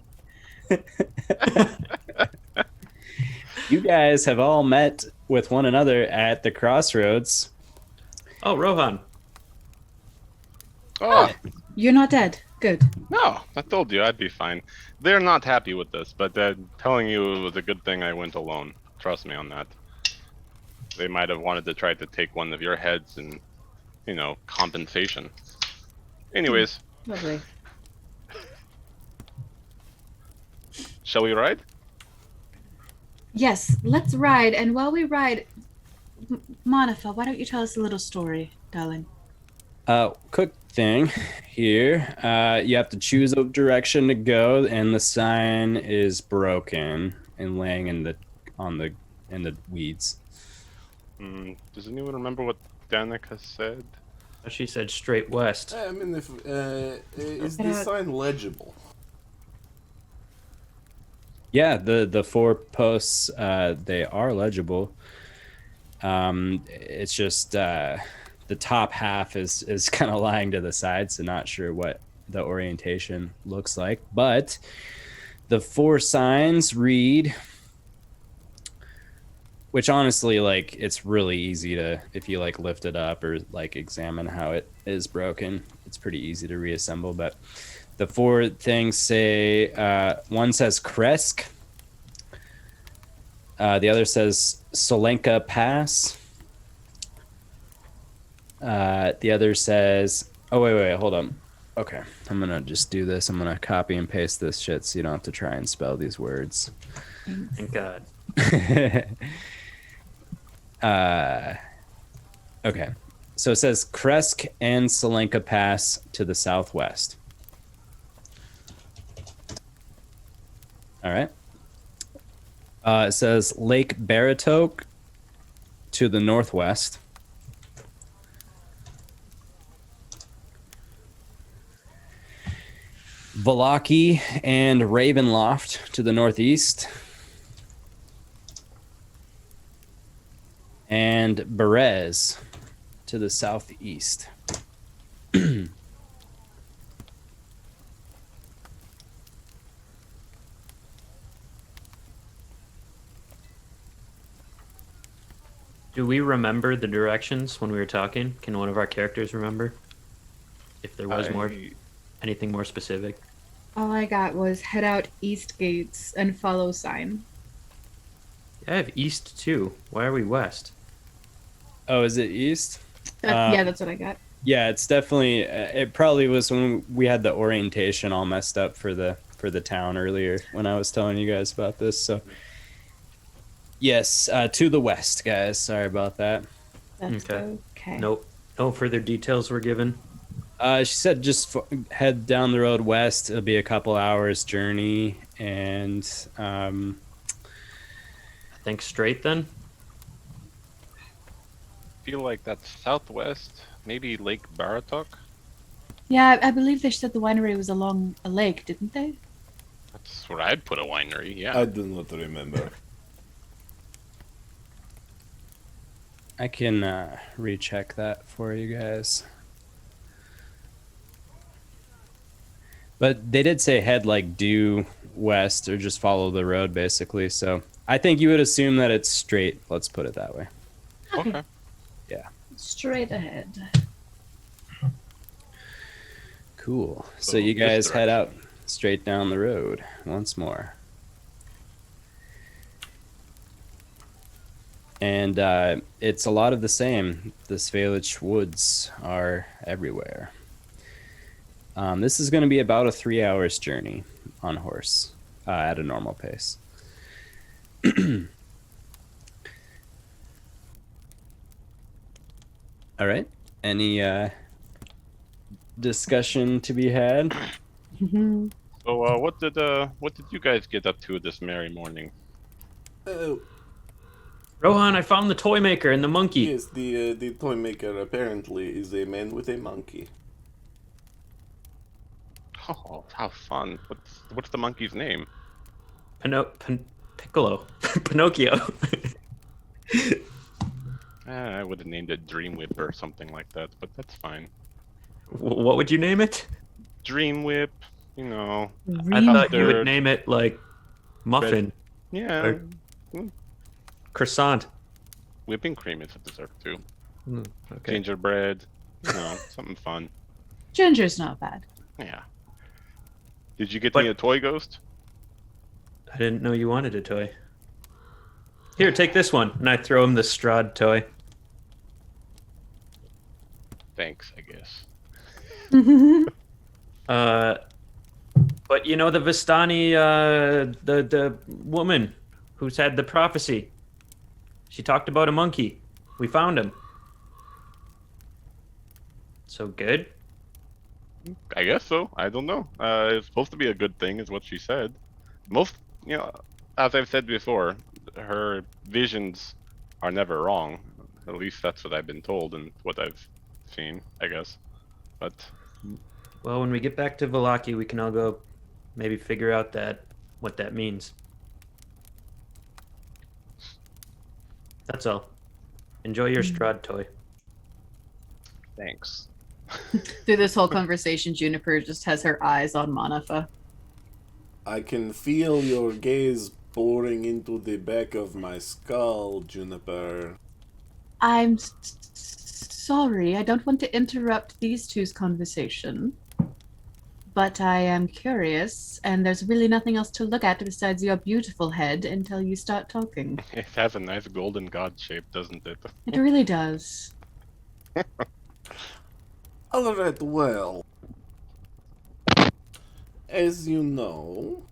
You guys have all met with one another at the crossroads. Oh, Rohan. Oh, You're not dead. Good. no, I told you I'd be fine. They're not happy with this, but they're telling you it was a good thing I went alone. Trust me on that. They might have wanted to try to take one of your heads and, compensation. Anyways, Lovely. shall we ride? Yes, let's ride. And while we ride, Manafaa, why don't you tell us a little story, darling? Quick thing here. You have to choose a direction to go, and the sign is broken and laying in the weeds. Does anyone remember what Danica said? She said straight west. I mean, is this sign legible? Yeah, the 4 posts they are legible. It's just the top half is kind of lying to the side, so not sure what the orientation looks like. But the 4 signs read, which honestly, like, it's really easy to, if you like lift it up or like examine how it is broken, it's pretty easy to reassemble. But the 4 things say, one says Kresk, the other says Solenka Pass, the other says, oh wait, hold on. Okay, I'm gonna just do this. I'm gonna copy and paste this shit so you don't have to try and spell these words. Thank God. Okay, so it says Kresk and Solenka Pass to the southwest. All right. It says Lake Baratok to the northwest. Valaki and Ravenloft to the northeast. And Berez to the southeast. Do we remember the directions when we were talking? Can one of our characters remember? If there was anything more specific? All I got was head out east gates and follow sign. I have east too. Why are we west? Oh, is it east? Yeah, that's what I got. Yeah, it's definitely. It probably was when we had the orientation all messed up for the town earlier when I was telling you guys about this. So, yes, to the west, guys. Sorry about that. That's okay. Nope. No further details were given. She said just head down the road west. It'll be a couple hours journey, and I think straight then. Feel like that's southwest, maybe Lake Baratok. Yeah, I believe they said the winery was along a lake, didn't they? That's where I'd put a winery. Yeah. I do not remember. I can recheck that for you guys. But they did say head like due west or just follow the road basically. So I think you would assume that it's straight. Let's put it that way. Okay. Yeah. Straight ahead. Cool. So So you this guys head out direction. straight down the road once more. And it's a lot of the same. The Svalich woods are everywhere. This is going to be about a 3 hours journey on horse at a normal pace. All right. Any discussion to be had. So, what did you guys get up to this merry morning? Rohan, I found the toy maker and the monkey. Yes, the toy maker apparently is a man with a monkey. Oh, how fun! What's the monkey's name? Piccolo. Pinocchio. I would have named it Dream Whip or something like that, but that's fine. What would you name it? Dream Whip, you know. I thought you would name it like Muffin. Yeah. Or croissant. Whipping cream is a dessert too. Okay. Gingerbread, you know, something fun. Ginger's not bad. Yeah. Did you get me a toy ghost? I didn't know you wanted a toy. Here, take this one. And I throw him the Strahd toy. Thanks, I guess. But you know the Vistani, the woman who's had the prophecy. She talked about a monkey. We found him. So good? I guess so. I don't know. It's supposed to be a good thing, is what she said. Most, you know, as I've said before, her visions are never wrong. At least that's what I've been told and what I've seen, I guess. But Well, when we get back to Vallaki, we can all go maybe figure out what that means. That's all. Enjoy your Strahd toy. thanks. Through this whole conversation, Juniper just has her eyes on Manafaa. I can feel your gaze boring into the back of my skull, Juniper. I'm sorry, I don't want to interrupt these two's conversation. But I am curious, and there's really nothing else to look at besides your beautiful head until you start talking. It has a nice golden god shape, doesn't it? It really does. Alright, well. As you know,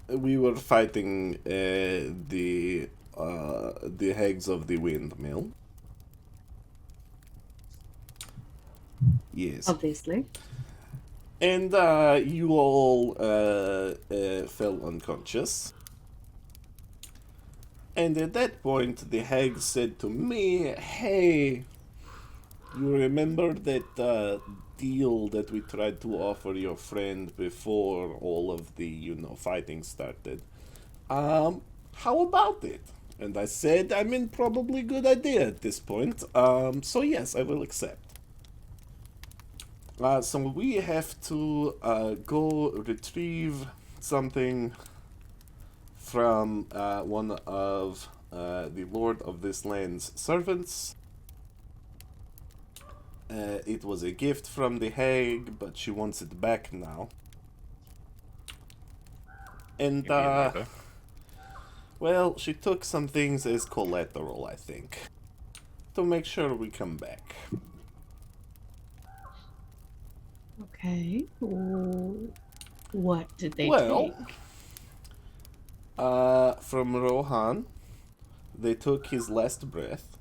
we were fighting the hags of the windmill. Yes. Obviously. And you all fell unconscious. And at that point, the hag said to me, "Hey, you remember that deal that we tried to offer your friend before all of the, fighting started? How about it?" And I said, "I mean, probably good idea at this point. So yes, I will accept." So we have to go retrieve something from one of the Lord of this land's servants. It was a gift from the hag, but she wants it back now. And, well, she took some things as collateral, I think, to make sure we come back. Okay. What did they Well, take? from Rohan, they took his last breath.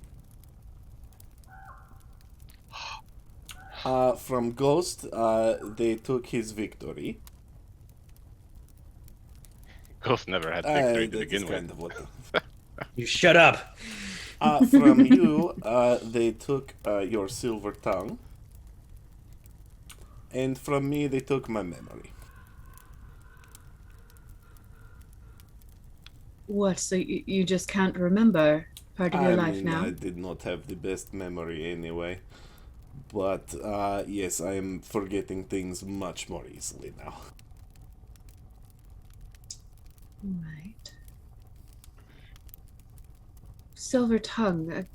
From Ghost, they took his victory. Ghost never had victory to That begin is with. kind of what. You shut up. From you, they took your silver tongue. And from me, they took my memory. What, so you just can't remember part of your life now? I did not have the best memory anyway. But, yes, I am forgetting things much more easily now. Right. Silver tongue.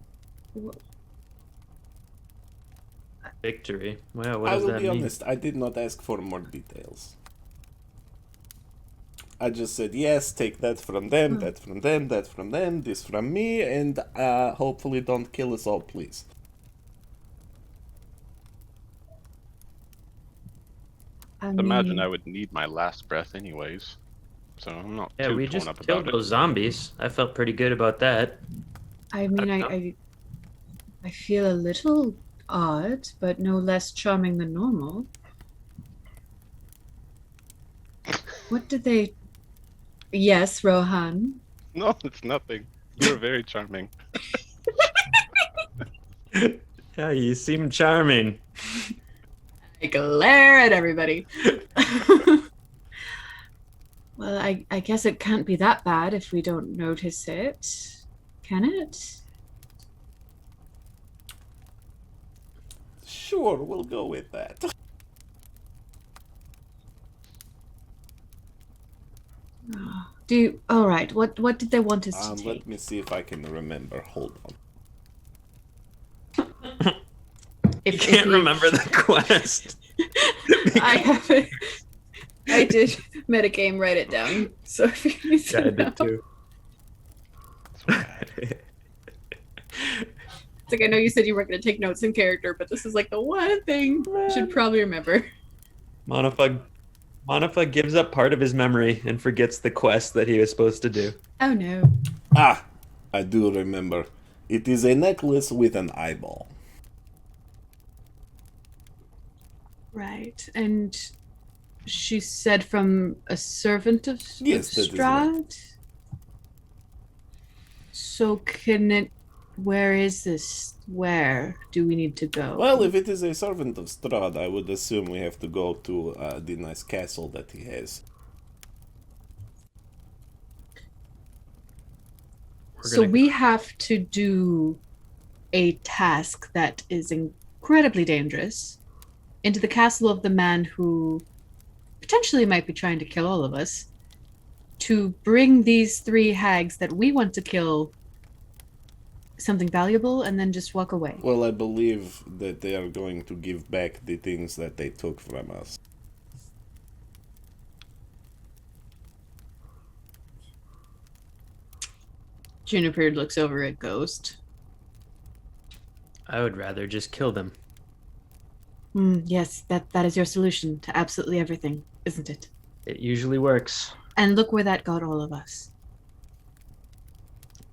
Victory. Well, what I does will that be mean? honest, I did not ask for more details. I just said, yes, take that from them, that from them, that from them, this from me, and hopefully don't kill us all, please. Imagine I would need my last breath anyways. So I'm not Yeah, too we torn just up killed about those zombies. I felt pretty good about that. I mean, I don't I feel a little odd, but no less charming than normal. What did they... Yes, Rohan. No, it's nothing. You're very charming. Yeah, you seem charming. I glare at everybody. Well, I guess it can't be that bad if we don't notice it. Can it? Sure, we'll go with that. Do you... All right, what did they want us to take? Let me see if I can remember. Hold on. You can't remember the quest. I have it. I did metagame write it down. So if you need to I did too. It's like, I know you said you weren't going to take notes in character, but this is like the one thing you should probably remember. Manafaa gives up part of his memory and forgets the quest that he was supposed to do. Oh no. Ah, I do remember. It is a necklace with an eyeball. Right, and she said from a servant of Yes, that is Strahd? So can it... Where is this? Where do we need to go? Well, if it is a servant of Strahd, I would assume we have to go to the nice castle that he has. So we have to do a task that is incredibly dangerous into the castle of the man who potentially might be trying to kill all of us, to bring these 3 hags that we want to kill something valuable and then just walk away. Well, I believe that they are going to give back the things that they took from us. Juniper looks over at Ghost. I would rather just kill them. Yes, that is your solution to absolutely everything, isn't it? It usually works. And look where that got all of us.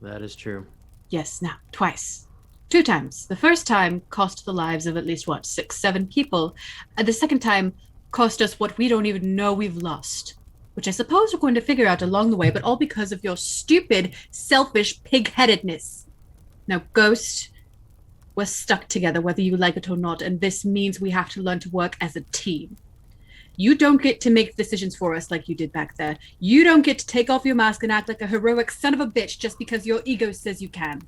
That is true. Yes, now, twice. 2 times. The first time cost the lives of at least, 6, 7 people. And the second time cost us what we don't even know we've lost. Which I suppose we're going to figure out along the way, but all because of your stupid, selfish, pig-headedness. Now, Ghost, we're stuck together whether you like it or not, and this means we have to learn to work as a team. You don't get to make decisions for us like you did back there. You don't get to take off your mask and act like a heroic son of a bitch just because your ego says you can.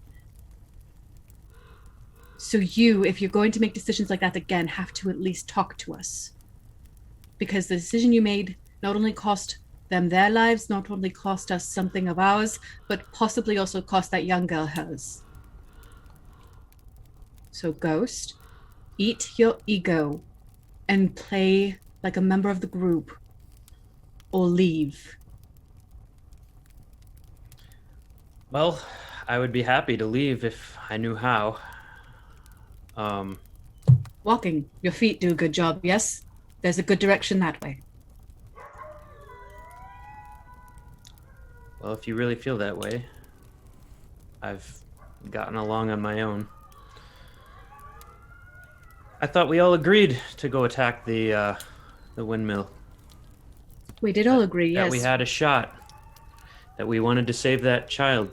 So you, if you're going to make decisions like that again, have to at least talk to us. Because the decision you made not only cost them their lives, not only cost us something of ours, but possibly also cost that young girl hers. So Ghost, eat your ego and play like a member of the group, or leave. Well, I would be happy to leave if I knew how. Walking. Your feet do a good job, yes? There's a good direction that way. Well, if you really feel that way, I've gotten along on my own. I thought we all agreed to go attack the windmill. We did all agree, yes. That we had a shot. That we wanted to save that child.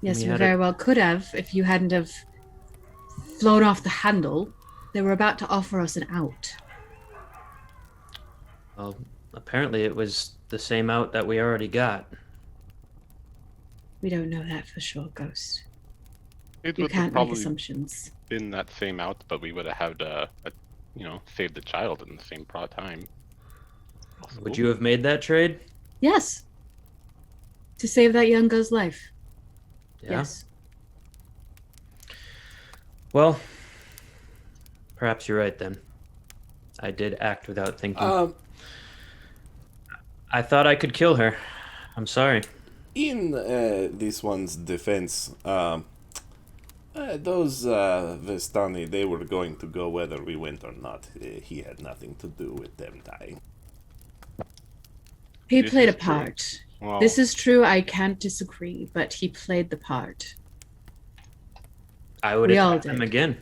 Yes, we very well could have if you hadn't have flown off the handle. They were about to offer us an out. Well, apparently it was the same out that we already got. We don't know that for sure, Ghost. It You would can't make probably assumptions. been that same out, but we would have had saved the child in the same time. Would you have made that trade? Yes. To save that young girl's life. Yeah. Yes. Well, perhaps you're right then. I did act without thinking. I thought I could kill her. I'm sorry. In this one's defense, those Vestani, they were going to go whether we went or not. He had nothing to do with them dying. He This played a is true. part. Well, This is true, I can't disagree, but he played the part. I would We all attack them did. again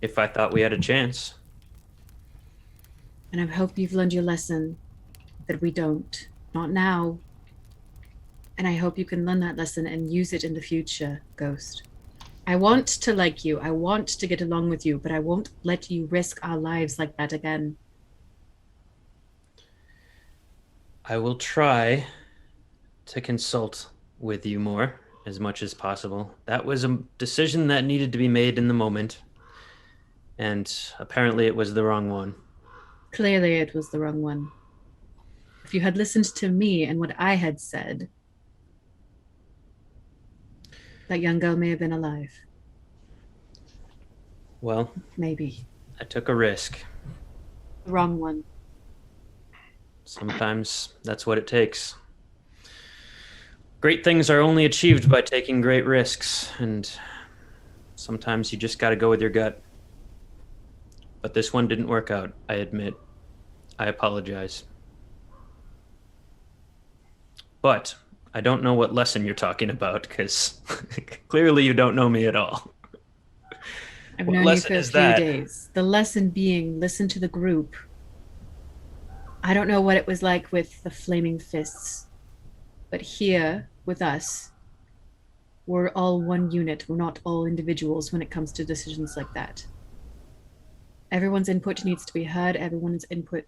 if I thought we had a chance. And I hope you've learned your lesson that we don't. Not now. And I hope you can learn that lesson and use it in the future, Ghost. I want to like you. I want to get along with you, but I won't let you risk our lives like that again. I will try to consult with you more as much as possible. That was a decision that needed to be made in the moment. And apparently it was the wrong one. Clearly it was the wrong one. If you had listened to me and what I had said, that young girl may have been alive. Well, Maybe. I took a risk. The wrong one. Sometimes that's what it takes. Great things are only achieved by taking great risks, and sometimes you just gotta go with your gut. But this one didn't work out, I admit. I apologize. But I don't know what lesson you're talking about, because clearly you don't know me at all. I've What known you lesson for a is few that? days. The lesson being, listen to the group. I don't know what it was like with the Flaming Fists, but here with us, we're all one unit. We're not all individuals when it comes to decisions like that. Everyone's input needs to be heard. Everyone's input.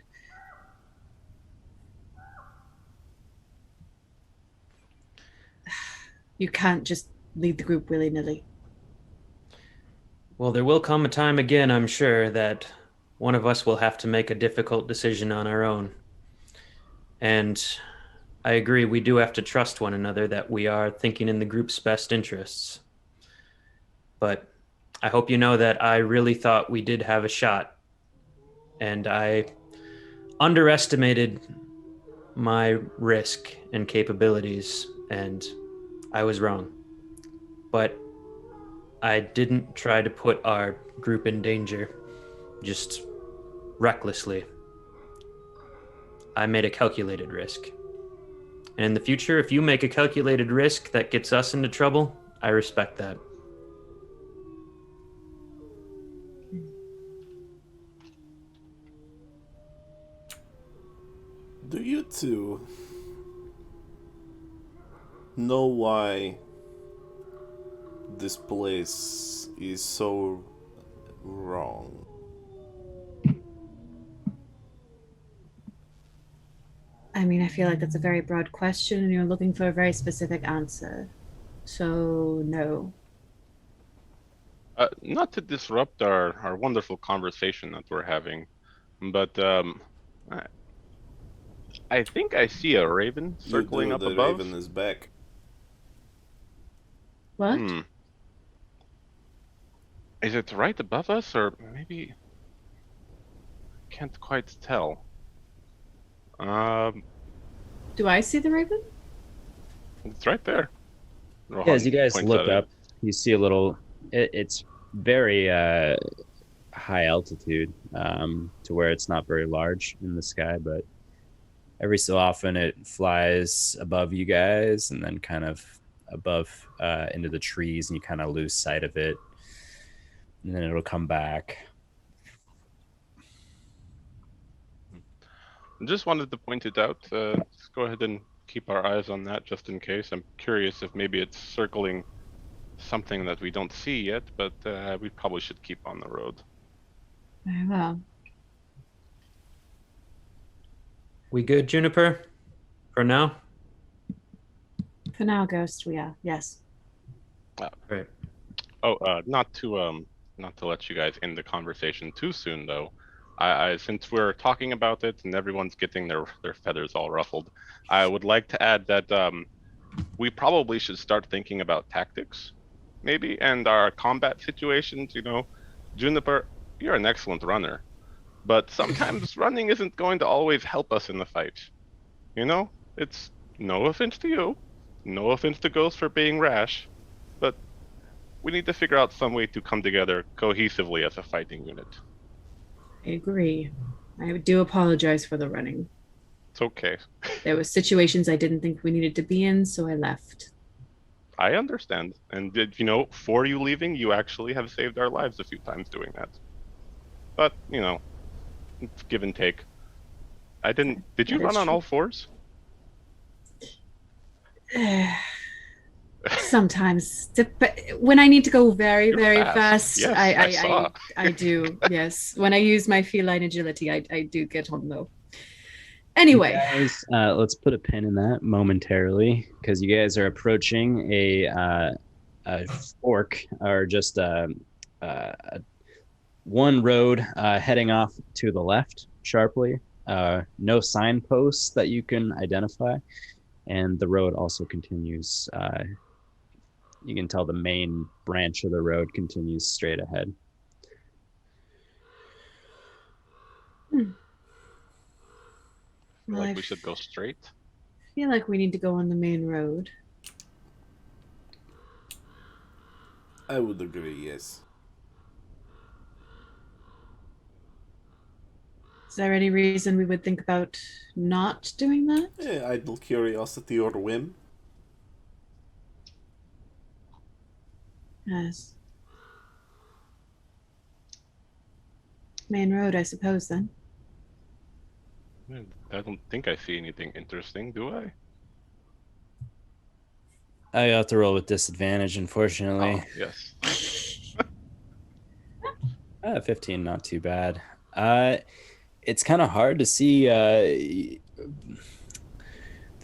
You can't just lead the group willy-nilly. Well, there will come a time again, I'm sure, that one of us will have to make a difficult decision on our own. And I agree, we do have to trust one another that we are thinking in the group's best interests. But I hope you know that I really thought we did have a shot. And I underestimated my risk and capabilities, and I was wrong. But I didn't try to put our group in danger, just recklessly. I made a calculated risk. And in the future, if you make a calculated risk that gets us into trouble, I respect that. Do you two know why this place is so wrong? I mean, I feel like that's a very broad question and you're looking for a very specific answer. So, no. Not to disrupt our wonderful conversation that we're having, but I think I see a raven circling up the above. raven is back. What? Is it right above us, or maybe? Can't quite tell. Do I see the raven? It's right there. Yeah, as you guys points look at it. up, you see a little. It's very high altitude to where it's not very large in the sky, but every so often it flies above you guys and then kind of above into the trees, and you kind of lose sight of it, and then it'll come back. Just wanted to point it out. Let's go ahead and keep our eyes on that just in case. I'm curious if maybe it's circling something that we don't see yet, but we probably should keep on the road. Very well. We good, Juniper? For now? For now, Ghost, we are. Yes. Right. Oh, not to let you guys end the conversation too soon, though. I since we're talking about it and everyone's getting their feathers all ruffled, I would like to add that we probably should start thinking about tactics, maybe, and our combat situations. You know, Juniper, you're an excellent runner, but sometimes running isn't going to always help us in the fight. You know, it's no offense to you, no offense to Ghost for being rash, but we need to figure out some way to come together cohesively as a fighting unit. I agree. I do apologize for the running. It's okay. There were situations I didn't think we needed to be in, so I left. I understand. And for you leaving, you actually have saved our lives a few times doing that. But, it's give and take. Did you That is run on true. all fours? Sometimes, when I need to go very, You're very fast. fast, Yes, I saw. I do. Yes, when I use my feline agility, I do get on though. Anyway, guys, let's put a pin in that momentarily because you guys are approaching a fork or just one road heading off to the left sharply. No signposts that you can identify, and the road also continues. You can tell the main branch of the road continues straight ahead. I feel like we should go straight. I feel like we need to go on the main road. I would agree, yes. Is there any reason we would think about not doing that? Idle curiosity or whim. Yes. Main road, I suppose, then. I don't think I see anything interesting, do I? I have to roll with disadvantage, unfortunately. Oh, yes. 15, not too bad. It's kind of hard to see. The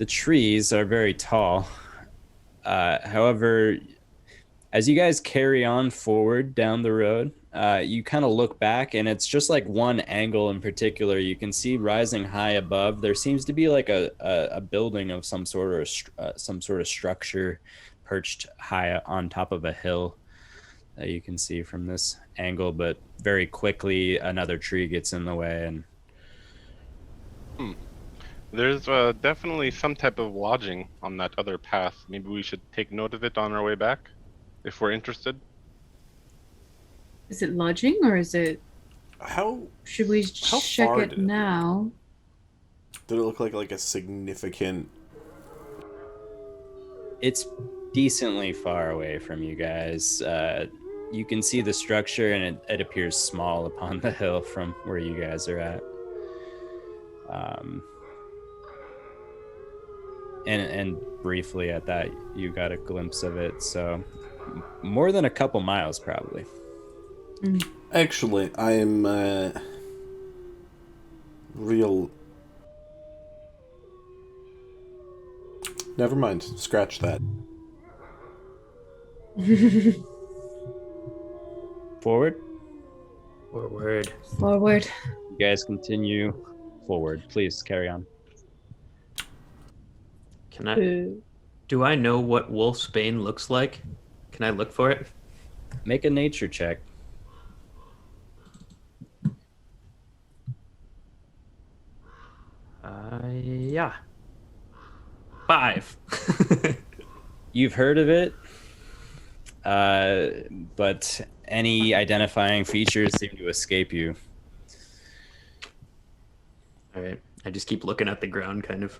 trees are very tall. However, as you guys carry on forward down the road, you kind of look back, and it's just like one angle in particular. You can see rising high above. There seems to be like a building of some sort of structure perched high on top of a hill that you can see from this angle. But very quickly, another tree gets in the way, and There's definitely some type of lodging on that other path. Maybe we should take note of it on our way back, if we're interested. Is it lodging or is it? How Should we How check far it did it now? did it look like a significant? it's decently far away from you guys. You can see the structure, and it appears small upon the hill from where you guys are at. And briefly at that, you got a glimpse of it. So more than a couple miles, probably. Actually, I'm real. Never mind. Scratch that. Forward. Forward. Forward. You guys continue forward. Please carry on. Can I? Do I know what wolfsbane looks like? Can I look for it? Make a nature check. Yeah. 5. You've heard of it, but any identifying features seem to escape you. All right. I just keep looking at the ground, kind of.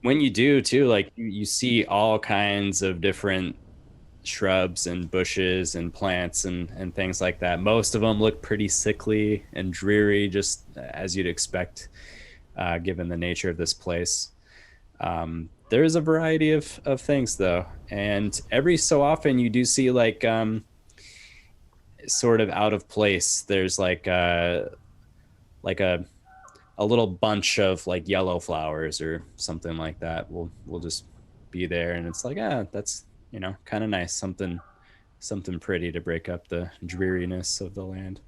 When you do, too, like you see all kinds of different shrubs and bushes and plants and things like that. Most of them look pretty sickly and dreary, just as you'd expect, given the nature of this place. There is a variety of things, though, and every so often you do see like sort of out of place. There's like a little bunch of like yellow flowers or something like that. We'll just be there, and it's like, that's kind of nice, something pretty to break up the dreariness of the land.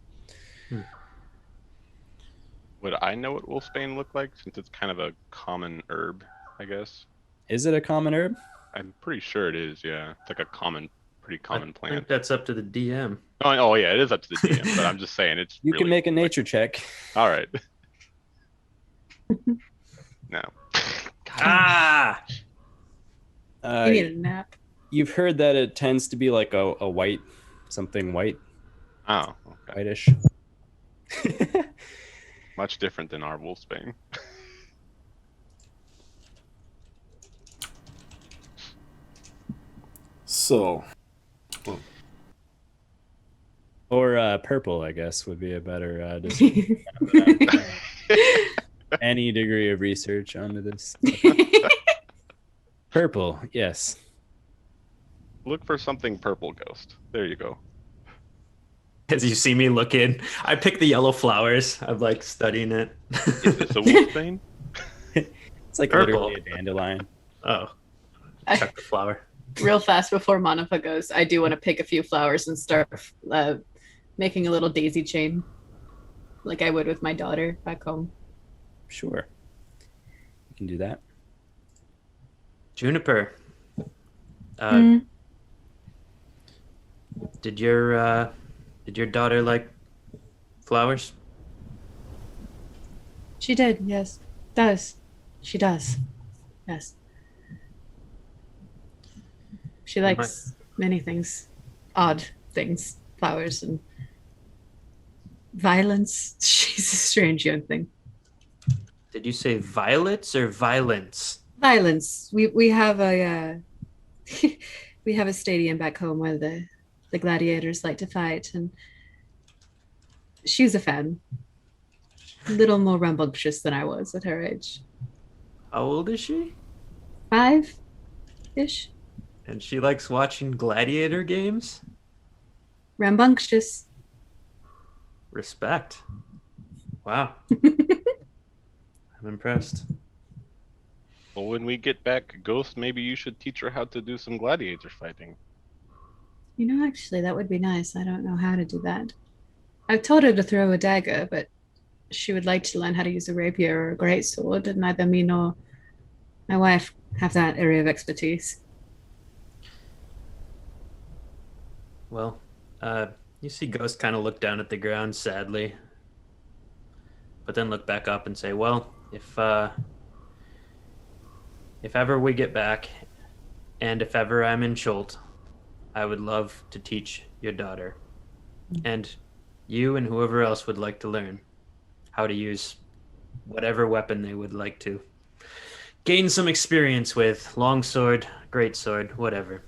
Would I know what wolfsbane look like, since it's kind of a common herb, I guess? Is it a common herb? I'm pretty sure it is, yeah. It's like a pretty common I plant. think that's up to the DM. Oh yeah, it is up to the DM, but I'm just saying it's You really, can make a nature check. All right. No. Ah! You need a nap. You've heard that it tends to be like a white, something white, Oh, okay. whitish. Much different than our wolfsbane. So, Or purple, I guess, would be a better description. Any degree of research onto this. Purple, yes. Look for something purple, Ghost. There you go. As you see me look in, I pick the yellow flowers. I'm like studying it. Is this a wolfbane? It's like Purple. literally a dandelion. Oh, check the flower. Real fast before Manafaa goes, I do want to pick a few flowers and start making a little daisy chain, like I would with my daughter back home. Sure. You can do that. Juniper. Did your daughter like flowers? She did, yes. Does. She does. Yes. She likes many things. Odd things. Flowers and violence. She's a strange young thing. Did you say violets or violence? Violence. We have a we have a stadium back home where the gladiators like to fight, and she's a fan. A little more rambunctious than I was at her age. How old is she? 5-ish. And she likes watching gladiator games? Rambunctious. Respect. Wow. I'm impressed. Well, when we get back, Ghost, maybe you should teach her how to do some gladiator fighting. You know, actually, that would be nice. I don't know how to do that. I've taught her to throw a dagger, but she would like to learn how to use a rapier or a greatsword, and neither me nor my wife have that area of expertise. Well, you see Ghost kind of look down at the ground sadly, but then look back up and say, well, if ever we get back, and if ever I'm in Schult, I would love to teach your daughter, and you and whoever else would like to learn how to use whatever weapon they would like to gain some experience with, longsword, greatsword, whatever.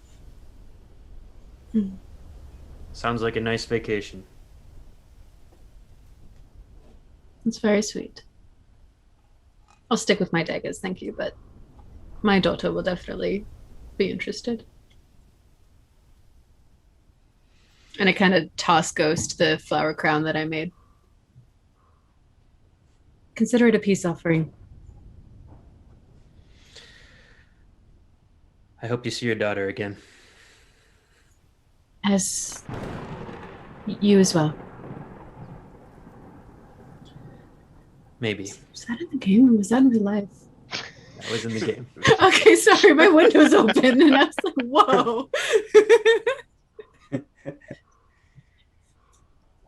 Sounds like a nice vacation. It's very sweet. I'll stick with my daggers, thank you, but my daughter will definitely be interested. And I kind of toss Ghost the flower crown that I made. Consider it a peace offering. I hope you see your daughter again. As you as well. Maybe. Was that in the game or was that in real life? That was in the game. Okay, sorry, my window's open and I was like, whoa.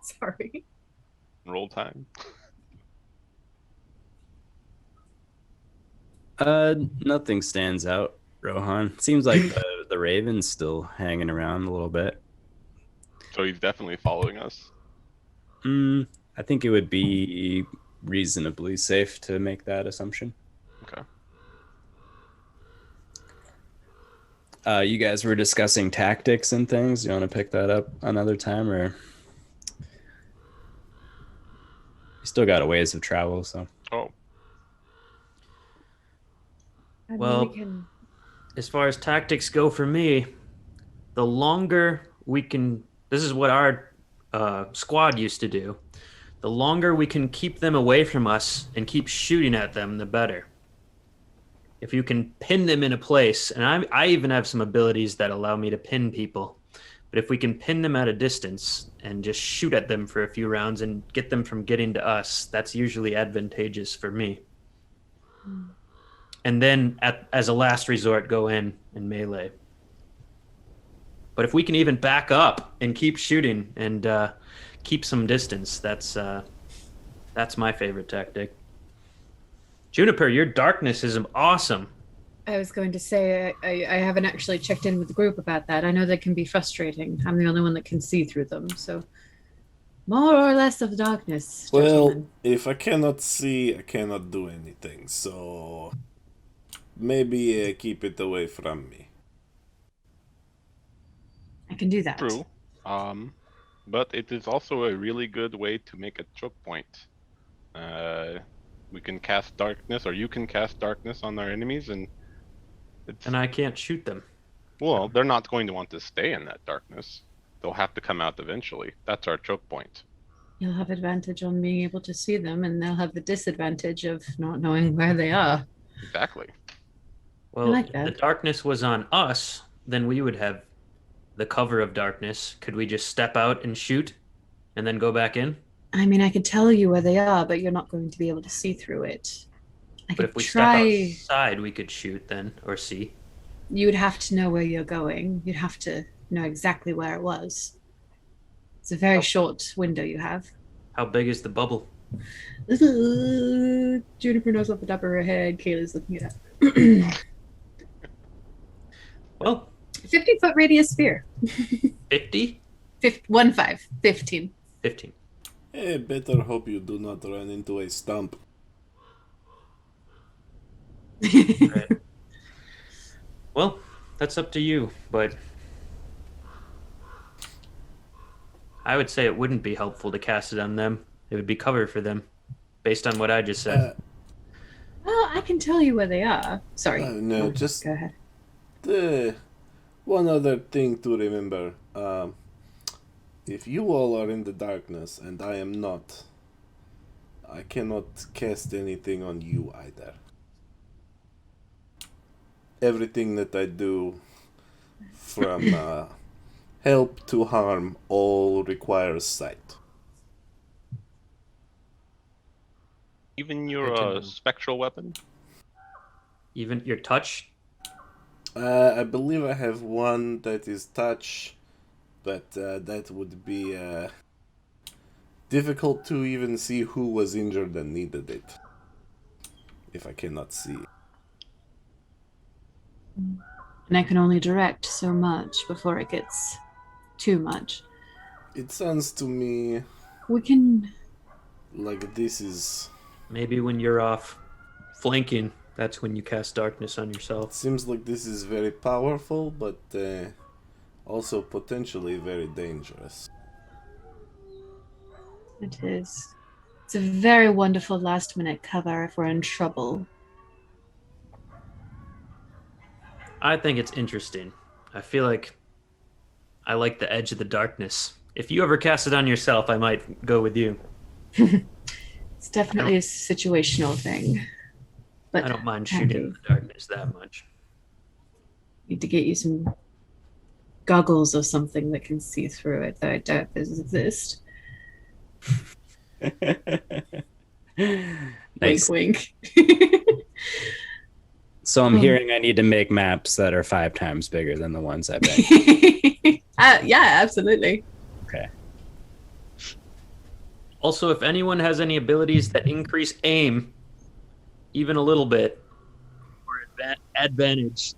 Sorry. Roll time. Nothing stands out, Rohan. Seems like the Raven's still hanging around a little bit. So he's definitely following us. I think it would be reasonably safe to make that assumption. Okay. You guys were discussing tactics and things. You want to pick that up another time, or you still got a ways of travel? So. Oh. Well, as far as tactics go for me, the longer we can, this is what our squad used to do, the longer we can keep them away from us and keep shooting at them, the better. If you can pin them in a place, and I even have some abilities that allow me to pin people, but if we can pin them at a distance and just shoot at them for a few rounds and get them from getting to us, that's usually advantageous for me. And then, as a last resort, go in and melee. But if we can even back up and keep shooting and keep some distance, that's my favorite tactic. Juniper, your darkness is awesome. I was going to say, I haven't actually checked in with the group about that. I know that can be frustrating. I'm the only one that can see through them, so more or less of darkness. Well, gentlemen. if I cannot see, I cannot do anything, so maybe keep it away from me. I can do that. True. But it is also a really good way to make a choke point. We can cast darkness, or you can cast darkness on our enemies, and I can't shoot them. well, they're not going to want to stay in that darkness. They'll have to come out eventually. That's our choke point. You'll have advantage on being able to see them, and they'll have the disadvantage of not knowing where they are. Exactly. Well, like if that. the darkness was on us, then we would have the cover of darkness. Could we just step out and shoot and then go back in? I mean, I could tell you where they are, but you're not going to be able to see through it. I But could if we try. step outside, we could shoot then, or see. You would have to know where you're going. You'd have to know exactly where it was. It's a very short window you have. How big is the bubble? Juniper knows off the top of her head. Kaylie's looking it up. Well, 50-foot radius sphere. 50? 15. 15. Hey, better hope you do not run into a stump. Right. Well, that's up to you, but I would say it wouldn't be helpful to cast it on them. It would be cover for them, based on what I just said. Well, I can tell you where they are. Sorry. No, just Go ahead. one other thing to remember. If you all are in the darkness and I am not, I cannot cast anything on you either. Everything that I do, from help to harm, all requires sight. Even your spectral weapon? Even your touch? I believe I have one that is touch, but that would be difficult to even see who was injured and needed it, if I cannot see. And I can only direct so much before it gets too much. It sounds to me We can... like this is... Maybe when you're off flanking, that's when you cast darkness on yourself. Seems like this is very powerful, but also potentially very dangerous. It is. It's a very wonderful last-minute cover if we're in trouble. I think it's interesting. I feel like I like the edge of the darkness. If you ever cast it on yourself, I might go with you. It's definitely a situational thing. But I don't mind handy. shooting in the darkness that much. Need to get you some goggles or something that can see through it, though I doubt those exist. Nice. Wink, wink. So I'm hearing I need to make maps that are 5 times bigger than the ones I've been. Yeah, absolutely. Okay. Also, if anyone has any abilities that increase aim, even a little bit, or advantage,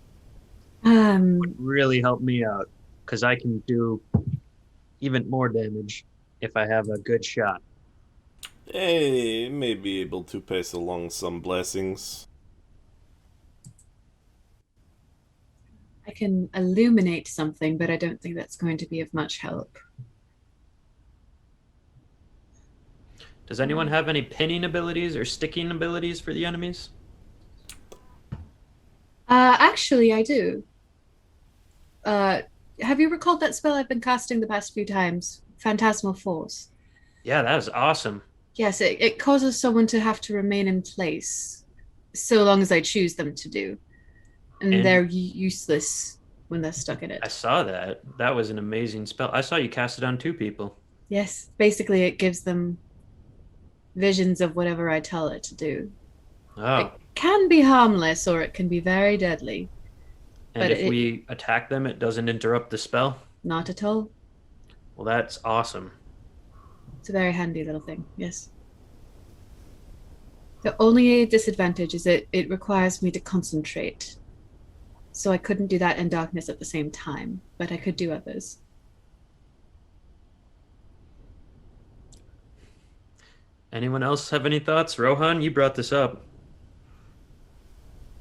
would really help me out, because I can do even more damage if I have a good shot. Hey, may be able to pass along some blessings. I can illuminate something, but I don't think that's going to be of much help. Does anyone have any pinning abilities or sticking abilities for the enemies? Actually, I do. Have you recalled that spell I've been casting the past few times? Phantasmal Force. Yeah, that was awesome. Yes, it causes someone to have to remain in place so long as I choose them to do. And they're useless when they're stuck in it. I saw that. That was an amazing spell. I saw you cast it on 2 people. Yes, basically it gives them visions of whatever I tell it to do. Oh. It can be harmless or it can be very deadly. And but if we attack them, it doesn't interrupt the spell? Not at all. Well, that's awesome. It's a very handy little thing, yes. The only disadvantage is it requires me to concentrate. So I couldn't do that in darkness at the same time, but I could do others. Anyone else have any thoughts? Rohan, you brought this up.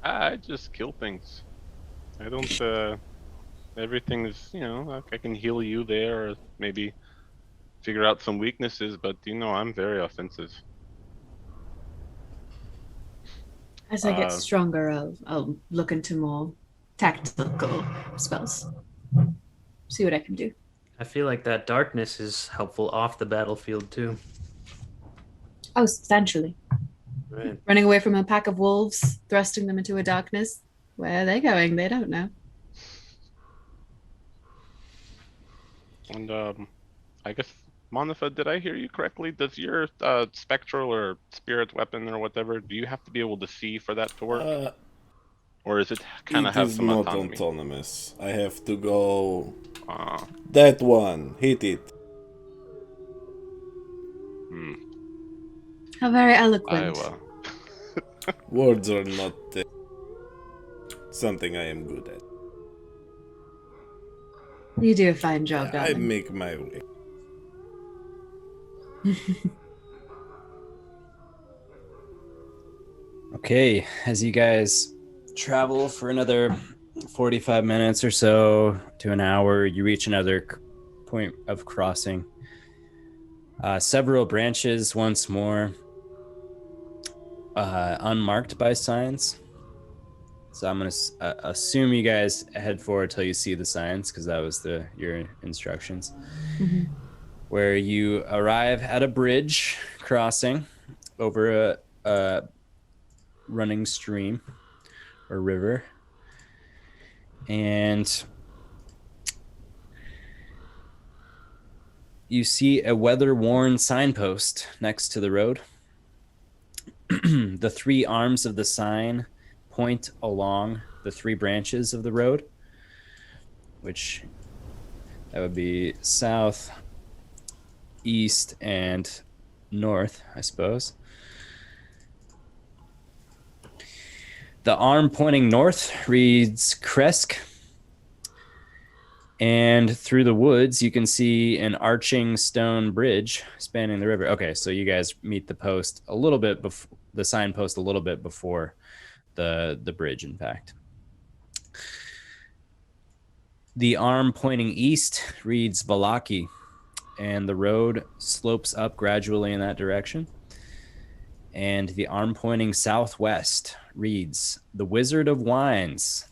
I just kill things. I don't everything's, like I can heal you there, or maybe figure out some weaknesses, but I'm very offensive. As I get stronger, I'll look into more tactical spells. See what I can do. I feel like that darkness is helpful off the battlefield too. Oh, substantially. Right. Running away from a pack of wolves, thrusting them into a darkness. Where are they going? They don't know. And I guess, Manafaa, did I hear you correctly? Does your spectral or spirit weapon or whatever, do you have to be able to see for that to work? Or is it kind of have some autonomy? It is not autonomous. I have to go... That one. Hit it. How very eloquent. Words are not something I am good at. You do a fine job, darling. I make my way. Okay, as you guys travel for another 45 minutes or so to an hour, you reach another point of crossing. Several branches once more, unmarked by signs. So I'm going to assume you guys head forward till you see the signs, because that was your instructions. Mm-hmm. Where you arrive at a bridge crossing over a running stream or river. And you see a weather-worn signpost next to the road. The three arms of the sign point along the three branches of the road, which that would be south, east, and north, I suppose. The arm pointing north reads Kresk. And through the woods, you can see an arching stone bridge spanning the river. Okay, so you guys meet the post a little bit before the signpost, a little bit before the bridge, in fact. The arm pointing east reads Valaki, and the road slopes up gradually in that direction. And the arm pointing southwest reads The Wizard of Wines,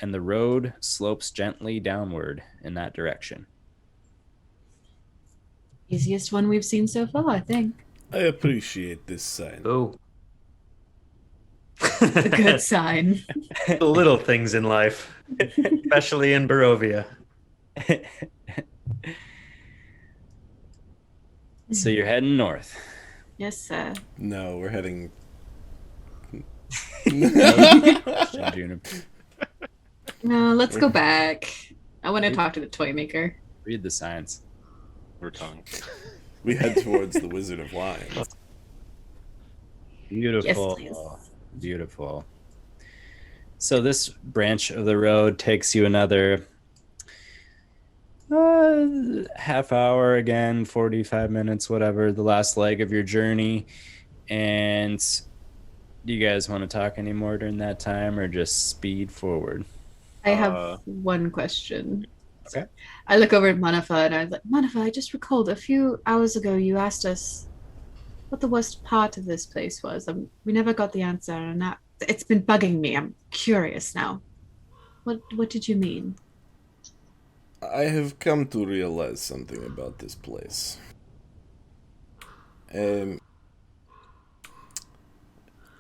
and the road slopes gently downward in that direction. Easiest one we've seen so far, I think. I appreciate this sign. Oh. It's a good sign. The little things in life, especially in Barovia. So you're heading north. Yes, sir. No, we're heading... Juniper. No, let's go back. I want to talk to the toy maker. Read the signs. We're tongue. We head towards the Wizard of Wines. Beautiful. Yes, please. Beautiful. So this branch of the road takes you another half hour, again, 45 minutes, whatever, the last leg of your journey. And do you guys want to talk anymore during that time, or just speed forward? I have one question. Okay. I look over at Manafaa and I was like, Manafaa, I just recalled a few hours ago you asked us what the worst part of this place was. We never got the answer, and it's been bugging me. I'm curious now. What did you mean? I have come to realize something about this place.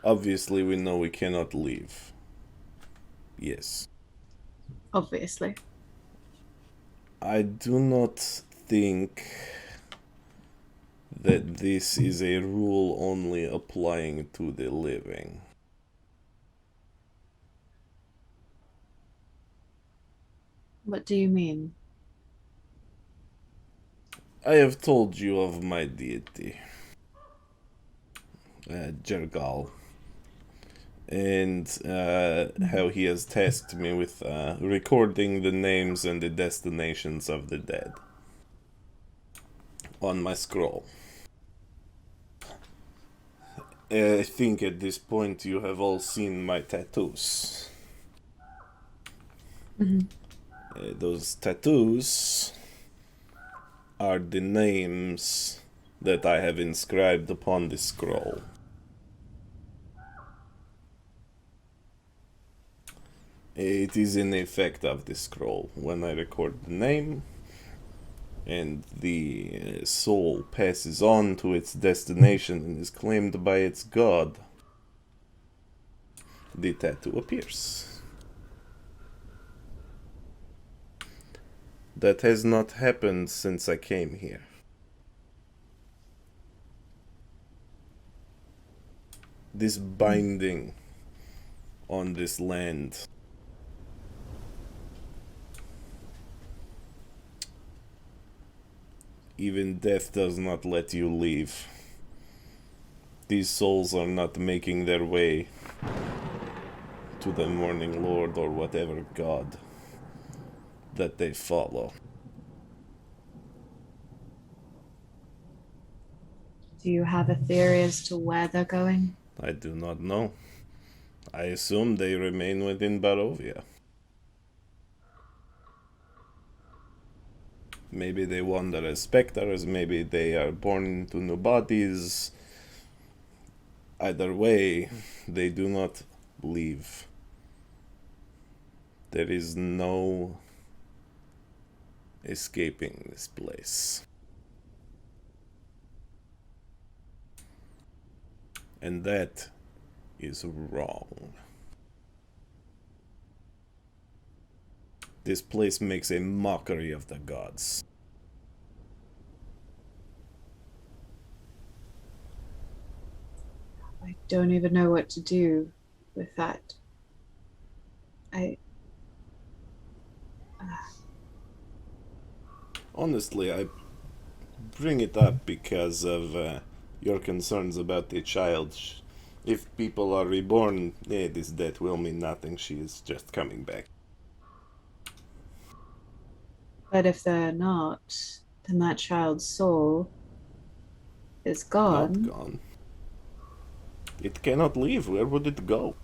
Obviously, we know we cannot leave. Yes. Obviously. I do not think that this is a rule only applying to the living. What do you mean? I have told you of my deity, Jergal, and how he has tasked me with recording the names and the destinations of the dead on my scroll. I think at this point you have all seen my tattoos. Mm-hmm. Those tattoos are the names that I have inscribed upon this scroll. It is an effect of the scroll. When I record the name and the soul passes on to its destination and is claimed by its god, the tattoo appears. That has not happened since I came here. This binding on this land. Even death does not let you leave. These souls are not making their way to the Morning Lord or whatever god that they follow. Do you have a theory as to where they're going? I do not know. I assume they remain within Barovia. Maybe they wander as specters, maybe they are born into new bodies. Either way, they do not leave. There is no escaping this place. And that is wrong. This place makes a mockery of the gods. I don't even know what to do with that. Honestly, I bring it up because of your concerns about the child. If people are reborn, this death will mean nothing. She is just coming back. But if they're not, then that child's soul is gone. Not gone. It cannot leave. Where would it go?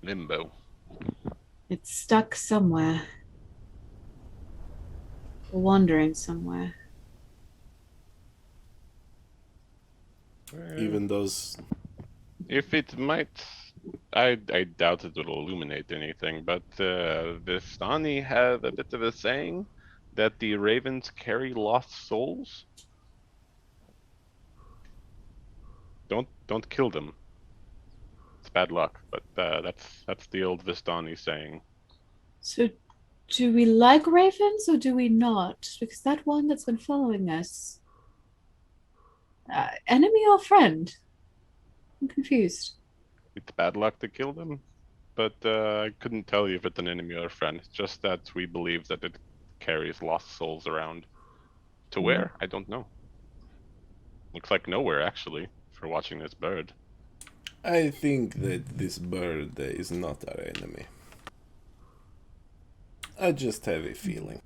Limbo. It's stuck somewhere. Wandering somewhere. Even those... If it might, I doubt it will illuminate anything, but Vistani had a bit of a saying that the ravens carry lost souls. Don't kill them. It's bad luck, but that's the old Vistani saying. So, do we like ravens or do we not? Because that one that's been following us, enemy or friend? I'm confused. It's bad luck to kill them, but I couldn't tell you if it's an enemy or a friend. It's just that we believe that it carries lost souls around. To where? I don't know. Looks like nowhere, actually, for watching this bird. I think that this bird is not our enemy. I just have a feeling.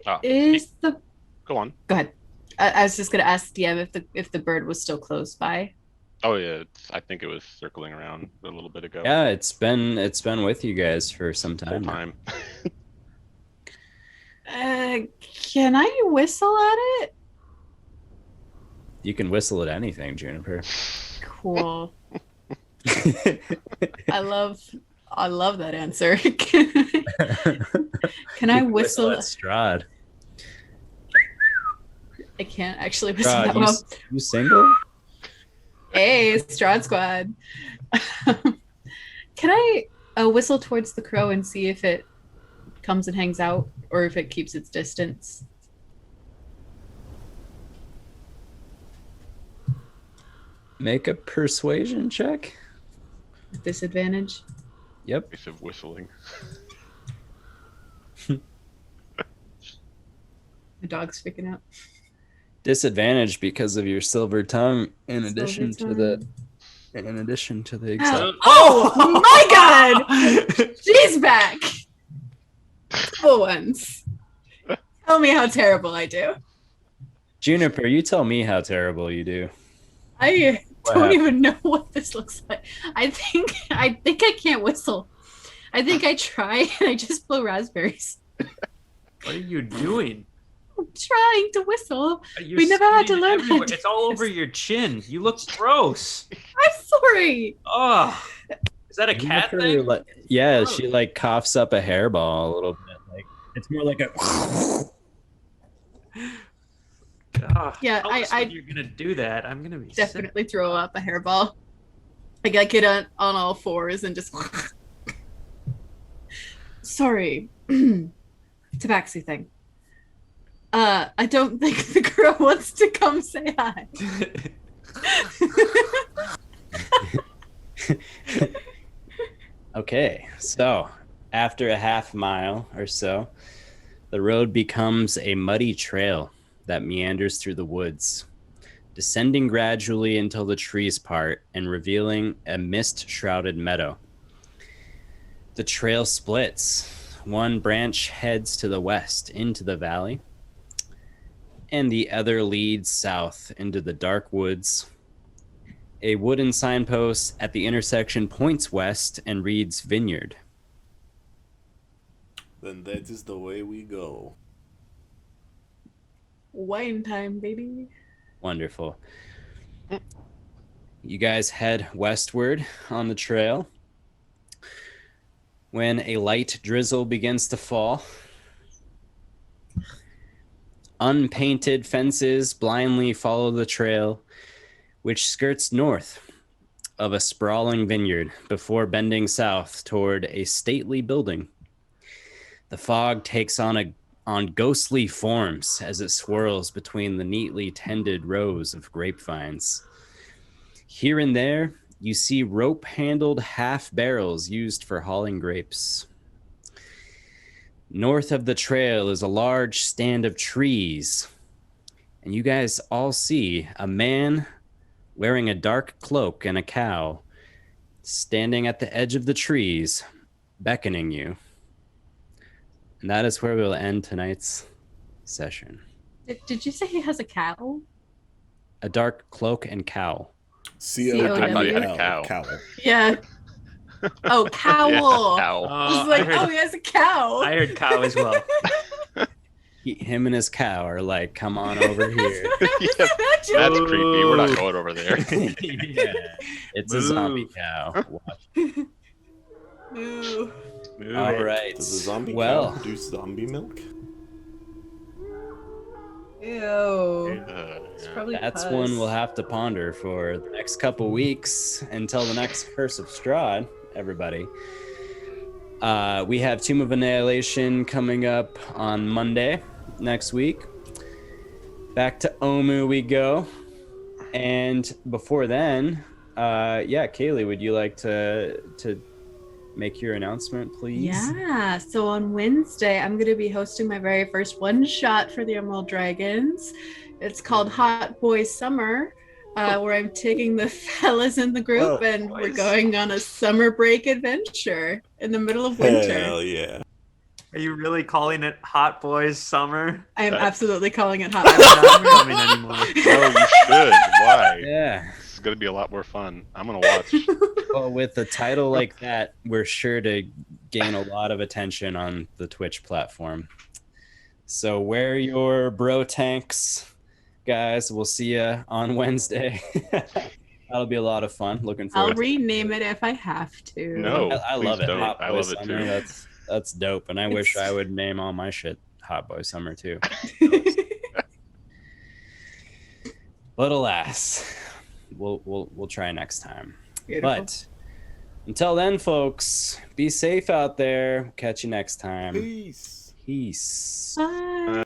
Go on. Go ahead. I was just gonna ask DM if the bird was still close by. Oh yeah, I think it was circling around a little bit ago. Yeah, it's been with you guys for some time. Can I whistle at it? You can whistle at anything, Juniper. Cool. I love that answer. Can I whistle at Strahd? I can't actually whistle Strahd, that well. You single? Hey, Strahd Squad. Can I whistle towards the crow and see if it comes and hangs out or if it keeps its distance? Make a persuasion check. With disadvantage? Yep. Piece of whistling. The dog's freaking out. Disadvantage because of your silver tongue in addition to the example. Oh my god! She's back! Couple ones. Tell me how terrible I do. Juniper, you tell me how terrible you do. I don't even know what this looks like. I think I can't whistle. I think I try and I just blow raspberries. What are you doing? I'm trying to whistle. You're We never had to spitting learn how everywhere. to It's all do over this. your chin. You look gross. I'm sorry. Oh, is that a cat Juniper, thing? like- yeah, she like coughs up a hairball a little bit. Like it's more like a. Yeah, tell us I when you're gonna do that. I'm gonna be definitely throw up a hairball. Like I get on all fours and just. Sorry, Tabaxi thing. I don't think the girl wants to come say hi. Okay, so after a half mile or so, the road becomes a muddy trail that meanders through the woods, descending gradually until the trees part and revealing a mist-shrouded meadow. The trail splits. One branch heads to the west into the valley, and the other leads south into the dark woods. A wooden signpost at the intersection points west and reads Vineyard. Then that is the way we go. Wine time, baby. Wonderful. You guys head westward on the trail. When a light drizzle begins to fall, unpainted fences blindly follow the trail, which skirts north of a sprawling vineyard before bending south toward a stately building. The fog takes on ghostly forms as it swirls between the neatly tended rows of grapevines. Here and there, you see rope-handled half barrels used for hauling grapes. North of the trail is a large stand of trees, and you guys all see a man wearing a dark cloak and a cowl, standing at the edge of the trees, beckoning you. And that is where we'll end tonight's session. Did you say he has a cowl? A dark cloak and cowl. C-O-W. I thought you had a cow. Cowl. Yeah. Oh, cowl. Yeah, cow. I was like, he has a cow. I heard cow as well. Him and his cow are like, come on over here. Yeah, that's creepy. We're not going over there. Yeah, it's a zombie cow. Watch. Ooh. All right. Does the zombie Well, cow produce zombie milk? Ew. It's probably that's pus. one we'll have to ponder for the next couple weeks until the next Curse of Strahd, everybody. We have Tomb of Annihilation coming up on Monday next week. Back to Omu we go. And before then, Kaylie, would you like to make your announcement, please? Yeah, so on Wednesday, I'm going to be hosting my very first one-shot for the Emerald Dragons. It's called Hot Boy Summer, where I'm taking the fellas in the group and we're going on a summer break adventure in the middle of winter. Hell yeah. Are you really calling it Hot Boys Summer? I am absolutely calling it Hot I'm Boy not coming anymore. No, you should. Why? Yeah. This is going to be a lot more fun. I'm going to watch. Well, with a title like that, we're sure to gain a lot of attention on the Twitch platform. So wear your bro tanks, guys. We'll see you on Wednesday. That'll be a lot of fun. Looking forward. I'll rename it if I have to. No, I love please it. don't. Hot I Boy love it Summer, too. That's dope, and I wish I would name all my shit Hot Boy Summer too. But alas, we'll try next time. Beautiful. But until then, folks, be safe out there. Catch you next time. Peace. Peace. Bye.